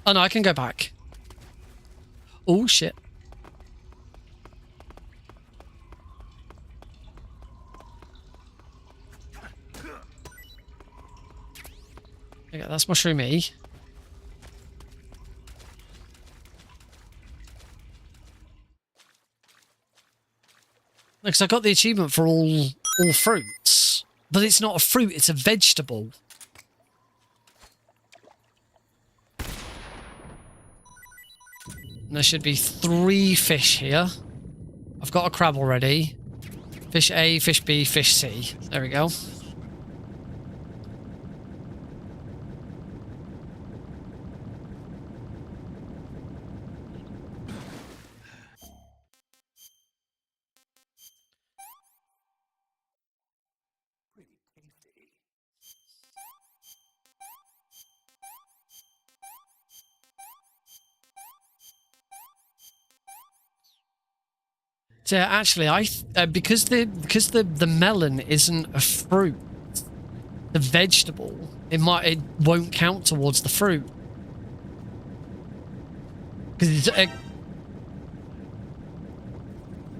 Speaker 1: Oh no, I can go back. Oh shit! Okay, that's mushroom E. Because I got the achievement for all fruits. But it's not a fruit, it's a vegetable. And there should be 3 fish here. I've got a crab already. Fish A, fish B, fish C. There we go. So actually, because the melon isn't a fruit, the vegetable, it won't count towards the fruit. Because it's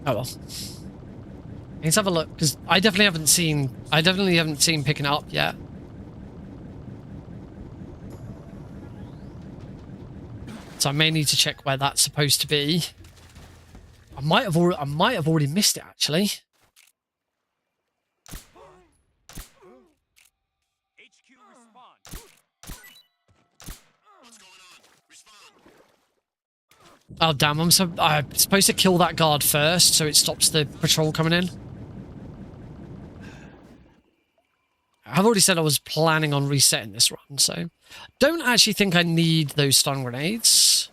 Speaker 1: oh well. Let's have a look, because I definitely haven't seen picking it up yet. So I may need to check where that's supposed to be. I might have already missed it actually.
Speaker 8: HQ respond.
Speaker 1: Oh damn! I'm supposed to kill that guard first, so it stops the patrol coming in. I've already said I was planning on resetting this run, so don't actually think I need those stun grenades.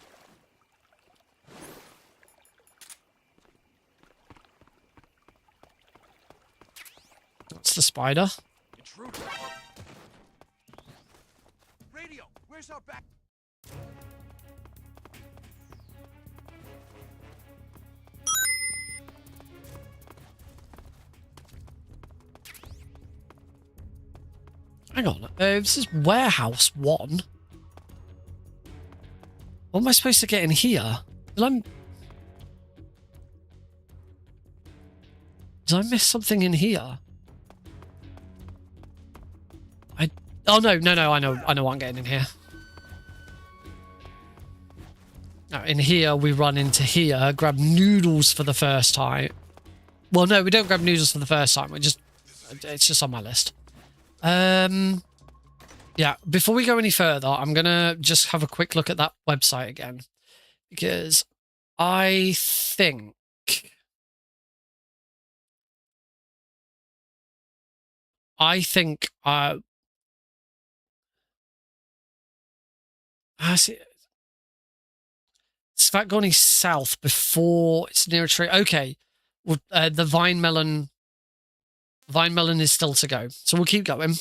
Speaker 1: That's the spider.
Speaker 8: Intruder. Radio, where's our back?
Speaker 1: Hang on, this is warehouse 1. What am I supposed to get in here? Did I miss something in here? Oh no, I know what I'm getting in here. Now in here we run into here, grab noodles for the first time. Well, no, we don't grab noodles for the first time. It's just on my list. Yeah, before we go any further, I'm gonna just have a quick look at that website again, because I think it's that going south before it's near a tree. Okay, well, the vine melon is still to go, so we'll keep going.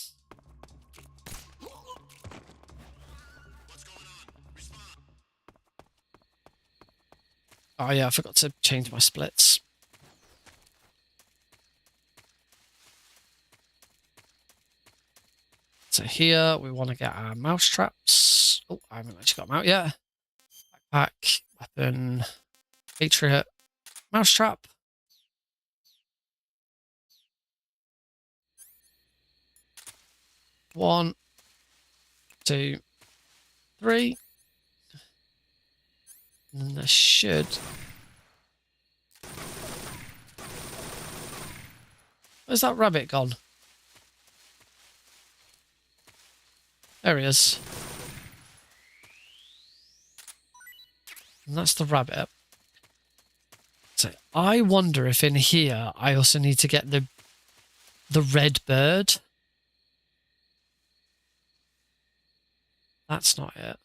Speaker 1: Oh yeah, I forgot to change my splits. So here we want to get our mouse traps. Oh, I haven't actually got them out yet. Backpack, weapon, Patriot, mouse trap. One, 2, 3. And then there should. Where's that rabbit gone? There he is. And that's the rabbit. So I wonder if in here I also need to get the red bird. That's not it.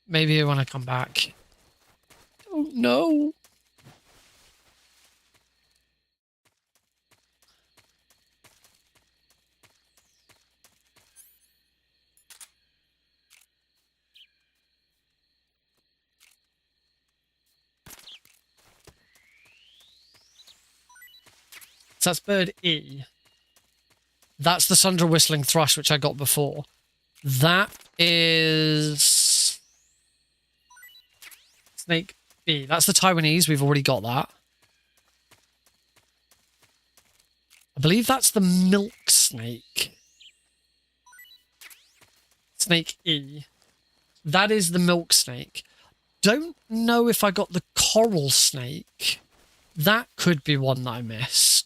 Speaker 1: Maybe when I come back. Oh no. So that's bird E. That's the Sundra whistling thrush, which I got before. That is snake B. That's the Taiwanese. We've already got that. I believe that's the milk snake. Snake E. That is the milk snake. Don't know if I got the coral snake. That could be one that I missed.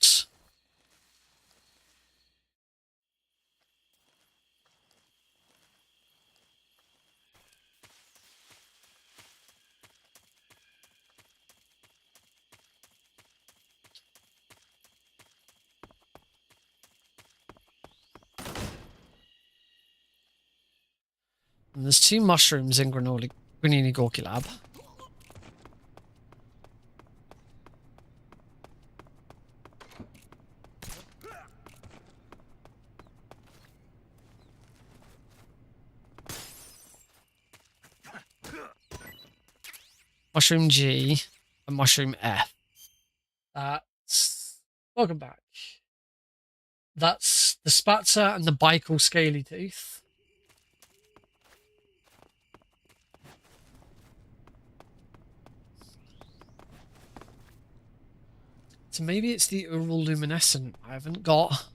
Speaker 1: And there's 2 mushrooms in Granini Gorky Lab. Mushroom G. and mushroom F. That's... Welcome back. That's the Spatzer and the Bicol Scaly Tooth. So maybe it's the Ural Luminescent I haven't got.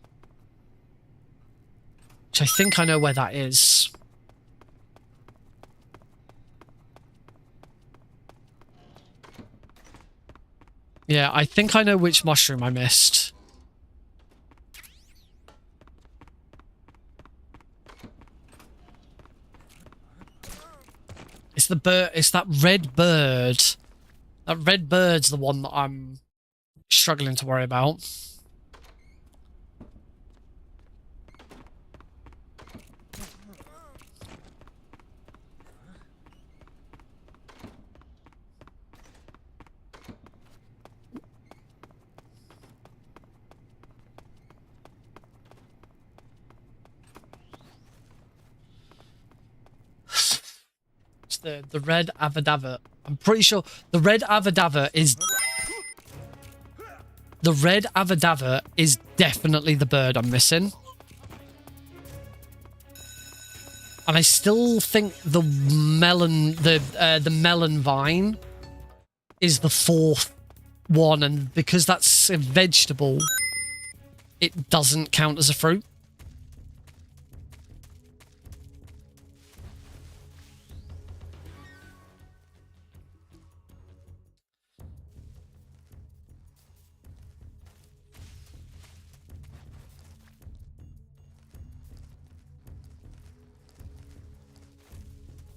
Speaker 1: Which I think I know where that is. Yeah, I think I know which mushroom I missed. It's the bird. It's that red bird. That red bird's the one that I'm struggling to worry about. It's the red Avadava. I'm pretty sure the red Avadava is... The red Avadava is definitely the bird I'm missing. And I still think the melon vine is the fourth one, and because that's a vegetable, it doesn't count as a fruit.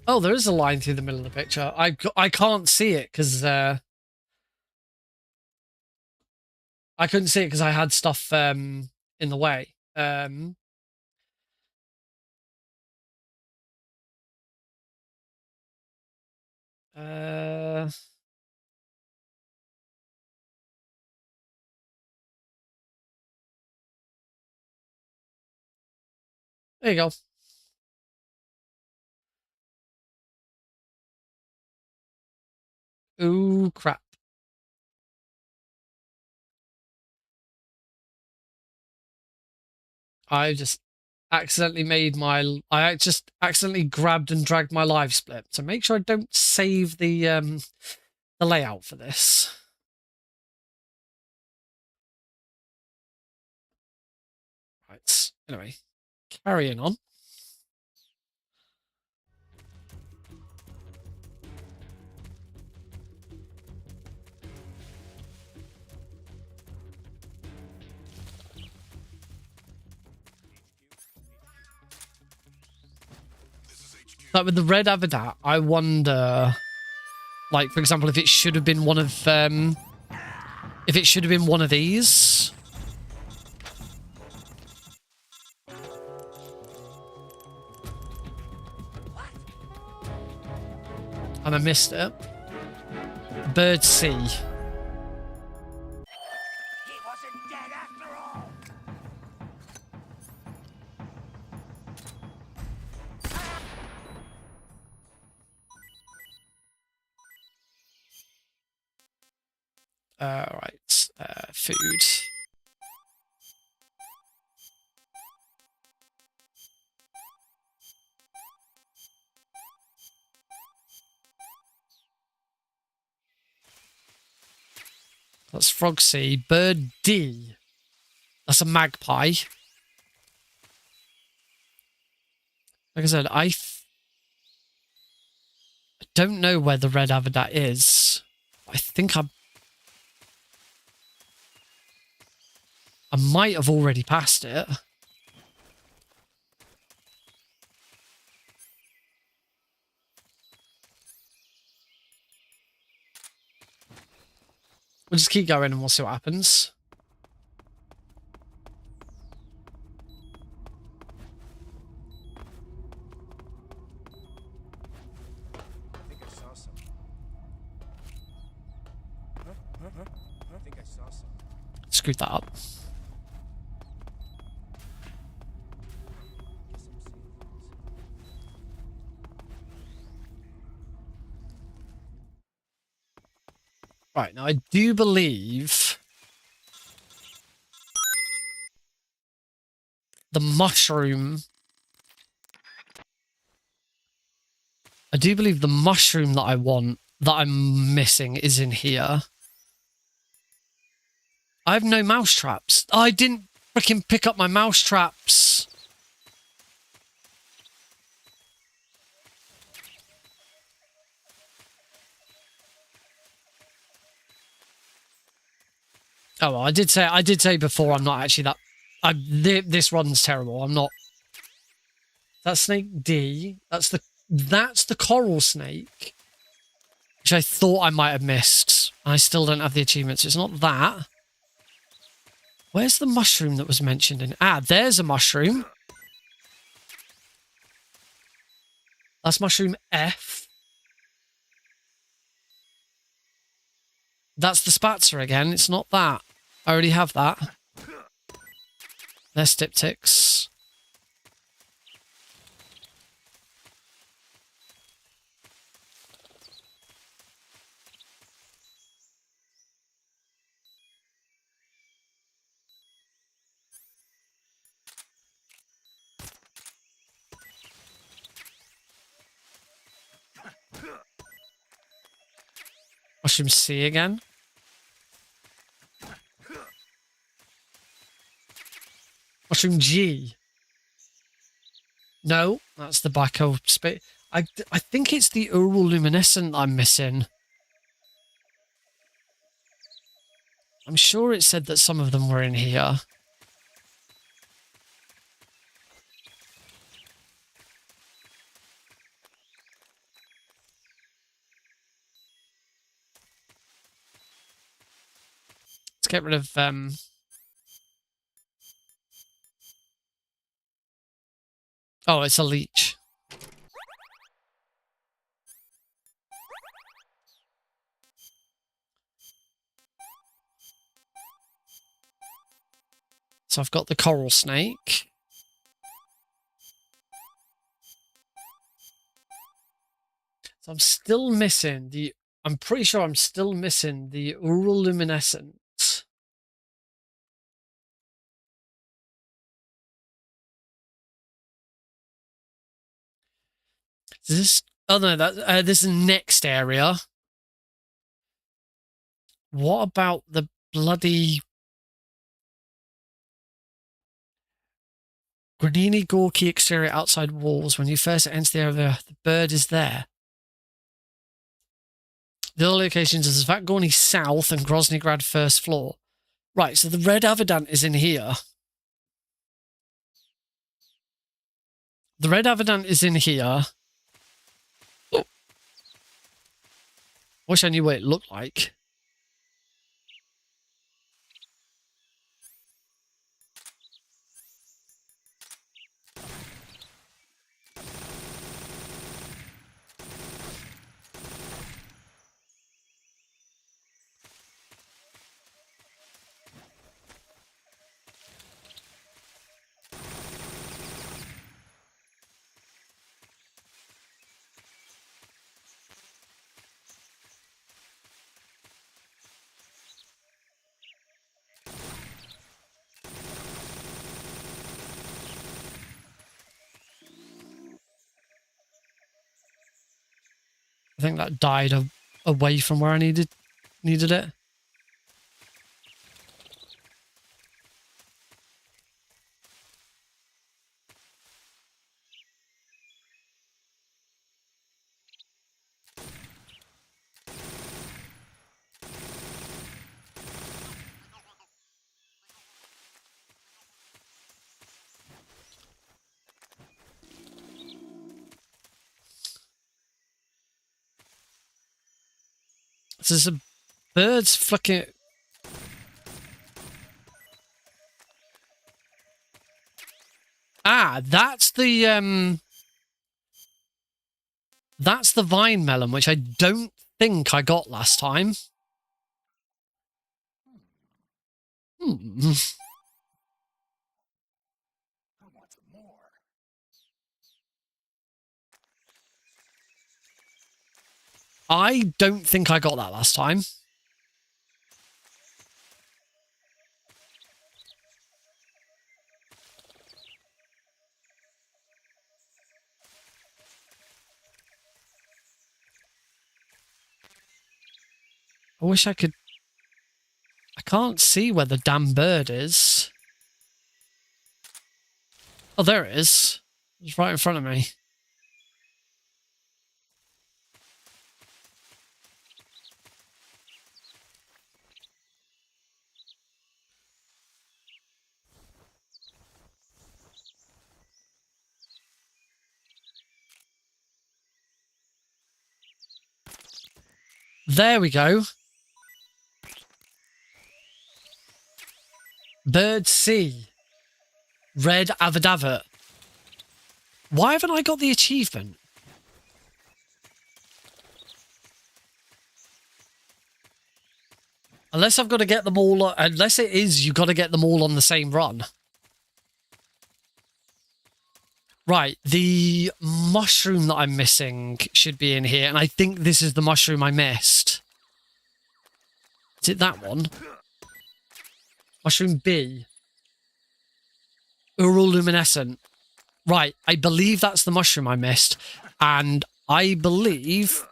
Speaker 1: Oh, there is a line through the middle of the picture. I can't see it because I couldn't see it because I had stuff in the way. There you go. Ooh, crap. I just accidentally I just accidentally grabbed and dragged my live split. So make sure I don't save the layout for this. Right. Anyway, carrying on. Like with the red Avatar, I wonder, like for example, if it should have been one of these. And I missed it. Bird C.
Speaker 7: He wasn't dead after all.
Speaker 1: Right. Food. That's Frog C. Bird D. That's a magpie. Like I said, I don't know where the red Avadat is. I think I might have already passed it. We'll just keep going and we'll see what happens.
Speaker 8: I think I saw some. I think I saw some.
Speaker 1: Screwed that up. Right, now I do believe the mushroom... I do believe the mushroom that I want, that I'm missing, is in here. I have no mouse traps. I didn't freaking pick up my mouse traps. Oh, well, I did say before I'm not actually that... this run's terrible. I'm not... That's snake D. That's the coral snake, which I thought I might have missed. I still don't have the achievements. It's not that. Where's the mushroom that was mentioned in... Ah, there's a mushroom. That's mushroom F. That's the spatzer again. It's not that. I already have that. There's diptychs. Mushroom C again. Mushroom G. No, that's the Baco space. I think it's the Uroluminescent I'm missing. I'm sure it said that some of them were in here. Let's get rid of Oh, it's a leech. So I've got the coral snake. So I'm still missing the... I'm pretty sure I'm still missing the Uroluminescent. Is this... Oh no, this is the next area. What about the bloody... Granini Gorky exterior outside walls. When you first enter the area, the bird is there. The other locations is Vatgorny South and Groznygrad first floor. Right, so the red Avadant is in here. The red Avadant is in here. Oh. Wish I knew what it looked like. I think that died away from where I needed it. So there's a bird's fucking... Ah, that's the vine melon, which I don't think I got last time. I don't think I got that last time. I wish I could... I can't see where the damn bird is. Oh, there it is. It's right in front of me. There we go. Bird C. Red Avadavat. Why haven't I got the achievement? Unless I've got to get them all... Unless it is you've got to get them all on the same run. Right, the mushroom that I'm missing should be in here, and I think this is the mushroom I missed. Is it that one? Mushroom B. Uroluminescent. Right, I believe that's the mushroom I missed, and I believe...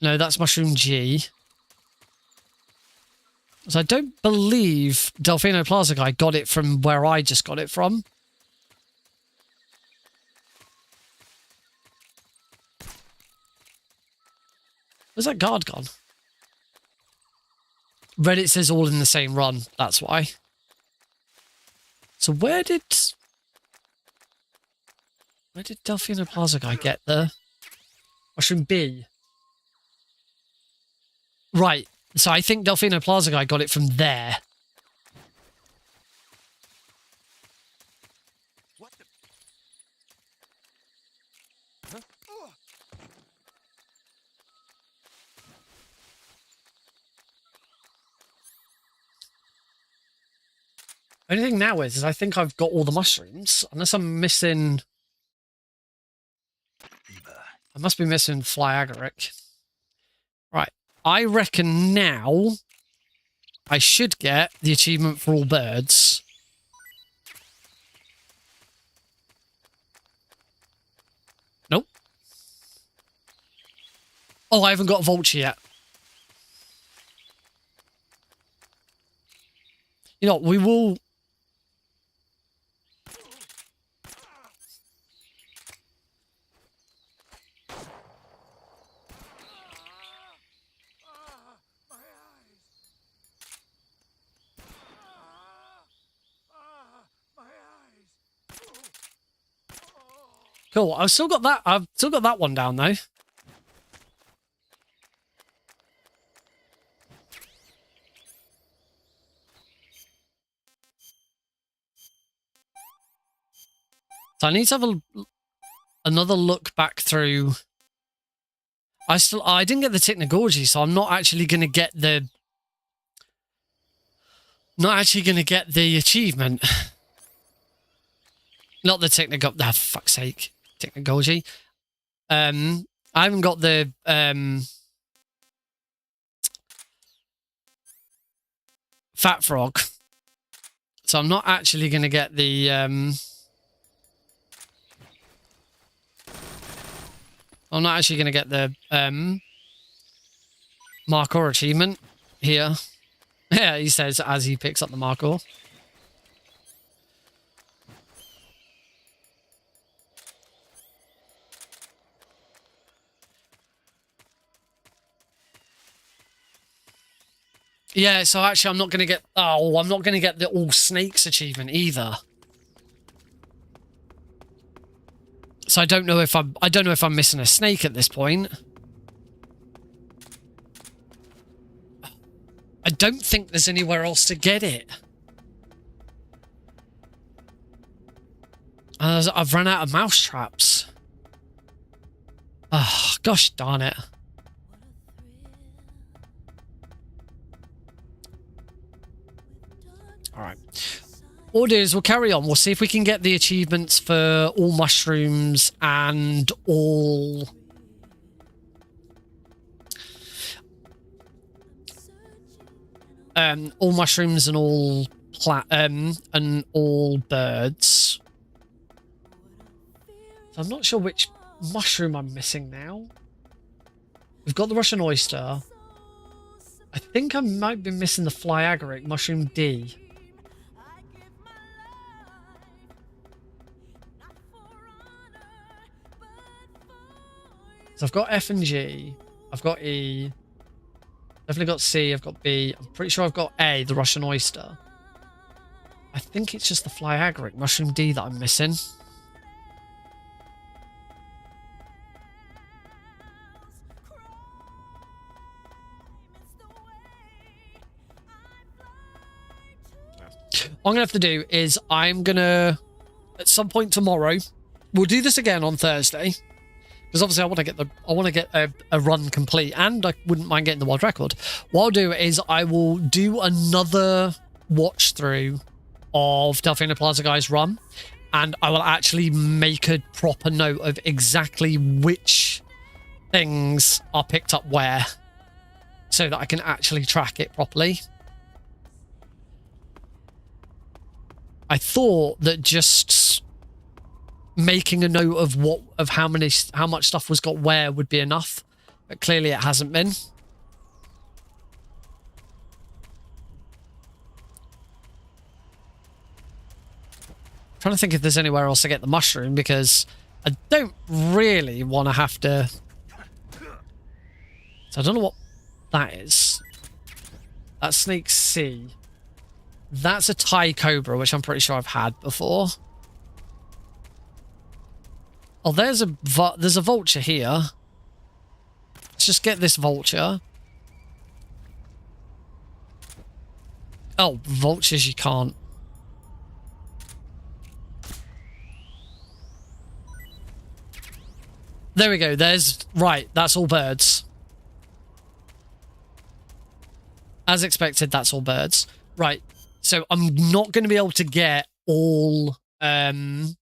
Speaker 1: No, that's mushroom G. So I don't believe Delfino Plaza guy got it from where I just got it from. Where's that guard gone? Reddit says all in the same run. That's why. So where did Delfino Plaza guy get the mushroom B? Right. So I think Delfino Plaza guy got it from there.
Speaker 8: What the? Huh?
Speaker 1: Only thing now is I think I've got all the mushrooms, unless I'm missing... I must be missing Fly Agaric. Right. I reckon now I should get the achievement for all birds. Nope. Oh, I haven't got a vulture yet. You know, we will... Cool. I've still got that one down though. So I need to have another look back through. I didn't get the Technogorgy, so I'm not actually going to get the achievement. Not the Technogorgy. Ah, fuck's sake. Technogorgy. I haven't got the Fat Frog. So I'm not actually going to get the I'm not actually going to get the Markhor achievement here. Yeah, he says as he picks up the Markhor. Yeah, so actually I'm not going to get... Oh, I'm not going to get the All Snakes achievement either. So I don't know if I'm missing a snake at this point. I don't think there's anywhere else to get it. I've run out of mouse traps. Oh, gosh darn it. Alright. What it is, we'll carry on. We'll see if we can get the achievements for all mushrooms and all... all mushrooms and all and all birds. So I'm not sure which mushroom I'm missing now. We've got the Russian oyster. I think I might be missing the fly agaric, mushroom D. So I've got F and G. I've got E. Definitely got C. I've got B. I'm pretty sure I've got A, the Russian oyster. I think it's just the fly agaric, mushroom D, that I'm missing. What I'm gonna have to do is I'm gonna, at some point tomorrow, we'll do this again on Thursday, because obviously I want to get a run complete, and I wouldn't mind getting the world record. What I'll do is I will do another watch through of Delfino Plaza Guy's run, and I will actually make a proper note of exactly which things are picked up where, so that I can actually track it properly. I thought that just making a note of how much stuff was got where would be enough, but clearly it hasn't been. Trying to think if there's anywhere else to get the mushroom, because I don't really want to have to. So I don't know what that is. That's Snake C. That's a Thai Cobra, which I'm pretty sure I've had before. Oh, there's a vulture here. Let's just get this vulture. Oh, vultures you can't. There we go. Right, that's all birds. As expected, that's all birds. Right. So I'm not going to be able to get all I'm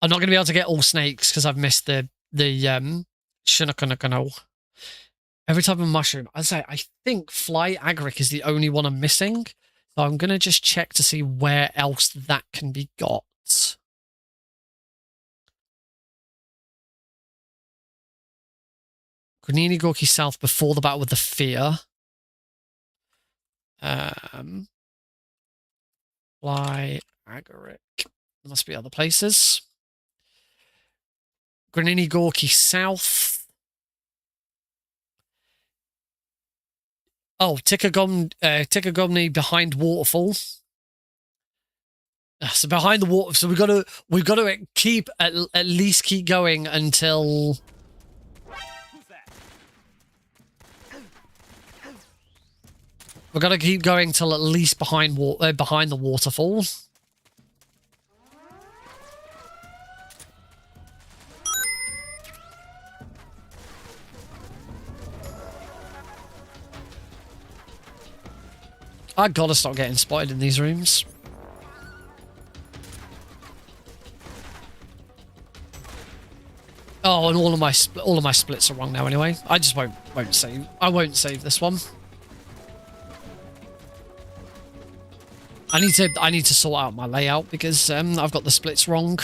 Speaker 1: not going to be able to get all snakes because I've missed the Shinakanakanal. Every type of mushroom. I think fly agaric is the only one I'm missing. So I'm going to just check to see where else that can be got. Granini Gorky South before the battle with the fear. Fly agaric. There must be other places. Granini Gorky South. Oh, Tikagomni behind waterfall. So behind the water. So we've got to keep at least keep going until. We've got to keep going till at least behind the waterfall. I gotta stop getting spotted in these rooms. Oh, and all of my splits are wrong now. Anyway, I just won't save. I won't save this one. I need to sort out my layout because I've got the splits wrong.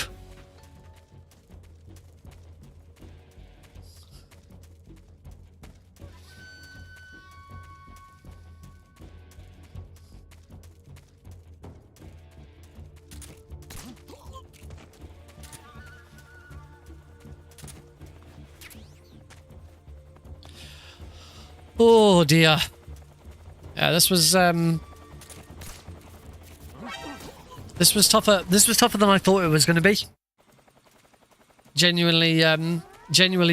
Speaker 1: Oh dear. Yeah, this was tougher. This was tougher than I thought it was going to be. Genuinely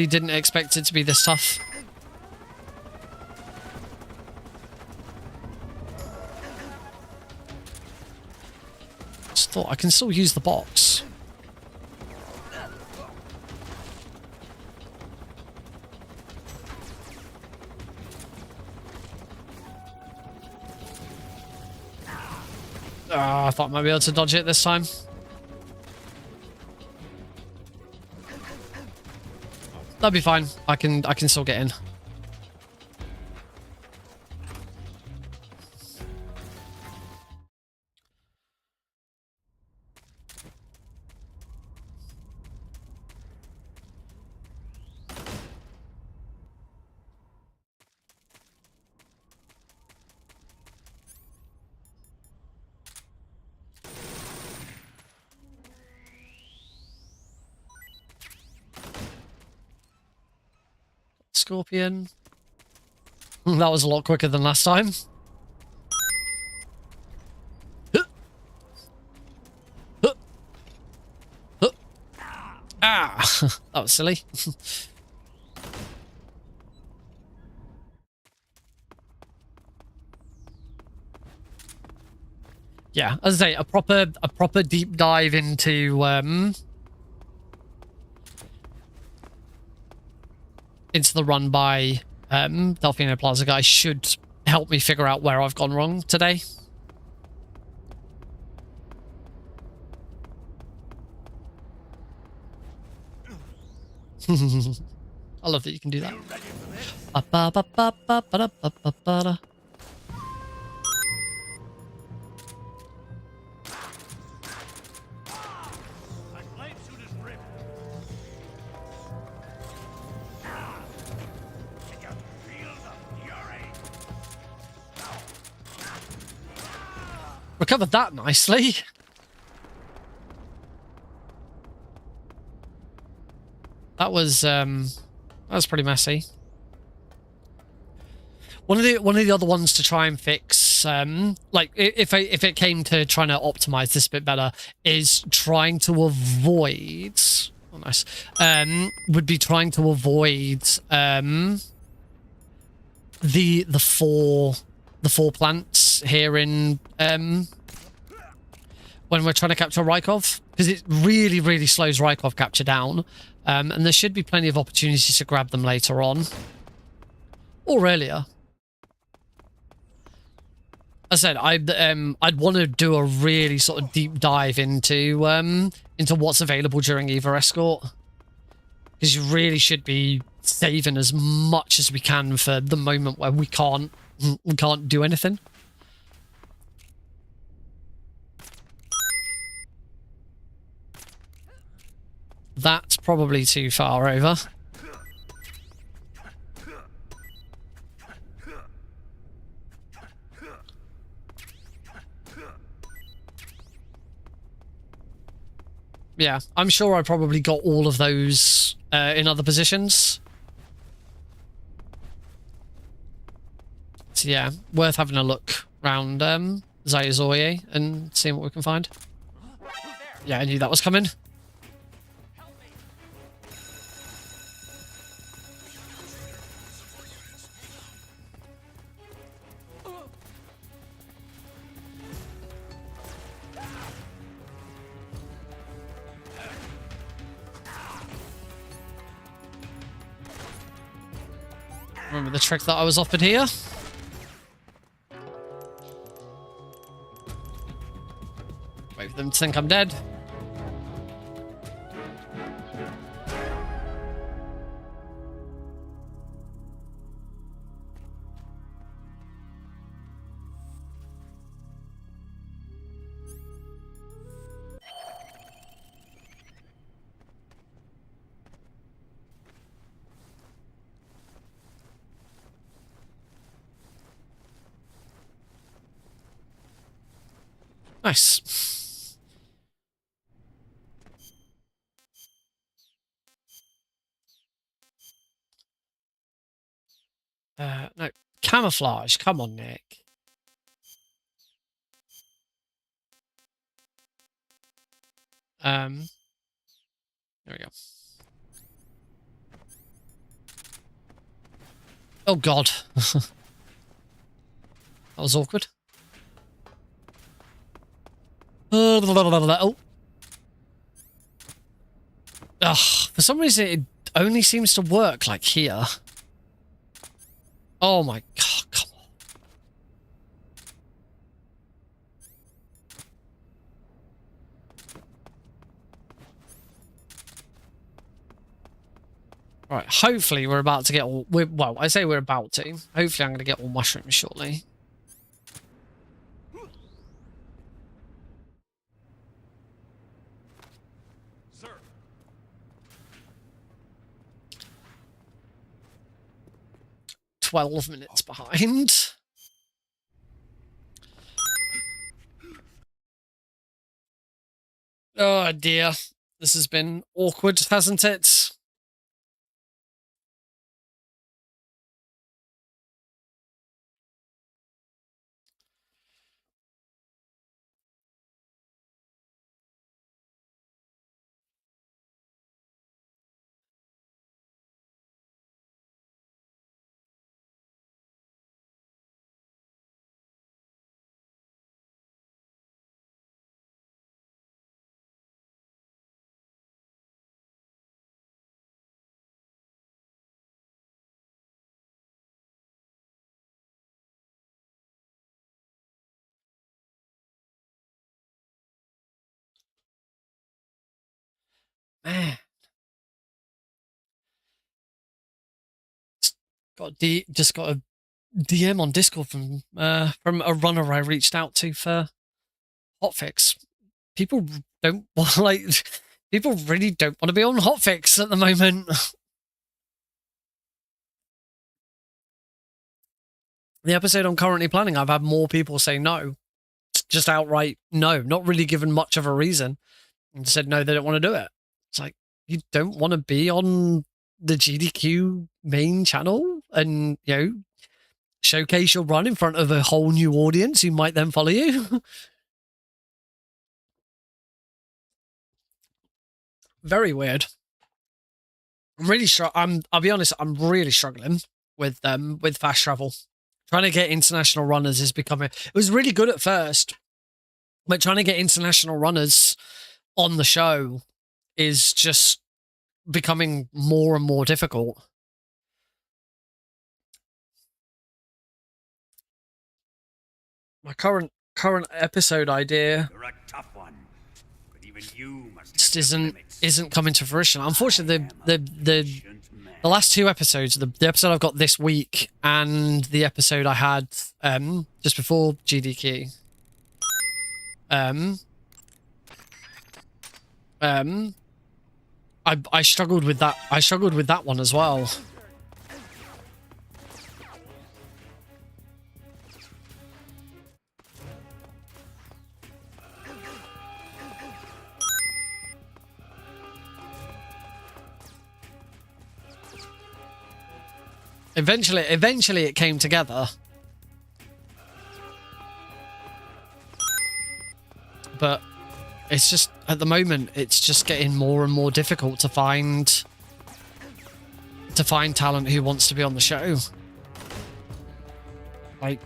Speaker 1: didn't expect it to be this tough. Just thought I can still use the box. I thought I might be able to dodge it this time. That'll be fine. I can still get in. Scorpion. That was a lot quicker than last time. Ah, that was silly. Yeah, as I say, a proper deep dive into the run by Delfino Plaza guy should help me figure out where I've gone wrong today. I love that you can do that. Recovered that nicely. That was pretty messy. One of the other ones to try and fix, like if it came to trying to optimize this a bit better, is trying to avoid. Oh, nice. Would be trying to avoid the four plants here in when we're trying to capture Rykov, because it really slows Rykov capture down. And there should be plenty of opportunities to grab them later on. Or earlier. As I said, I'd want to do a really sort of deep dive into what's available during Eva Escort. Because you really should be saving as much as we can for the moment where we can't do anything. That's probably too far over. Yeah, I'm sure I probably got all of those in other positions. So yeah, worth having a look around Zayazoye and seeing what we can find. Yeah, I knew that was coming. Remember the trick that I was offered here? Wait for them to think I'm dead. Nice. No. Camouflage. Come on, Nick. There we go. Oh, God. That was awkward. Oh. Ugh, for some reason it only seems to work like here. Oh my God, come on. Right, hopefully we're about to get all... well, I say we're about to. Hopefully I'm going to get all mushrooms shortly.
Speaker 8: Sir.
Speaker 1: 12 minutes behind. Oh dear. This has been awkward, hasn't it? Man. Just got a DM on Discord from a runner I reached out to for hotfix. People don't like. People really don't want to be on hotfix at the moment. The episode I'm currently planning, I've had more people say no, just outright no, not really given much of a reason, and said no, they don't want to do it. It's like, you don't want to be on the GDQ main channel and, you know, showcase your run in front of a whole new audience who might then follow you. Very weird. I'm really I'll be honest, I'm really struggling with fast travel. Trying to get international runners is becoming, it was really good at first, but trying to get international runners on the show is just becoming more and more difficult. My current episode idea
Speaker 7: You're a tough one, but even you must
Speaker 1: just
Speaker 7: have your
Speaker 1: isn't coming to fruition. Unfortunately, the
Speaker 7: patient man.
Speaker 1: last two episodes, the episode I've got this week and the episode I had just before GDQ, I struggled with that. I struggled with that one as well. Eventually it came together. But it's just, at the moment, it's just getting more and more difficult to find talent who wants to be on the show. Like,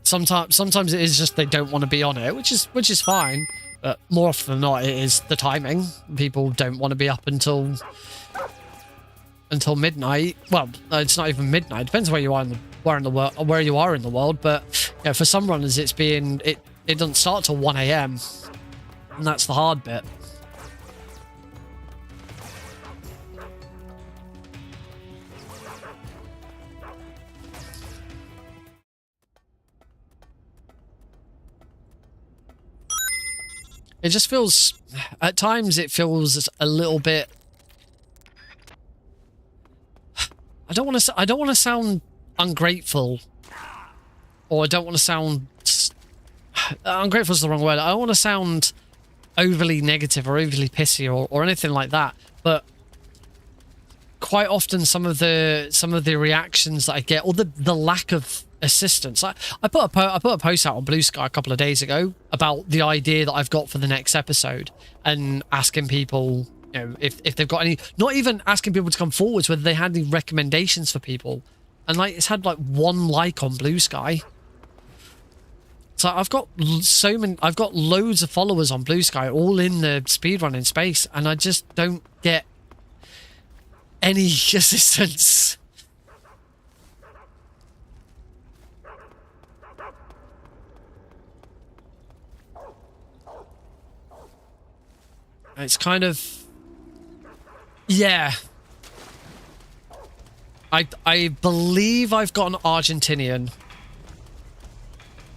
Speaker 1: sometimes it is just they don't want to be on it, which is fine. But more often than not, it is the timing. People don't want to be up until midnight. Well, it's not even midnight. It depends where you are in the world. But yeah, for some runners, it doesn't start till 1 a.m. and that's the hard bit. It just feels, at times, it feels a little bit. I don't want to sound ungrateful, or I don't want to sound. Ungrateful is the wrong word. I don't want to sound overly negative or overly pissy or anything like that. But quite often, some of the reactions that I get, or the lack of assistance. I put a post out on Blue Sky a couple of days ago about the idea that I've got for the next episode, and asking people, you know, if they've got any, not even asking people to come forwards, whether they had any recommendations for people. And like, it's had like 1 like on Blue Sky. So I've got loads of followers on Blue Sky, all in the speedrunning space, and I just don't get any assistance. It's kind of, yeah. I believe I've got an Argentinian.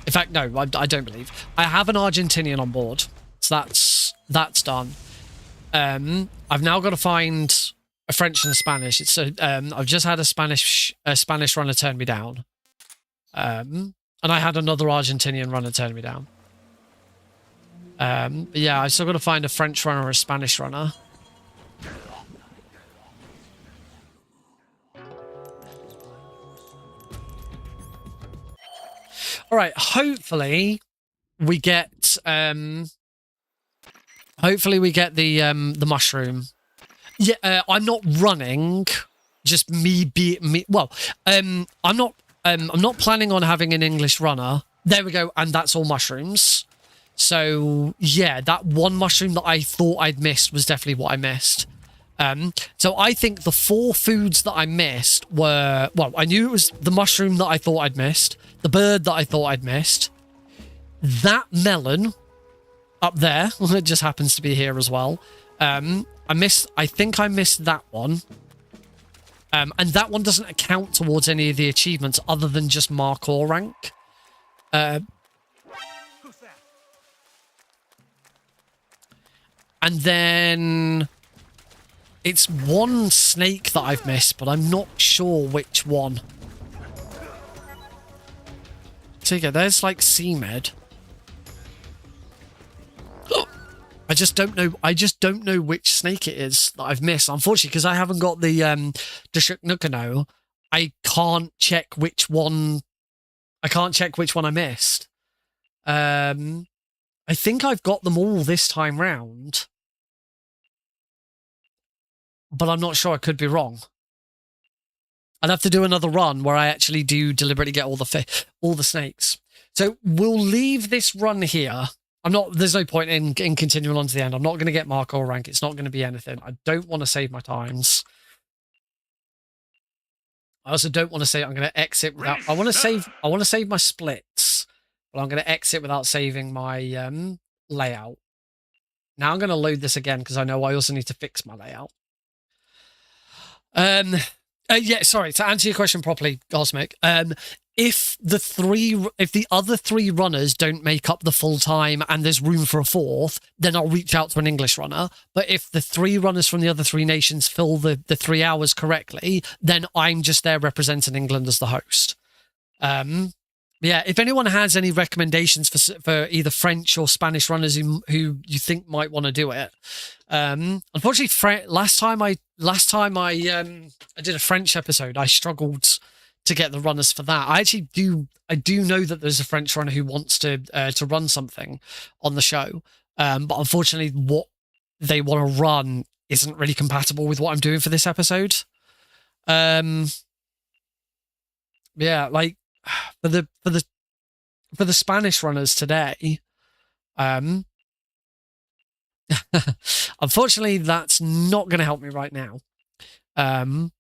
Speaker 1: In fact, no, I don't believe. I have an Argentinian on board, so that's done. I've now got to find a French and a Spanish. It's I've just had a Spanish runner turn me down, and I had another Argentinian runner turn me down. But yeah, I've still got to find a French runner or a Spanish runner. All right, hopefully we get the mushroom. Yeah, I'm not running, just me. Well, I'm not planning on having an English runner. There we go, and that's all mushrooms. So yeah, that one mushroom that I thought I'd missed was definitely what I missed. So I think the 4 foods that I missed were, well, I knew it was the mushroom that I thought I'd missed, the bird that I thought I'd missed, that melon up there, it just happens to be here as well, I think I missed that one. And that one doesn't account towards any of the achievements other than just Markhor rank.
Speaker 8: Who's that?
Speaker 1: And then it's one snake that I've missed, but I'm not sure which one. So yeah, there's like CMed. I just don't know. I just don't know which snake it is that I've missed. Unfortunately, because I haven't got the Dashuknukano, I can't check which one. I can't check which one I missed. I think I've got them all this time round, but I'm not sure. I could be wrong. I'd have to do another run where I actually do deliberately get all the snakes. So we'll leave this run here. There's no point in continuing on to the end. I'm not going to get Markhor rank. It's not going to be anything. I don't want to save my times. I also don't want to say I'm going to exit without... I want to save my splits, but I'm going to exit without saving my layout. Now I'm going to load this again because I know I also need to fix my layout. Yeah, sorry, to answer your question properly, Cosmic, if the other three runners don't make up the full time and there's room for a fourth, then I'll reach out to an English runner. But if the three runners from the other three nations fill the 3 hours correctly, then I'm just there representing England as the host. Yeah, if anyone has any recommendations for either French or Spanish runners who you think might want to do it, unfortunately, last time I did a French episode, I struggled to get the runners for that. I do know that there's a French runner who wants to run something on the show, but unfortunately, what they want to run isn't really compatible with what I'm doing for this episode. Yeah, like. For the Spanish runners today, unfortunately, that's not going to help me right now. But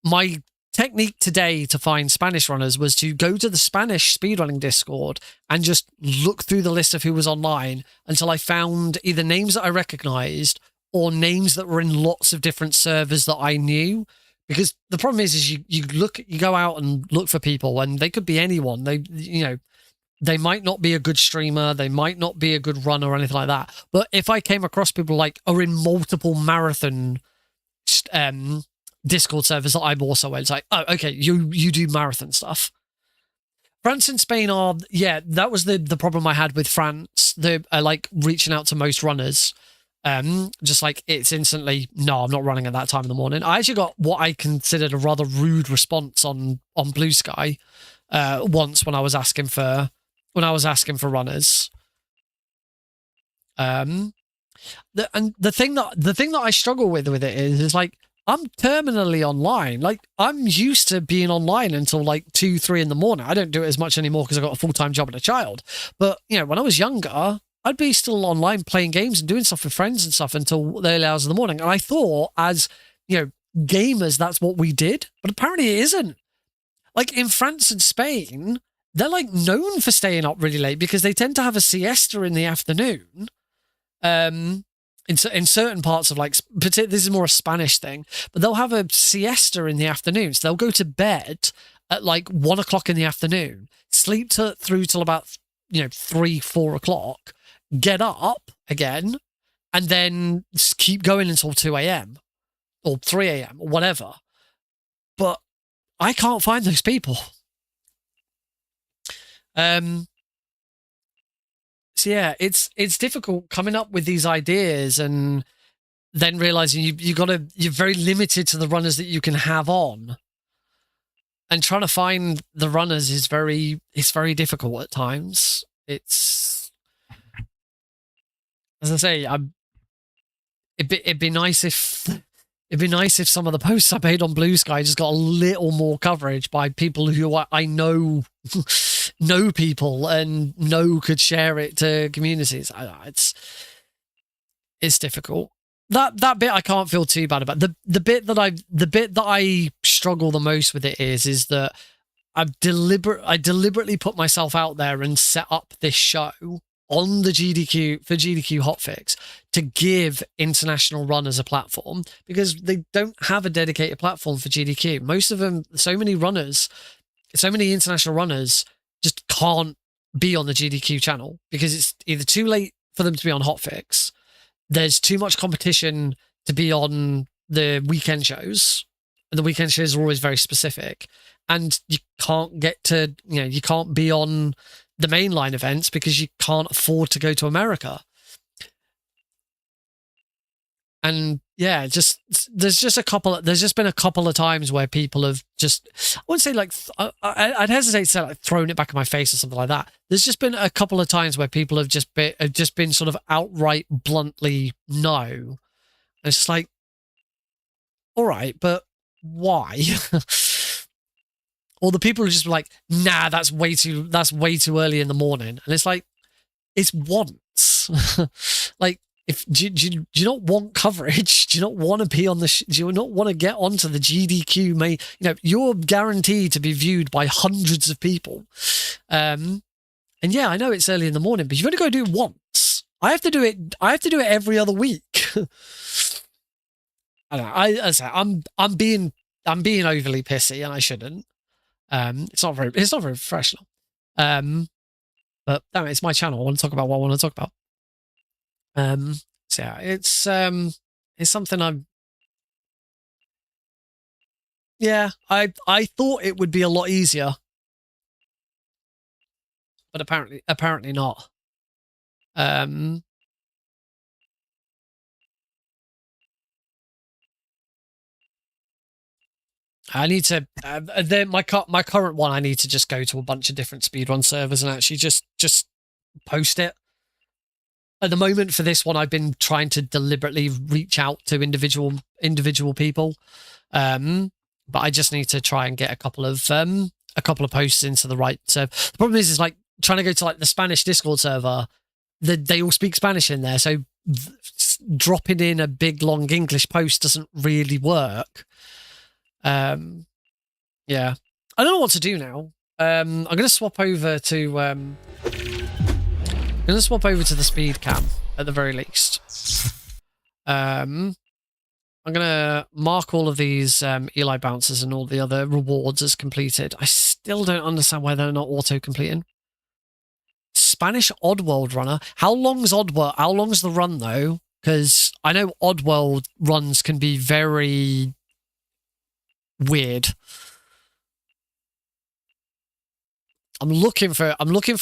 Speaker 1: my technique today to find Spanish runners was to go to the Spanish speedrunning Discord and just look through the list of who was online until I found either names that I recognized or names that were in lots of different servers that I knew. Because the problem is you go out and look for people, and they could be anyone. They might not be a good streamer, they might not be a good runner or anything like that. But if I came across people like are in multiple marathon Discord servers that I'm also in, it's like, oh, okay, you do marathon stuff. France and Spain are, yeah, that was the problem I had with France. They're like reaching out to most runners. Just like it's instantly, no, I'm not running at that time in the morning. I actually got what I considered a rather rude response on Blue Sky once when I was asking for runners. The thing that I struggle with it is like I'm terminally online. Like I'm used to being online until like 2-3 in the morning. I don't do it as much anymore because I got a full-time job and a child. But when I was younger, I'd be still online playing games and doing stuff with friends and stuff until the early hours of the morning. And I thought, as gamers, that's what we did. But apparently it isn't. Like in France and Spain, they're like known for staying up really late because they tend to have a siesta in the afternoon. In certain parts of this is more a Spanish thing, but they'll have a siesta in the afternoon. So they'll go to bed at like 1 o'clock in the afternoon, sleep through till about 3-4 o'clock. Get up again, and then just keep going until 2 a.m. or 3 a.m. or whatever. But I can't find those people. So yeah, it's difficult coming up with these ideas and then realizing you're very limited to the runners that you can have on. And trying to find the runners is very difficult at times. As I say, it'd be nice if some of the posts I made on Blue Sky just got a little more coverage by people who I know know people and could share it to communities. It's difficult. That bit I can't feel too bad about. The bit that I struggle the most with it is that I deliberately put myself out there and set up this show on the GDQ for GDQ hotfix to give international runners a platform, because they don't have a dedicated platform for GDQ. Most of them, so many international runners just can't be on the GDQ channel because it's either too late for them to be on hotfix, there's too much competition to be on the weekend shows, and the weekend shows are always very specific, and you can't get to, you can't be on the mainline events because you can't afford to go to America. And yeah, there's just been a couple of times where people have just, I wouldn't say like, I'd hesitate to say like thrown it back in my face or something like that. There's just been a couple of times where people have just been sort of outright bluntly no. And it's just like, all right, but why? Or the people are just like, nah, that's way too early in the morning. And it's like, it's once. Like, do you not want coverage? Do you not want to be on do you not want to get onto the GDQ? You're guaranteed to be viewed by hundreds of people. And yeah, I know it's early in the morning, but you've only got to do it once. I have to do it every other week. I don't know. I'm being overly pissy, and I shouldn't. It's not very professional. But no, it's my channel. I want to talk about what I want to talk about. So yeah, it's something I thought it would be a lot easier, but apparently not. I need to my current one. I need to just go to a bunch of different speedrun servers and actually just post it. At the moment for this one, I've been trying to deliberately reach out to individual people, but I just need to try and get a couple of posts into the right server. The problem is like trying to go to like the Spanish Discord server. They all speak Spanish in there, so dropping in a big long English post doesn't really work. Yeah, I don't know what to do now. I'm going to swap over to the speed cam at the very least. I'm going to mark all of these Eli bounces and all the other rewards as completed. I still don't understand why they're not auto-completing. Spanish Oddworld runner. How long's the run though? Because I know Oddworld runs can be very weird. I'm looking for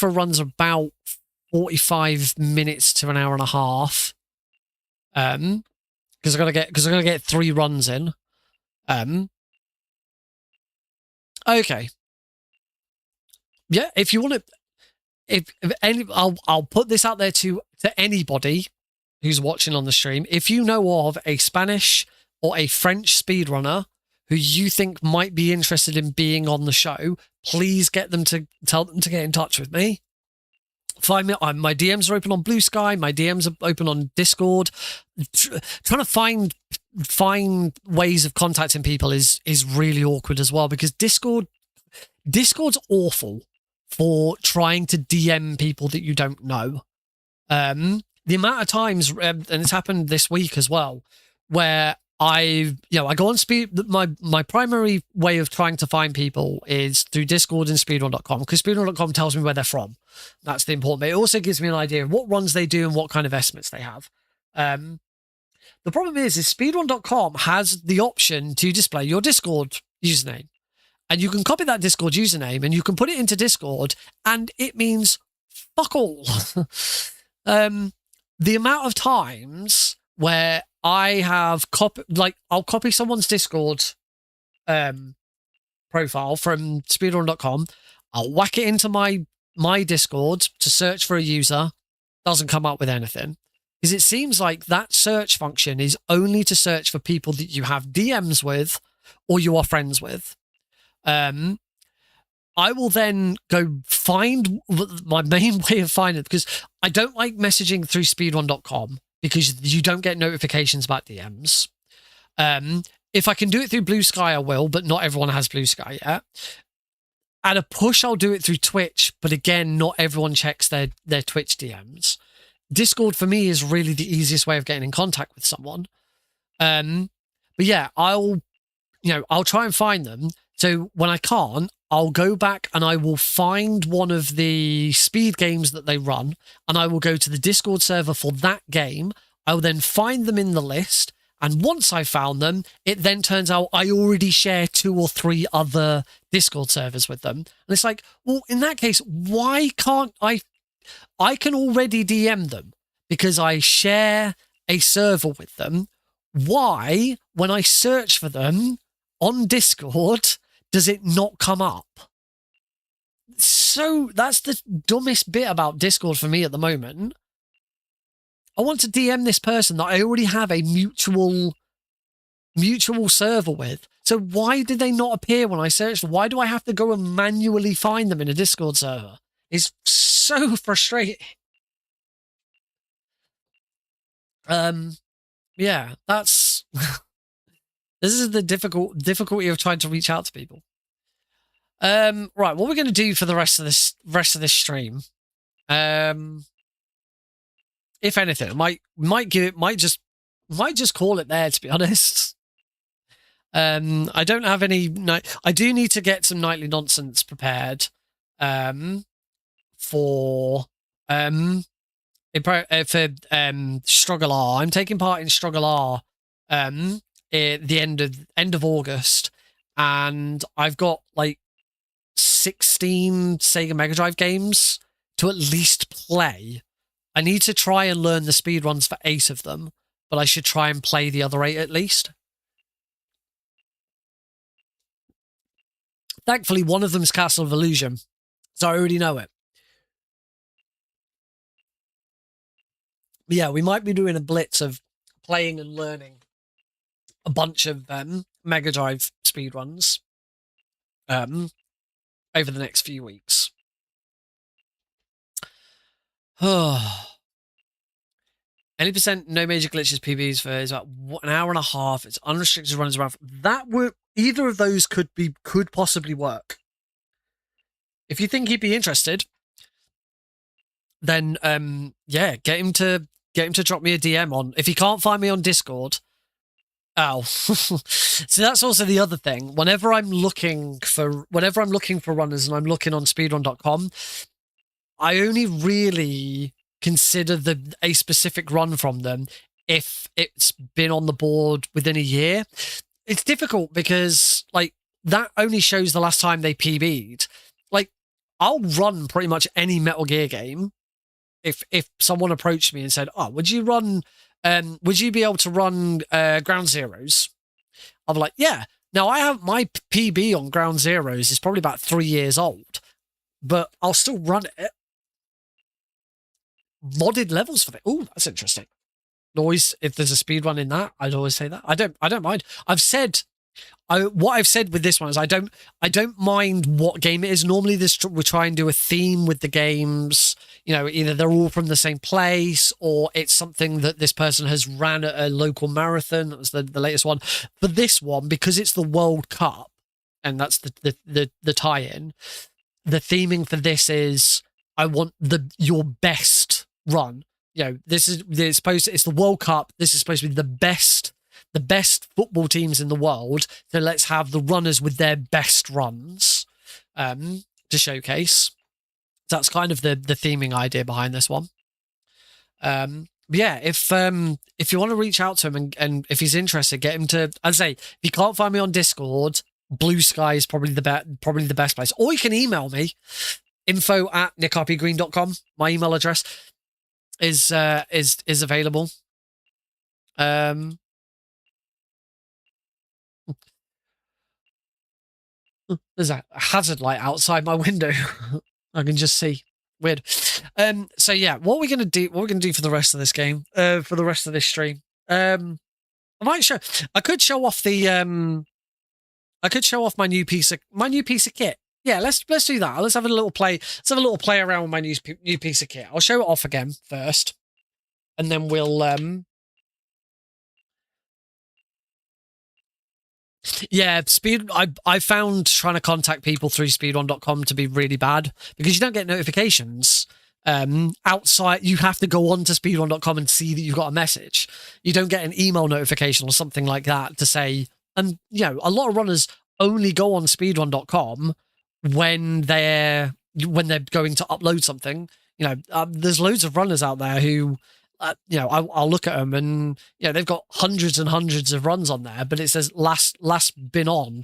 Speaker 1: runs about 45 minutes to an hour and a half. Because I'm gonna get 3 runs in. Okay. Yeah, if you want to, I'll put this out there to anybody who's watching on the stream. If you know of a Spanish or a French speedrunner who you think might be interested in being on the show, please tell them to get in touch with me. Find me. My DMs are open on Blue Sky. My DMs are open on Discord. Trying to find ways of contacting people is really awkward as well, because Discord's awful for trying to DM people that you don't know. The amount of times, and it's happened this week as well, where I go on my primary way of trying to find people is through Discord and speedrun.com, because speedrun.com tells me where they're from. That's the important bit. It also gives me an idea of what runs they do and what kind of estimates they have. The problem is speedrun.com has the option to display your Discord username, and you can copy that Discord username and you can put it into Discord, and it means fuck all. The amount of times where I have I'll copy someone's Discord profile from speedrun.com, I'll whack it into my Discord to search for a user, doesn't come up with anything. Because it seems like that search function is only to search for people that you have DMs with or you are friends with. I will then go find my main way of finding it, because I don't like messaging through speedrun.com because you don't get notifications about DMs. If I can do it through Blue Sky, I will, but not everyone has Blue Sky yet. At a push, I'll do it through Twitch, but again, not everyone checks their Twitch DMs. Discord for me is really the easiest way of getting in contact with someone. But yeah, I'll try and find them. So when I can't, I'll go back and I will find one of the speed games that they run, and I will go to the Discord server for that game. I will then find them in the list, and once I found them, it then turns out I already share 2 or 3 other Discord servers with them. And it's like, well, in that case, why can't I can already DM them because I share a server with them. Why, when I search for them on Discord, does it not come up? So that's the dumbest bit about Discord for me at the moment. I want to DM this person that I already have a mutual server with. So why did they not appear when I searched? Why do I have to go and manually find them in a Discord server? It's so frustrating. Yeah, that's this is the difficulty of trying to reach out to people. Right, what we're going to do for the rest of this stream, if anything, I might just call it there, to be honest. I don't have any I do need to get some nightly nonsense prepared for Struggle R. I'm taking part in Struggle R at the end of August, and I've got like 16 Sega Mega Drive games to at least play. I need to try and learn the speedruns for 8 of them, but I should try and play the other 8 at least. Thankfully, one of them is Castle of Illusion, so I already know it. But yeah, we might be doing a blitz of playing and learning a bunch of Mega Drive speedruns over the next few weeks. Any percent, no major glitches, PBs for is about an hour and a half. It's unrestricted runs around. That would either of those could possibly work. If you think he'd be interested, then yeah, get him to drop me a DM on. If he can't find me on Discord, so that's also the other thing. Whenever I'm looking for runners and I'm looking on speedrun.com, I only really consider a specific run from them if it's been on the board within a year. It's difficult because like that only shows the last time they PB'd. Like I'll run pretty much any Metal Gear game if someone approached me and said, "Oh, would you be able to run Ground Zeroes?" I'm like, "Yeah." Now I have my PB on Ground Zeroes is probably about 3 years old, but I'll still run it. Modded levels for it. Oh, that's interesting. Always, if there's a speed run in that, I'd always say that. I don't mind. What I've said with this one is I don't mind what game it is. Normally, we try and do a theme with the games. You know, either they're all from the same place or it's something that this person has ran at a local marathon. That was the latest one. For this one, because it's the World Cup, and that's the tie-in. The theming for this is I want your best run. You know, it's the World Cup. This is supposed to be the best football teams in the world. So let's have the runners with their best runs to showcase. That's kind of the theming idea behind this one. Yeah, if you want to reach out to him and if he's interested, get him to. I'd say if you can't find me on Discord, Blue Sky is probably the best place. Or you can email me, info@nickrpgreen.com. My email address is available. There's a hazard light outside my window. I can just see. Weird. So yeah, what we're gonna do for the rest of this game, for the rest of this stream. I could show off my new piece of kit. Yeah, let's do that. Let's have a little play. Let's have a little play around with my new piece of kit. I'll show it off again first, and then we'll Yeah, I found trying to contact people through speedrun.com to be really bad because you don't get notifications. Outside, you have to go on to speedrun.com and see that you've got a message. You don't get an email notification or something like that to say, and a lot of runners only go on speedrun.com when they're going to upload something. There's loads of runners out there who I'll look at them and they've got hundreds and hundreds of runs on there, but it says last been on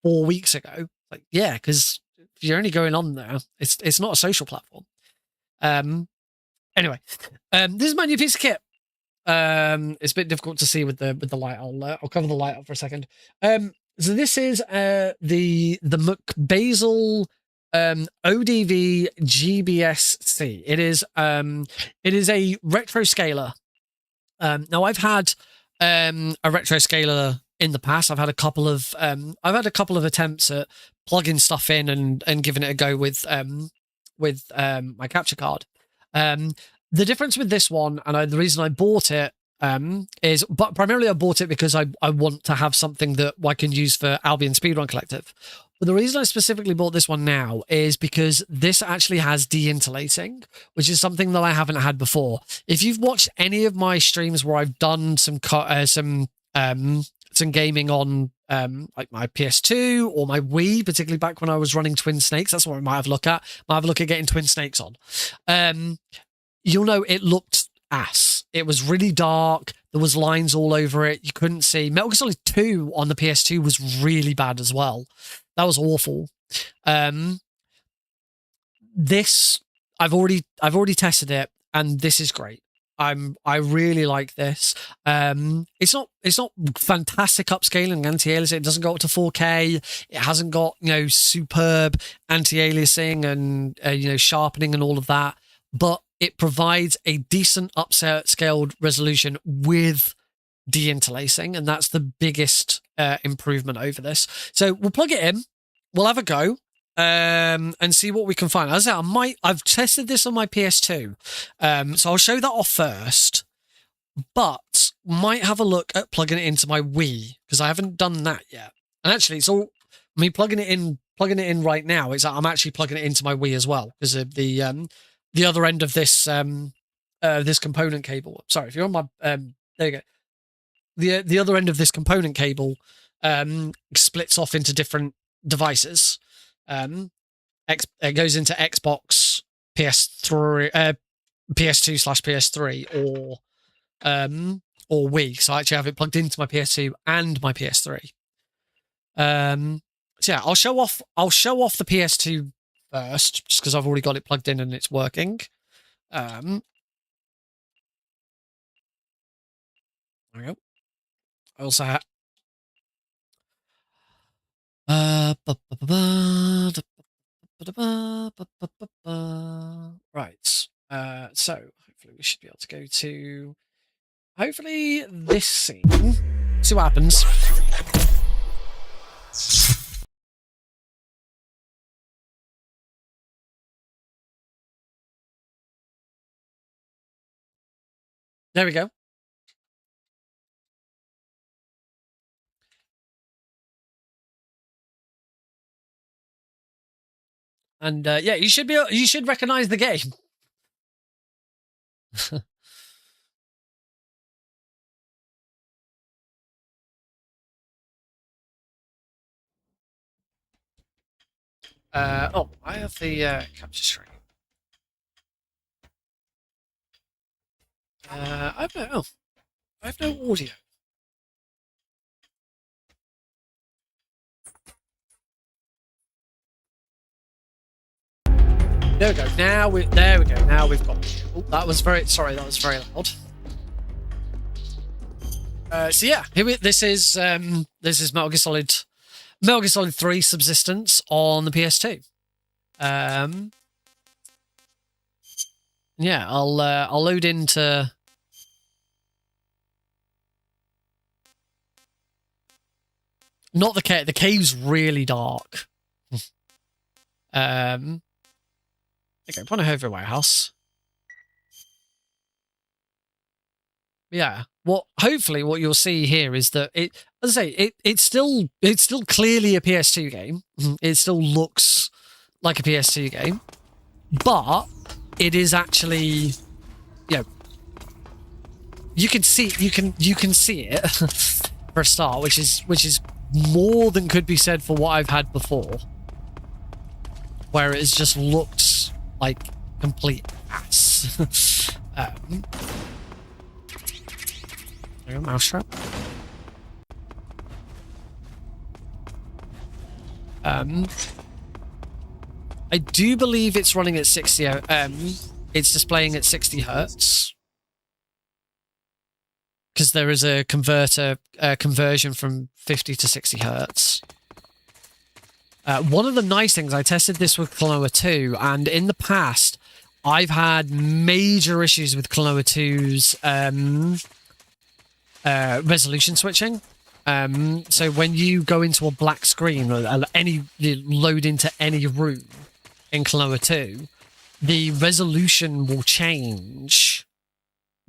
Speaker 1: 4 weeks ago. Like, yeah, because if you're only going on there, it's not a social platform. Anyway, this is my new piece of kit. It's a bit difficult to see with the light. I'll cover the light up for a second. So this is the McBasil ODV GBS-C. It is a retro scaler. Now I've had a retro scaler in the past. I've had a couple of attempts at plugging stuff in and giving it a go with my capture card. The difference with this one, and the reason I bought it but primarily I bought it because I want to have something that I can use for Albion Speedrun Collective. But the reason I specifically bought this one now is because this actually has de-interlacing, which is something that I haven't had before. If you've watched any of my streams where I've done some gaming on like my PS2 or my Wii, particularly back when I was running Twin Snakes, that's what I might have a look at. Might have a look at getting Twin Snakes on. You'll know it looked ass. It was really dark. There was lines all over it. You couldn't see. Metal Gear Solid 2 on the PS2 was really bad as well. That was awful. This I've already tested it, and this is great. I really like this. It's not fantastic upscaling anti-aliasing. It doesn't go up to 4K. It hasn't got superb anti-aliasing and sharpening and all of that. But it provides a decent upscaled resolution with de-interlacing, and that's the biggest improvement over this. So we'll plug it in, we'll have a go, and see what we can find. As I say, I've tested this on my PS2, so I'll show that off first, but might have a look at plugging it into my Wii, because I haven't done that yet. And actually, it's all me plugging it in right now. I'm actually plugging it into my Wii as well, because of the other end of this this component cable. Sorry, if you're on my there you go. The other end of this component cable splits off into different devices. It goes into Xbox, PS3, PS2/PS3, or Wii. So I actually have it plugged into my PS2 and my PS3. So yeah, I'll show off the PS2 first, just because I've already got it plugged in and it's working. There we go. I also have right. So hopefully we should be able to go to this scene. See what happens. There we go. And yeah, you should recognize the game. Oh, I have the capture screen. I have no audio. There we go. There we go. Now we've got. Oh, that was very. Sorry, that was very loud. So yeah, this is Metal Gear Solid 3 Subsistence on the PS2. Yeah, I'll load into. Not the cave. The cave's really dark. Okay, Point Over Warehouse. Yeah. Hopefully what you'll see here is that as I say, it's still clearly a PS2 game. It still looks like a PS2 game, but it is actually, you know, you can see it for a start, which is more than could be said for what I've had before, where it just looks like complete ass. There you go, mousetrap. I do believe it's running at 60. It's displaying at 60 hertz because there is a conversion from 50 to 60 hertz. One of the nice things, I tested this with Klonoa 2, and in the past, I've had major issues with Klonoa 2's resolution switching. So when you go into a black screen or you load into any room in Klonoa 2, the resolution will change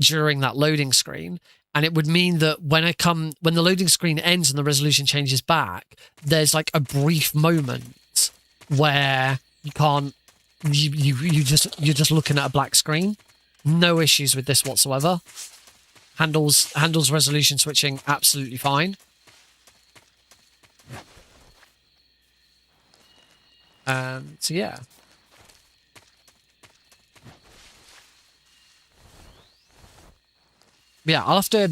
Speaker 1: during that loading screen, and it would mean that when the loading screen ends and the resolution changes back, there's like a brief moment where you can't, you're just looking at a black screen. No issues with this whatsoever. Handles resolution switching absolutely fine. So yeah. Yeah, I'll have to.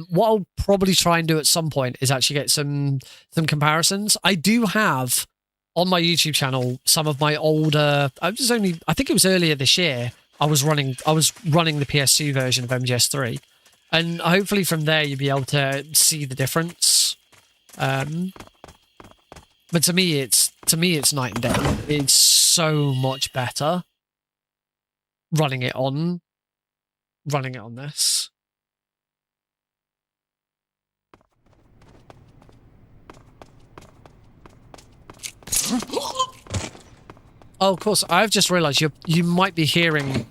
Speaker 1: What I'll probably try and do at some point is actually get some comparisons. I do have on my YouTube channel some of my older. I think it was earlier this year. I was running the PS2 version of MGS3, and hopefully from there you'll be able to see the difference. But to me, it's night and day. It's so much better running it on this. Oh, of course, I've just realized you might be hearing,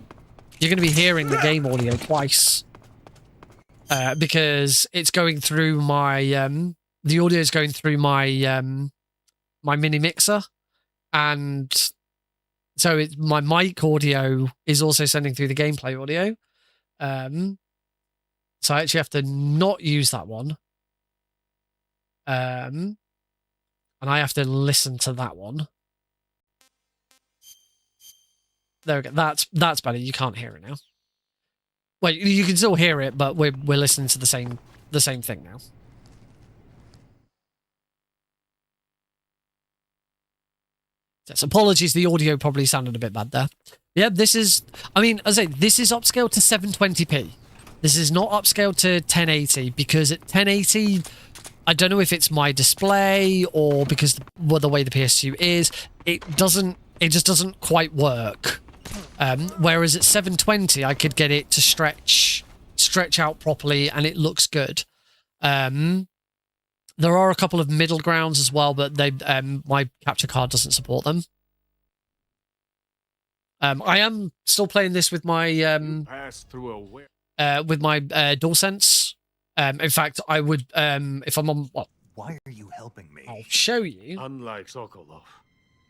Speaker 1: you're going to be hearing the game audio twice, because it's going through my the audio is going through my my mini mixer, and so my mic audio is also sending through the gameplay audio. So I actually have to not use that one, and I have to listen to that one. There we go. That's better. You can't hear it now. Well, you can still hear it, but we're listening to the same thing now. Yes, apologies. The audio probably sounded a bit bad there. Yeah, this is. I mean, as I say, this is upscaled to 720p. This is not upscaled to 1080 because at 1080, I don't know if it's my display or because the way the PS2 is, it just doesn't quite work. Whereas at 720, I could get it to stretch out properly, and it looks good. There are a couple of middle grounds as well, but my capture card doesn't support them. I am still playing this with my DualSense. In fact, I would if I'm on. What?
Speaker 3: Why are you helping me?
Speaker 1: I'll show you.
Speaker 11: Unlike Sokolov,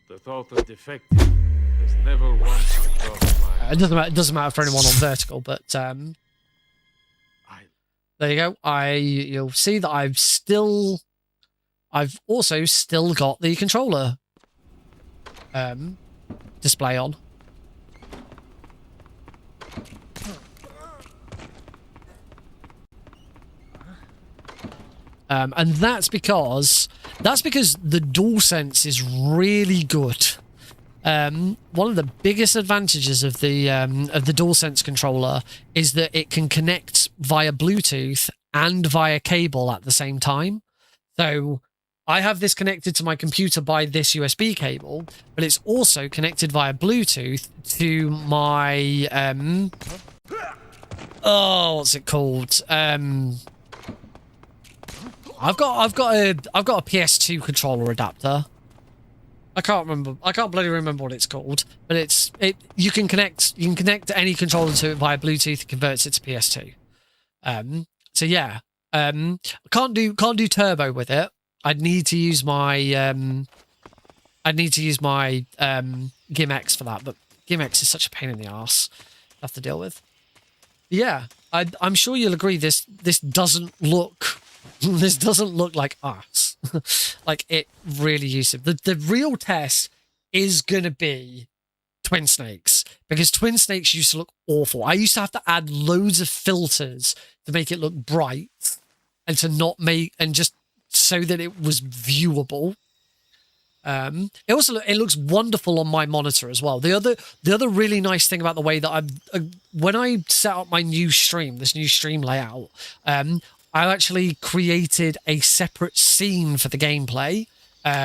Speaker 11: the thought of defecting has never once crossed my
Speaker 1: It doesn't matter for anyone on vertical, but there you go. You'll see that I've also still got the controller display on. And that's because the DualSense is really good. One of the biggest advantages of the DualSense controller is that it can connect via Bluetooth and via cable at the same time. So I have this connected to my computer by this USB cable, but it's also connected via Bluetooth to my what's it called? I've got a PS2 controller adapter. I can't bloody remember what it's called, but you can connect any controller to it via Bluetooth. It converts it to PS2. So yeah, Can't do turbo with it. I'd need to use my GimX for that, but GimX is such a pain in the ass to have to deal with. Yeah, I'm sure you'll agree this doesn't look this doesn't look like us. Like, it really used to. The real test is gonna be Twin Snakes, because Twin Snakes used to look awful. I used to have to add loads of filters to make it look bright and to not make, and just so that it was viewable. It also it looks wonderful on my monitor as well. The other really nice thing about the way that when I set up my new stream, this new stream layout, I actually created a separate scene for the gameplay.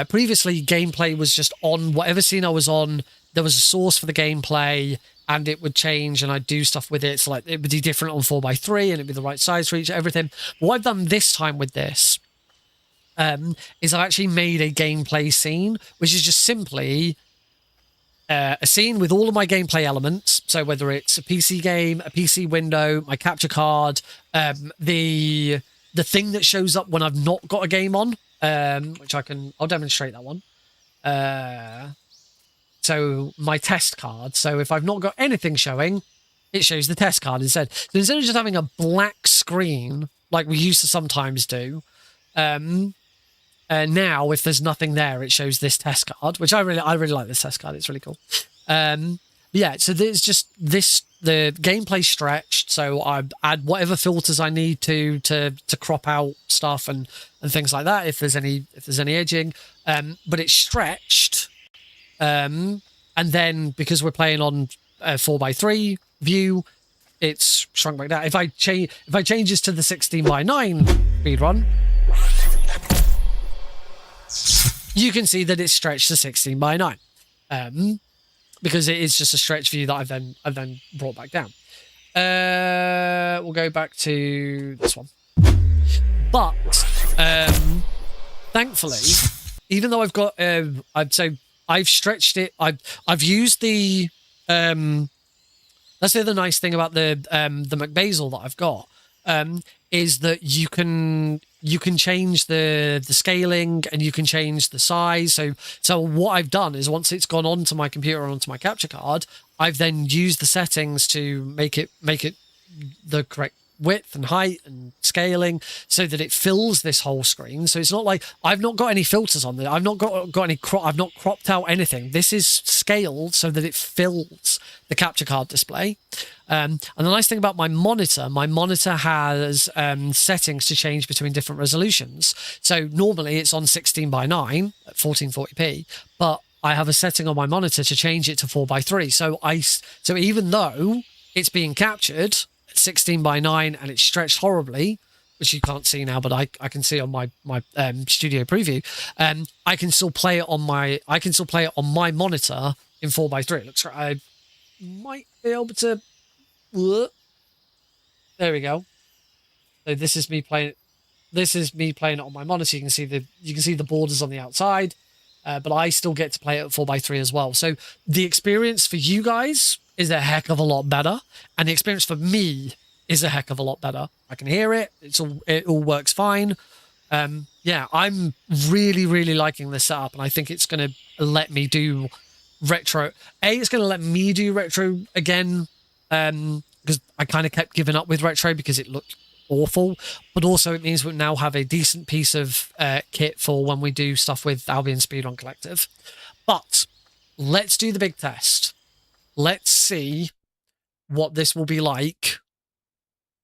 Speaker 1: Previously, gameplay was just on whatever scene I was on. There was a source for the gameplay, and it would change, and I'd do stuff with it. So, like, it would be different on 4x3, and it'd be the right size for each, everything. But what I've done this time with this is I've actually made a gameplay scene, which is just simply a scene with all of my gameplay elements. So whether it's a PC game, a PC window, my capture card, the thing that shows up when I've not got a game on, which I'll demonstrate that one. So my test card. So if I've not got anything showing, it shows the test card instead. So instead of just having a black screen like we used to sometimes do, now if there's nothing there, it shows this test card, which I really like this test card. It's really cool. Yeah, so there's just the gameplay stretched, so I add whatever filters I need to crop out stuff and things like that if there's any edging. But it's stretched. And then because we're playing on 4x3 view, it's shrunk back down. If I change this to the 16:9 speedrun, you can see that it's stretched to 16:9, because it is just a stretch view that I've then brought back down. We'll go back to this one, but thankfully, even though I've got I've stretched it. I've used the that's the other nice thing about the McBasil that I've got, is that you can change the scaling and you can change the size. So what I've done is, once it's gone onto my computer, onto my capture card, I've then used the settings to make it the correct width and height and scaling so that it fills this whole screen. So it's not like I've not got any filters on there. I've not got any I've not cropped out anything. This is scaled so that it fills the capture card display. And the nice thing about my monitor has settings to change between different resolutions. So normally it's on 16:9 at 1440p, but I have a setting on my monitor to change it to 4:3. So even though it's being captured 16:9 and it's stretched horribly, which you can't see now, but I can see on my studio preview, I can still play it on my monitor in 4:3. It looks like I might be able to. There we go. So this is me playing it on my monitor. You can see the borders on the outside, but I still get to play it at 4:3 as well. So the experience for you guys is a heck of a lot better, and the experience for me is a heck of a lot better. I can hear it. It all works fine. Yeah, I'm really, really liking this setup, and I think it's going to let me do retro. It's going to let me do retro again, because I kind of kept giving up with retro because it looked awful. But also it means we now have a decent piece of kit for when we do stuff with Albion Speedrun Collective. But let's do the big test. Let's see what this will be like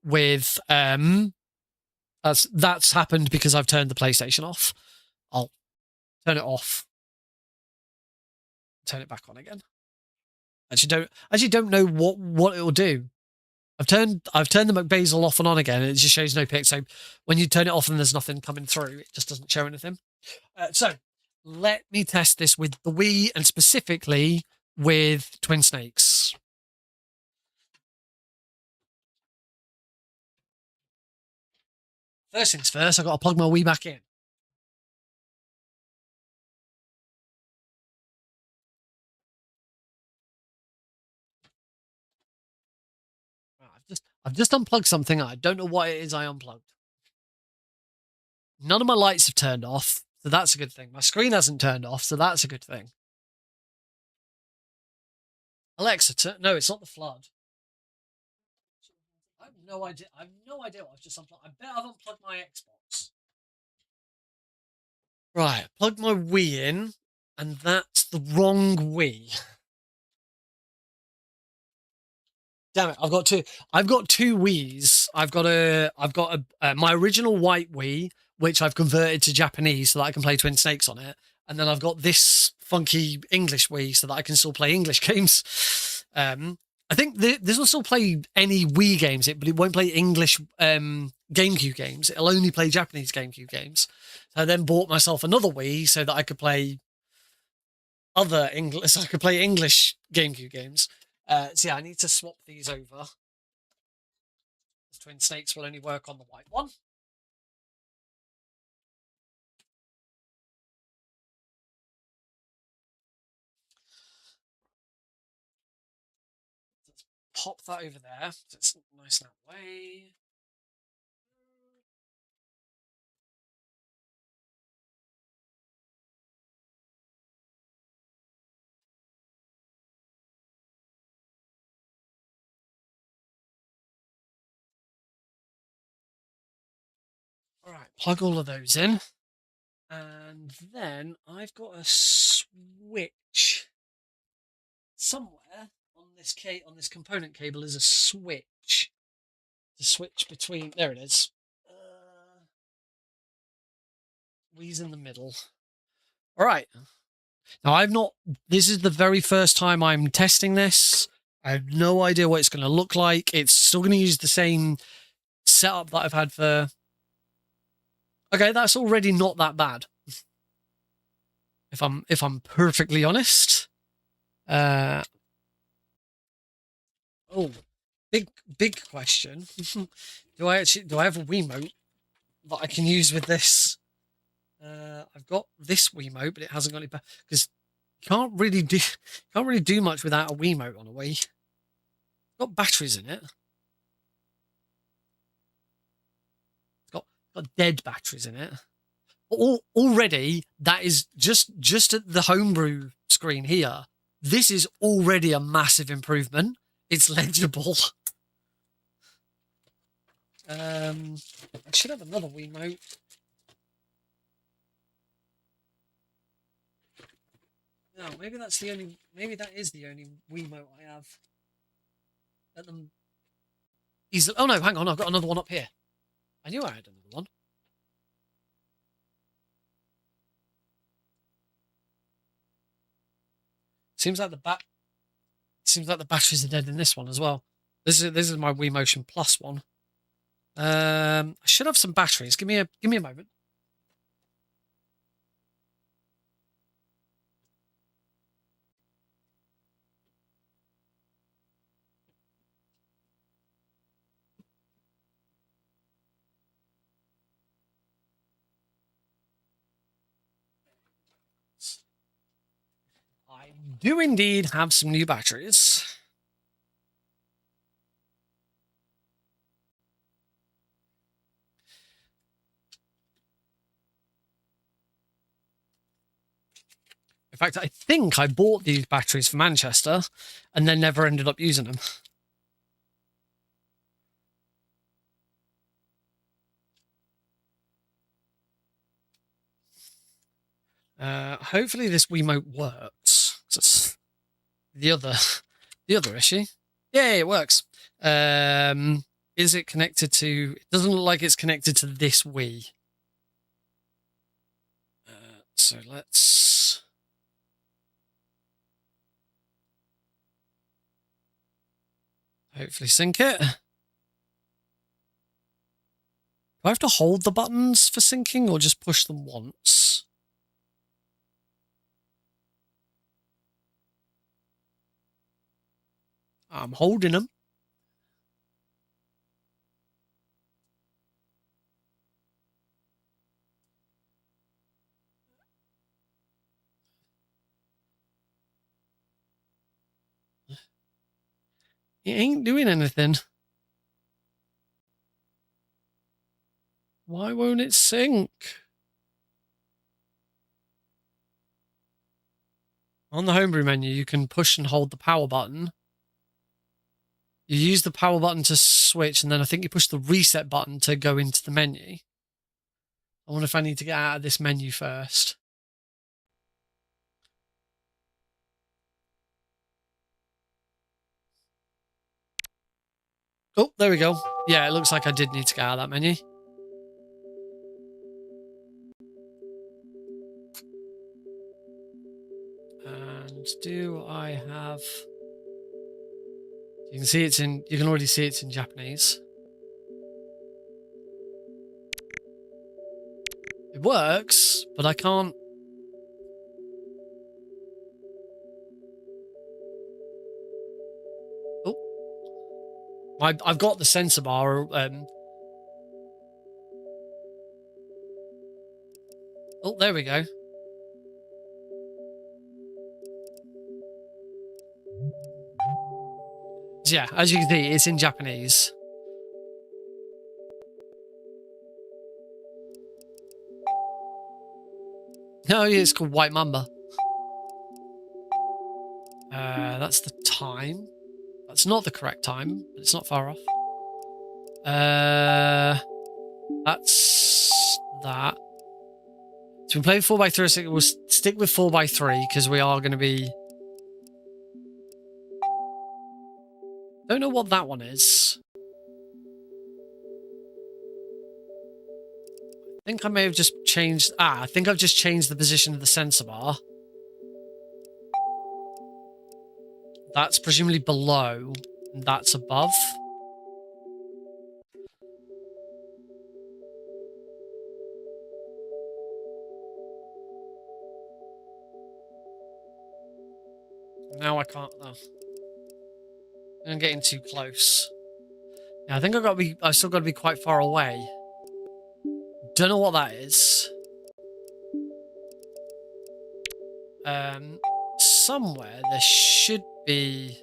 Speaker 1: with that's happened because I've turned the PlayStation off. I'll turn it off, turn it back on again. Actually don't know what it'll do. I've turned the McBasil off and on again, and it just shows no pic. So when you turn it off and there's nothing coming through, it just doesn't show anything. So let me test this with the Wii, and specifically with Twin Snakes. First things first, I've got to plug my Wii back in. I've just unplugged something. I don't know what it is I unplugged. None of my lights have turned off, so that's a good thing. My screen hasn't turned off, so that's a good thing. Alexa, no, it's not the flood. I have no idea. I have no idea what I've just unplugged. I bet I've unplugged my Xbox. Right, plug my Wii in, and that's the wrong Wii. Damn it! I've got two. I've got two Wiis. I've got my original white Wii, which I've converted to Japanese so that I can play Twin Snakes on it, and then I've got this funky English Wii so that I can still play English games. I think this will still play any Wii games, but it won't play English GameCube games. It'll only play Japanese GameCube games. So I then bought myself another Wii so that I could play other English. So I could play English GameCube games. So yeah, I need to swap these over. Twin Snakes will only work on the white one. Let's pop that over there. So it's nice and that way. All right, plug all of those in. And then I've got a switch somewhere on this component cable is a switch. The switch between there it is. Wii's in the middle. All right. Now this is the very first time I'm testing this. I have no idea what it's going to look like. It's still going to use the same setup that I've had for. Okay, that's already not that bad. If I'm perfectly honest. Oh, big question. Do I have a Wiimote that I can use with this? I've got this Wiimote, but it hasn't got any because you can't really do much without a Wiimote on a Wii. It's got batteries in it. It's got dead batteries in it. Already, that is just at the homebrew screen here. This is already a massive improvement. It's legible. I should have another Wiimote. No, maybe that is the only Wiimote I have. Let them. Oh no, hang on, I've got another one up here. I knew I had another one. Seems like the batteries are dead in this one as well. This is my Wii Motion Plus one. I should have some batteries. Give me a moment. I do indeed have some new batteries. In fact, I think I bought these batteries for Manchester and then never ended up using them. Hopefully this Wiimote works. That's the other issue. Yeah, it works. Is it connected to? It doesn't look like it's connected to this Wii. So let's. Hopefully sync it. Do I have to hold the buttons for syncing or just push them once? I'm holding them. It ain't doing anything. Why won't it sync? On the homebrew menu, you can push and hold the power button. You use the power button to switch, and then I think you push the reset button to go into the menu. I wonder if I need to get out of this menu first. Oh, there we go. Yeah, it looks like I did need to get out of that menu. And do I have... You can see it's in... You can already see it's in Japanese. It works, but I can't... Oh. I've got the sensor bar. Oh, there we go. So yeah, as you can see, it's in Japanese. No, it's called White Mamba. That's the time. That's not the correct time, but it's not far off. That's that. So we played 4x3. We'll stick with 4x3 because we are going to be... Don't know what that one is. I think I may have just changed... I think I've just changed the position of the sensor bar. That's presumably below, and that's above. Now I can't... Oh. I'm getting too close. Yeah, I think I've still got to be quite far away. Don't know what that is. Somewhere there should be...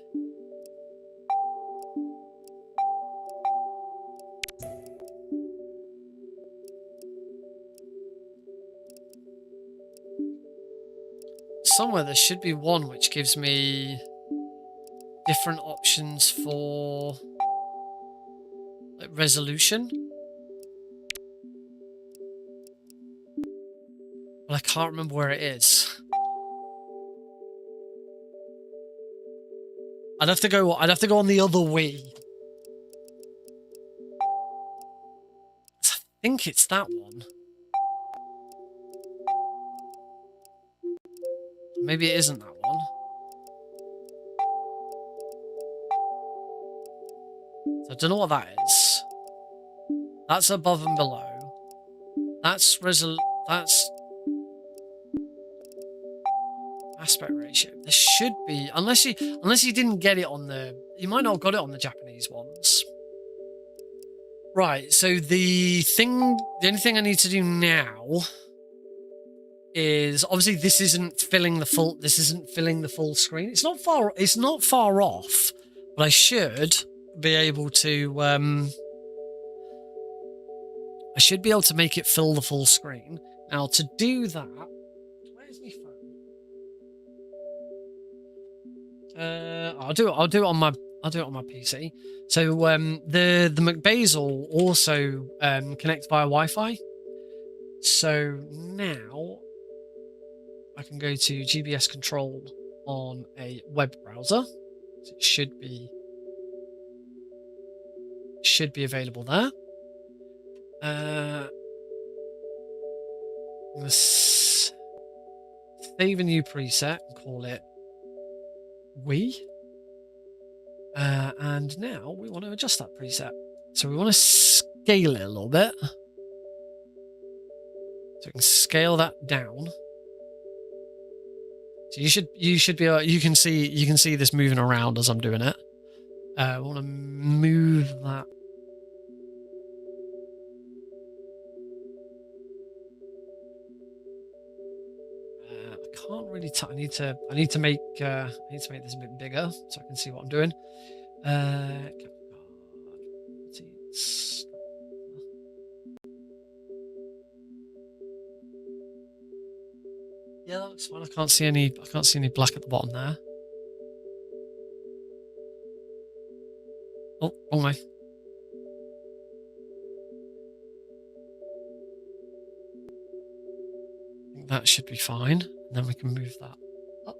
Speaker 1: Somewhere there should be one which gives me different options for like resolution. But I can't remember where it is. I'd have to go on the other Wii. I think it's that one. Maybe it isn't that one. So I don't know what that is. That's above and below. That's aspect ratio. There should be, unless you didn't get it on the... You might not have got it on the Japanese ones. Right, so the only thing I need to do now is obviously this isn't filling the full screen. It's not far off, but I should be able to make it fill the full screen. Now to do that, where's my phone? I'll do it on my PC. So the McBasil also connects via Wi-Fi. So now I can go to GBS control on a web browser. So it should be available there. I'm gonna save a new preset and call it Wii. And now we want to adjust that preset. So we want to scale it a little bit. So we can scale that down. So you should be able, you can see this moving around as I'm doing it. I want to move that. I can't really. I need to make this a bit bigger so I can see what I'm doing. Yeah, that looks fine. I can't see any black at the bottom there. Oh, wrong way. I think that should be fine. And then we can move that up.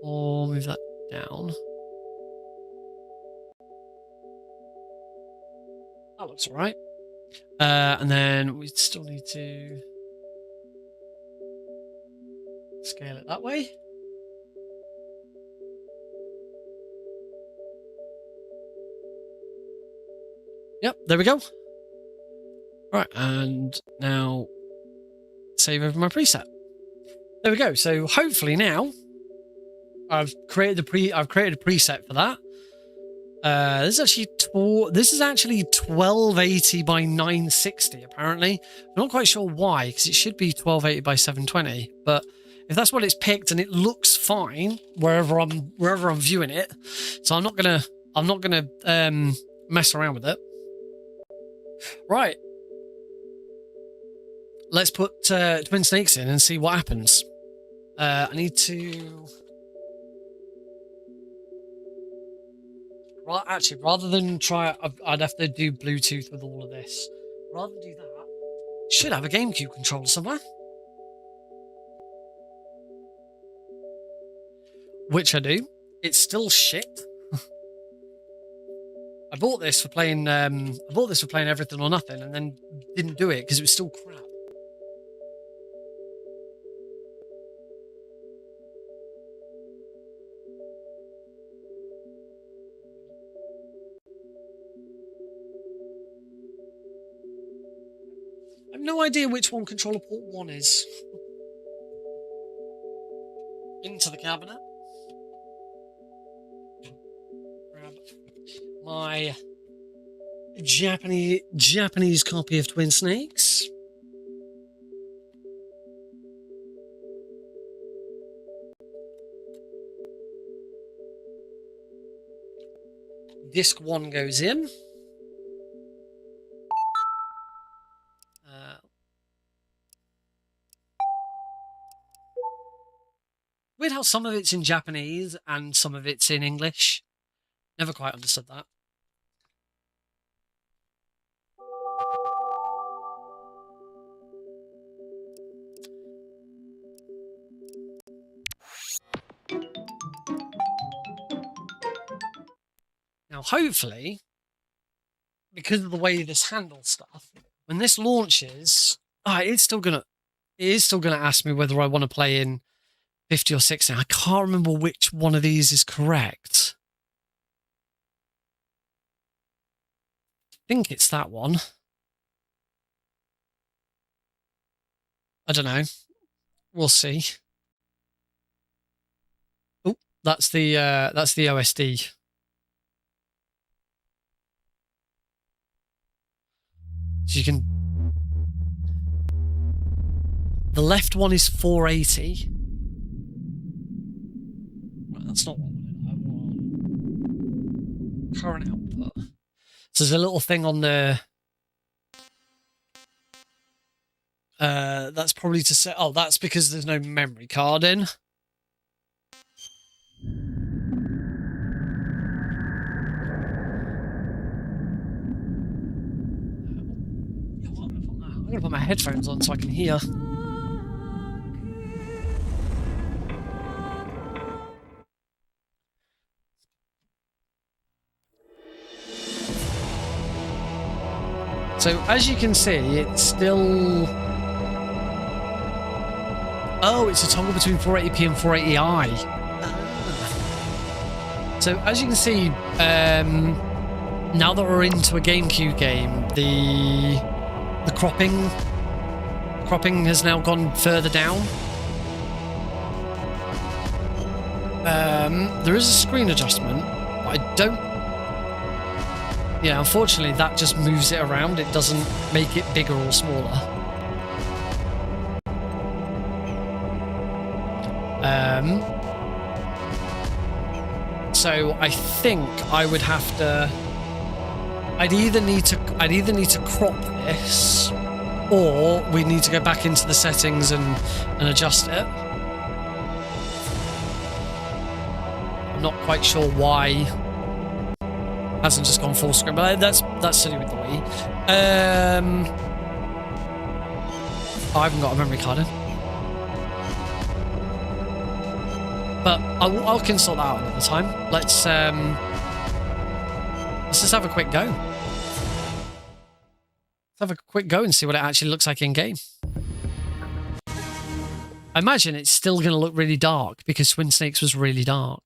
Speaker 1: Or move that down. That looks alright. And then we still need to scale it that way. Yep, there we go. Right, and now save over my preset. There we go. So hopefully now I've created a preset for that. This is actually 1280 by 960 apparently. I'm not quite sure why, because it should be 1280 by 720, but if that's what it's picked and it looks fine wherever I'm viewing it, so I'm not gonna mess around with it. Right, let's put Twin Snakes in and see what happens. I need to. Well, actually, rather than try, I'd have to do Bluetooth with all of this. Rather than do that, should have a GameCube controller somewhere. Which I do. It's still shit. I bought this for playing. Everything or Nothing, and then didn't do it because it was still crap. I have no idea which one controller port 1 is. Into the cabinet. Grab my Japanese copy of Twin Snakes. Disc 1 goes in. Weird how some of it's in Japanese and some of it's in English. Never quite understood that. Now, hopefully, because of the way this handles stuff, when this launches, it is still gonna ask me whether I want to play in 50 or 60. I can't remember which one of these is correct. I think it's that one. I don't know. We'll see. Oh, that's the OSD. So you can. The left one is 480. That's not what I want. Current output. So there's a little thing on the. That's probably to say. Oh, that's because there's no memory card in. I'm gonna put my headphones on so I can hear. So as you can see, it's still. Oh, it's a toggle between 480p and 480i. So as you can see, now that we're into a GameCube game, the cropping has now gone further down. There is a screen adjustment, but I don't. Yeah, unfortunately, that just moves it around. It doesn't make it bigger or smaller. So I think I would have to. I'd either need to crop this, or we need to go back into the settings and adjust it. I'm not quite sure why it hasn't just gone full screen, but that's silly with the Wii. I haven't got a memory card in, but I can sort that out another time. Let's just have a quick go. Let's have a quick go and see what it actually looks like in game. I imagine it's still going to look really dark because Twin Snakes was really dark.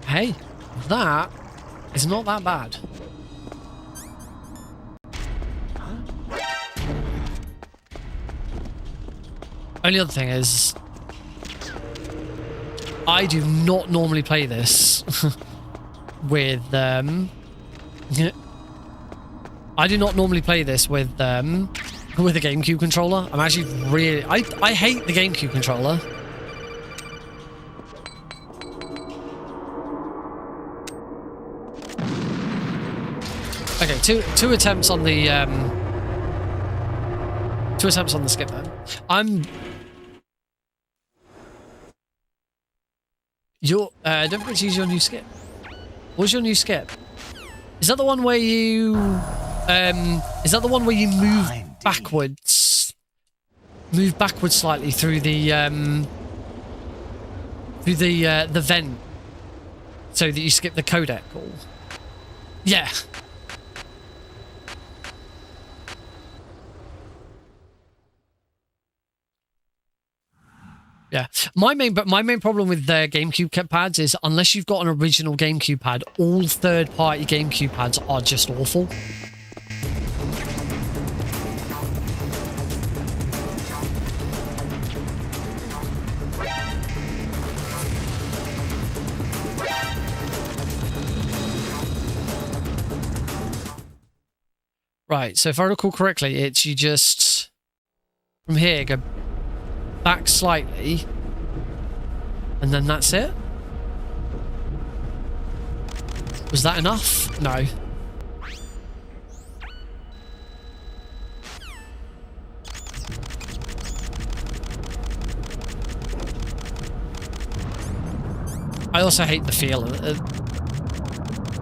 Speaker 1: Hey, that is not that bad. Only other thing is, I do not normally play this with I do not normally play this with a GameCube controller. I'm actually really I hate the GameCube controller. Okay, two attempts on the skip then. Don't forget to use your new skip. What's your new skip? Is that the one where you move backwards? Move backwards slightly through the vent so that you skip the codec call. Yeah. Yeah, my main problem with the GameCube pads is unless you've got an original GameCube pad, all third-party GameCube pads are just awful. Right, so if I recall correctly, it's you just from here go back slightly, and then that's it? Was that enough? No. I also hate the feel of it.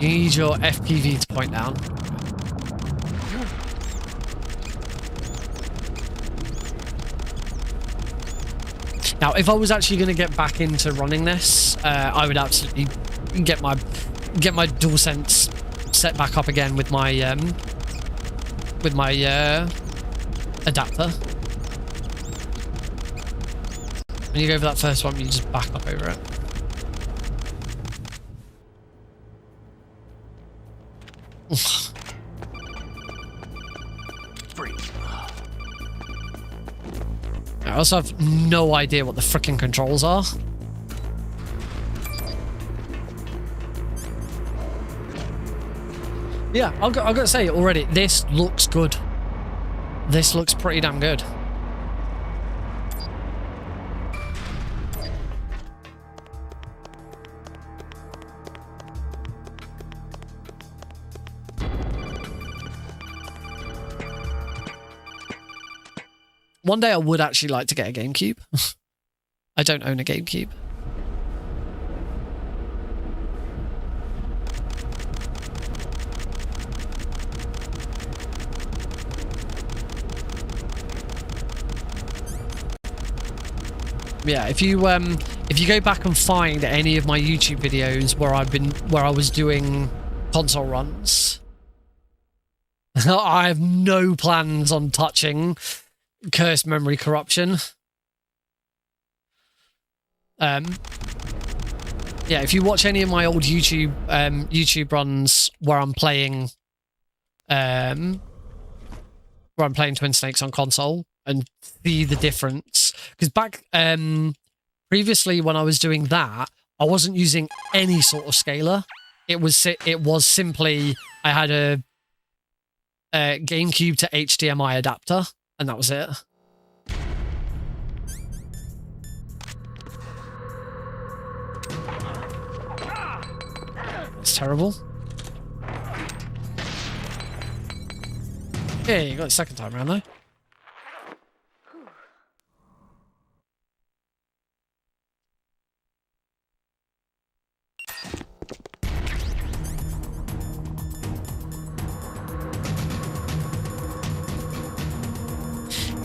Speaker 1: You need your FPV to point down. Now, if I was actually going to get back into running this, I would absolutely get my DualSense set back up again with my adapter. When you go over that first one, you just back up over it. I also have no idea what the frickin' controls are. Yeah, I've got to say already, this looks good. This looks pretty damn good. One day I would actually like to get a GameCube. I don't own a GameCube. Yeah, if you go back and find any of my YouTube videos where I was doing console runs, I have no plans on touching cursed memory corruption. Yeah, if you watch any of my old YouTube runs where I'm playing Twin Snakes on console and see the difference, because back previously when I was doing that, I wasn't using any sort of scaler. It was simply I had a GameCube to HDMI adapter, and that was it. It's terrible. Yeah, you got it second time around though.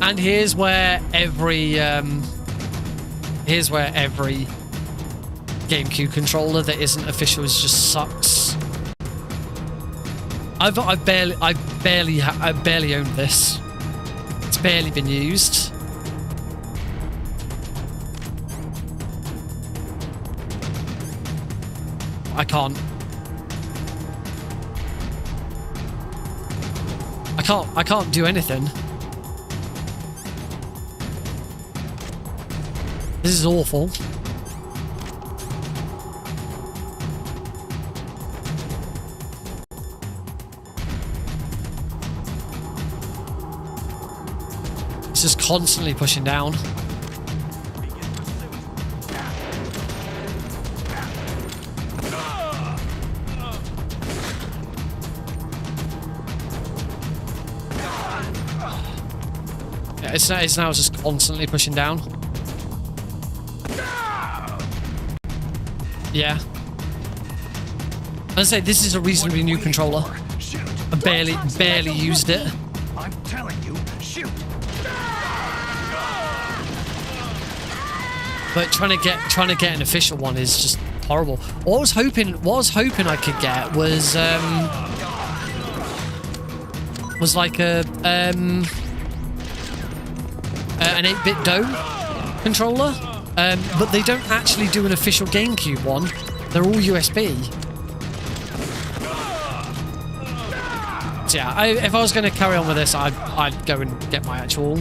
Speaker 1: And here's where every GameCube controller that isn't official just sucks. I barely owned this. It's barely been used. I can't do anything. This is awful. It's just constantly pushing down. Yeah, it's now just constantly pushing down. Yeah. I'd say this is a reasonably new controller. I barely used it.
Speaker 3: I'm telling you, shoot.
Speaker 1: But trying to get an official one is just horrible. What I was hoping I could get was like an 8-bit dome controller. But they don't actually do an official GameCube one. They're all USB. So yeah, if I was going to carry on with this, I'd go and get my actual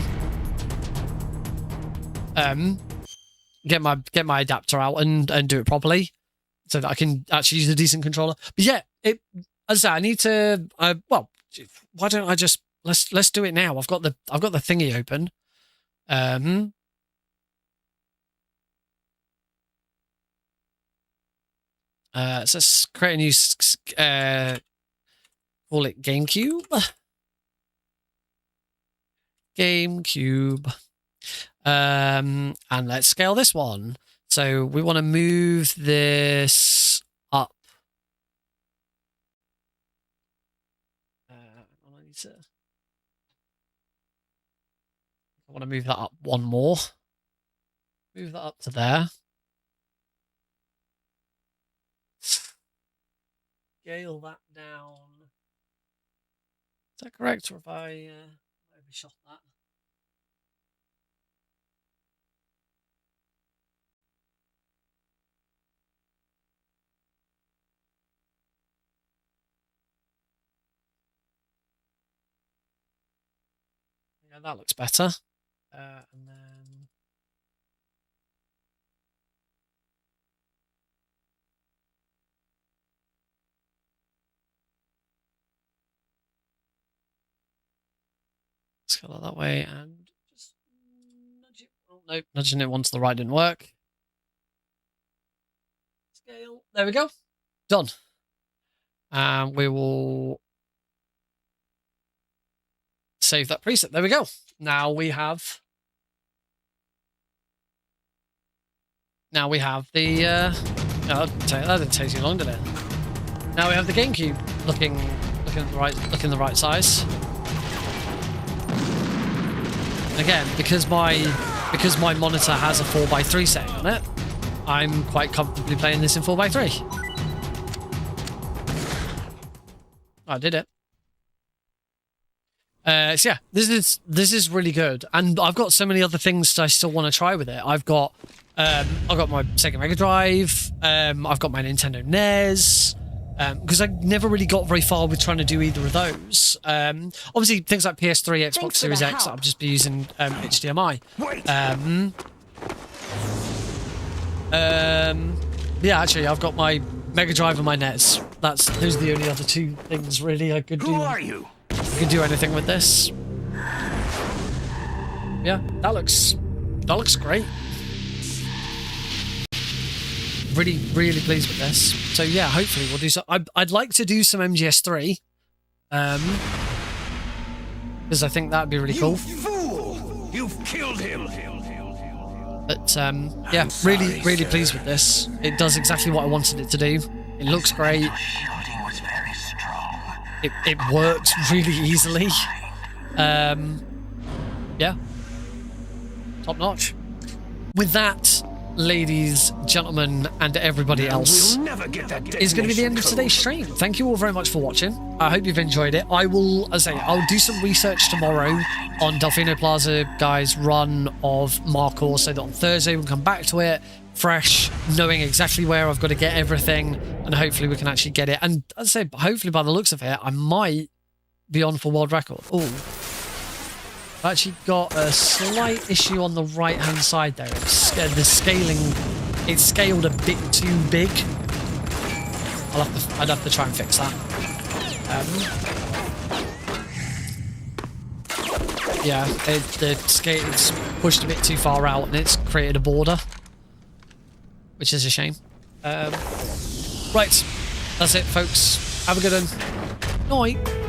Speaker 1: get my adapter out and do it properly, so that I can actually use a decent controller. But yeah, as I say, I need to. Well, why don't I just let's do it now? I've got the thingy open. So let's create a new, call it GameCube. And let's scale this one. So we want to move this up. I want to move that up one more. Move that up to there. Scale that down. Is that correct, or have I overshot that? Yeah, that looks better. And then scale it that way and just nudge it. Oh, no, nudging it one to the right didn't work. Scale. There we go. Done. And we will save that preset. There we go. Now we have the that didn't take too long, did it? Now we have the GameCube looking the right size. And again, because my monitor has a 4:3 setting on it, I'm quite comfortably playing this in 4:3. I did it. So yeah, this is really good, and I've got so many other things I still want to try with it. I've got my Sega Mega Drive. I've got my Nintendo NES. Because I never really got very far with trying to do either of those. Obviously, things like PS3, Xbox Series X, I'll just be using HDMI. Yeah, actually, I've got my Mega Drive and my NES. Those are the only other two things really I could do.
Speaker 3: Who are you?
Speaker 1: I could do anything with this. Yeah, that looks great. really, really pleased with this. So yeah, hopefully we'll do so. I'd like to do some MGS3, because I think that'd be really cool.
Speaker 7: Fool! You've killed him!
Speaker 1: But yeah, really, really pleased with this. It does exactly what I wanted it to do. It looks great. It works really easily. Yeah, top notch. With that, ladies, gentlemen, and everybody else, is going to be the end of today's stream. Thank you all very much for watching. I hope you've enjoyed it. I will, as I say, I'll do some research tomorrow on Delfino Plaza guys' run of Markhor, so that on Thursday we'll come back to it fresh, knowing exactly where I've got to get everything, and hopefully we can actually get it. And as I say, hopefully by the looks of it, I might be on for world record. Oh, I've actually got a slight issue on the right hand side there. The scaling, it's scaled a bit too big. I'd have to try and fix that. Yeah, the scale, it's pushed a bit too far out and it's created a border, which is a shame. Right, that's it, folks. Have a good one. Night.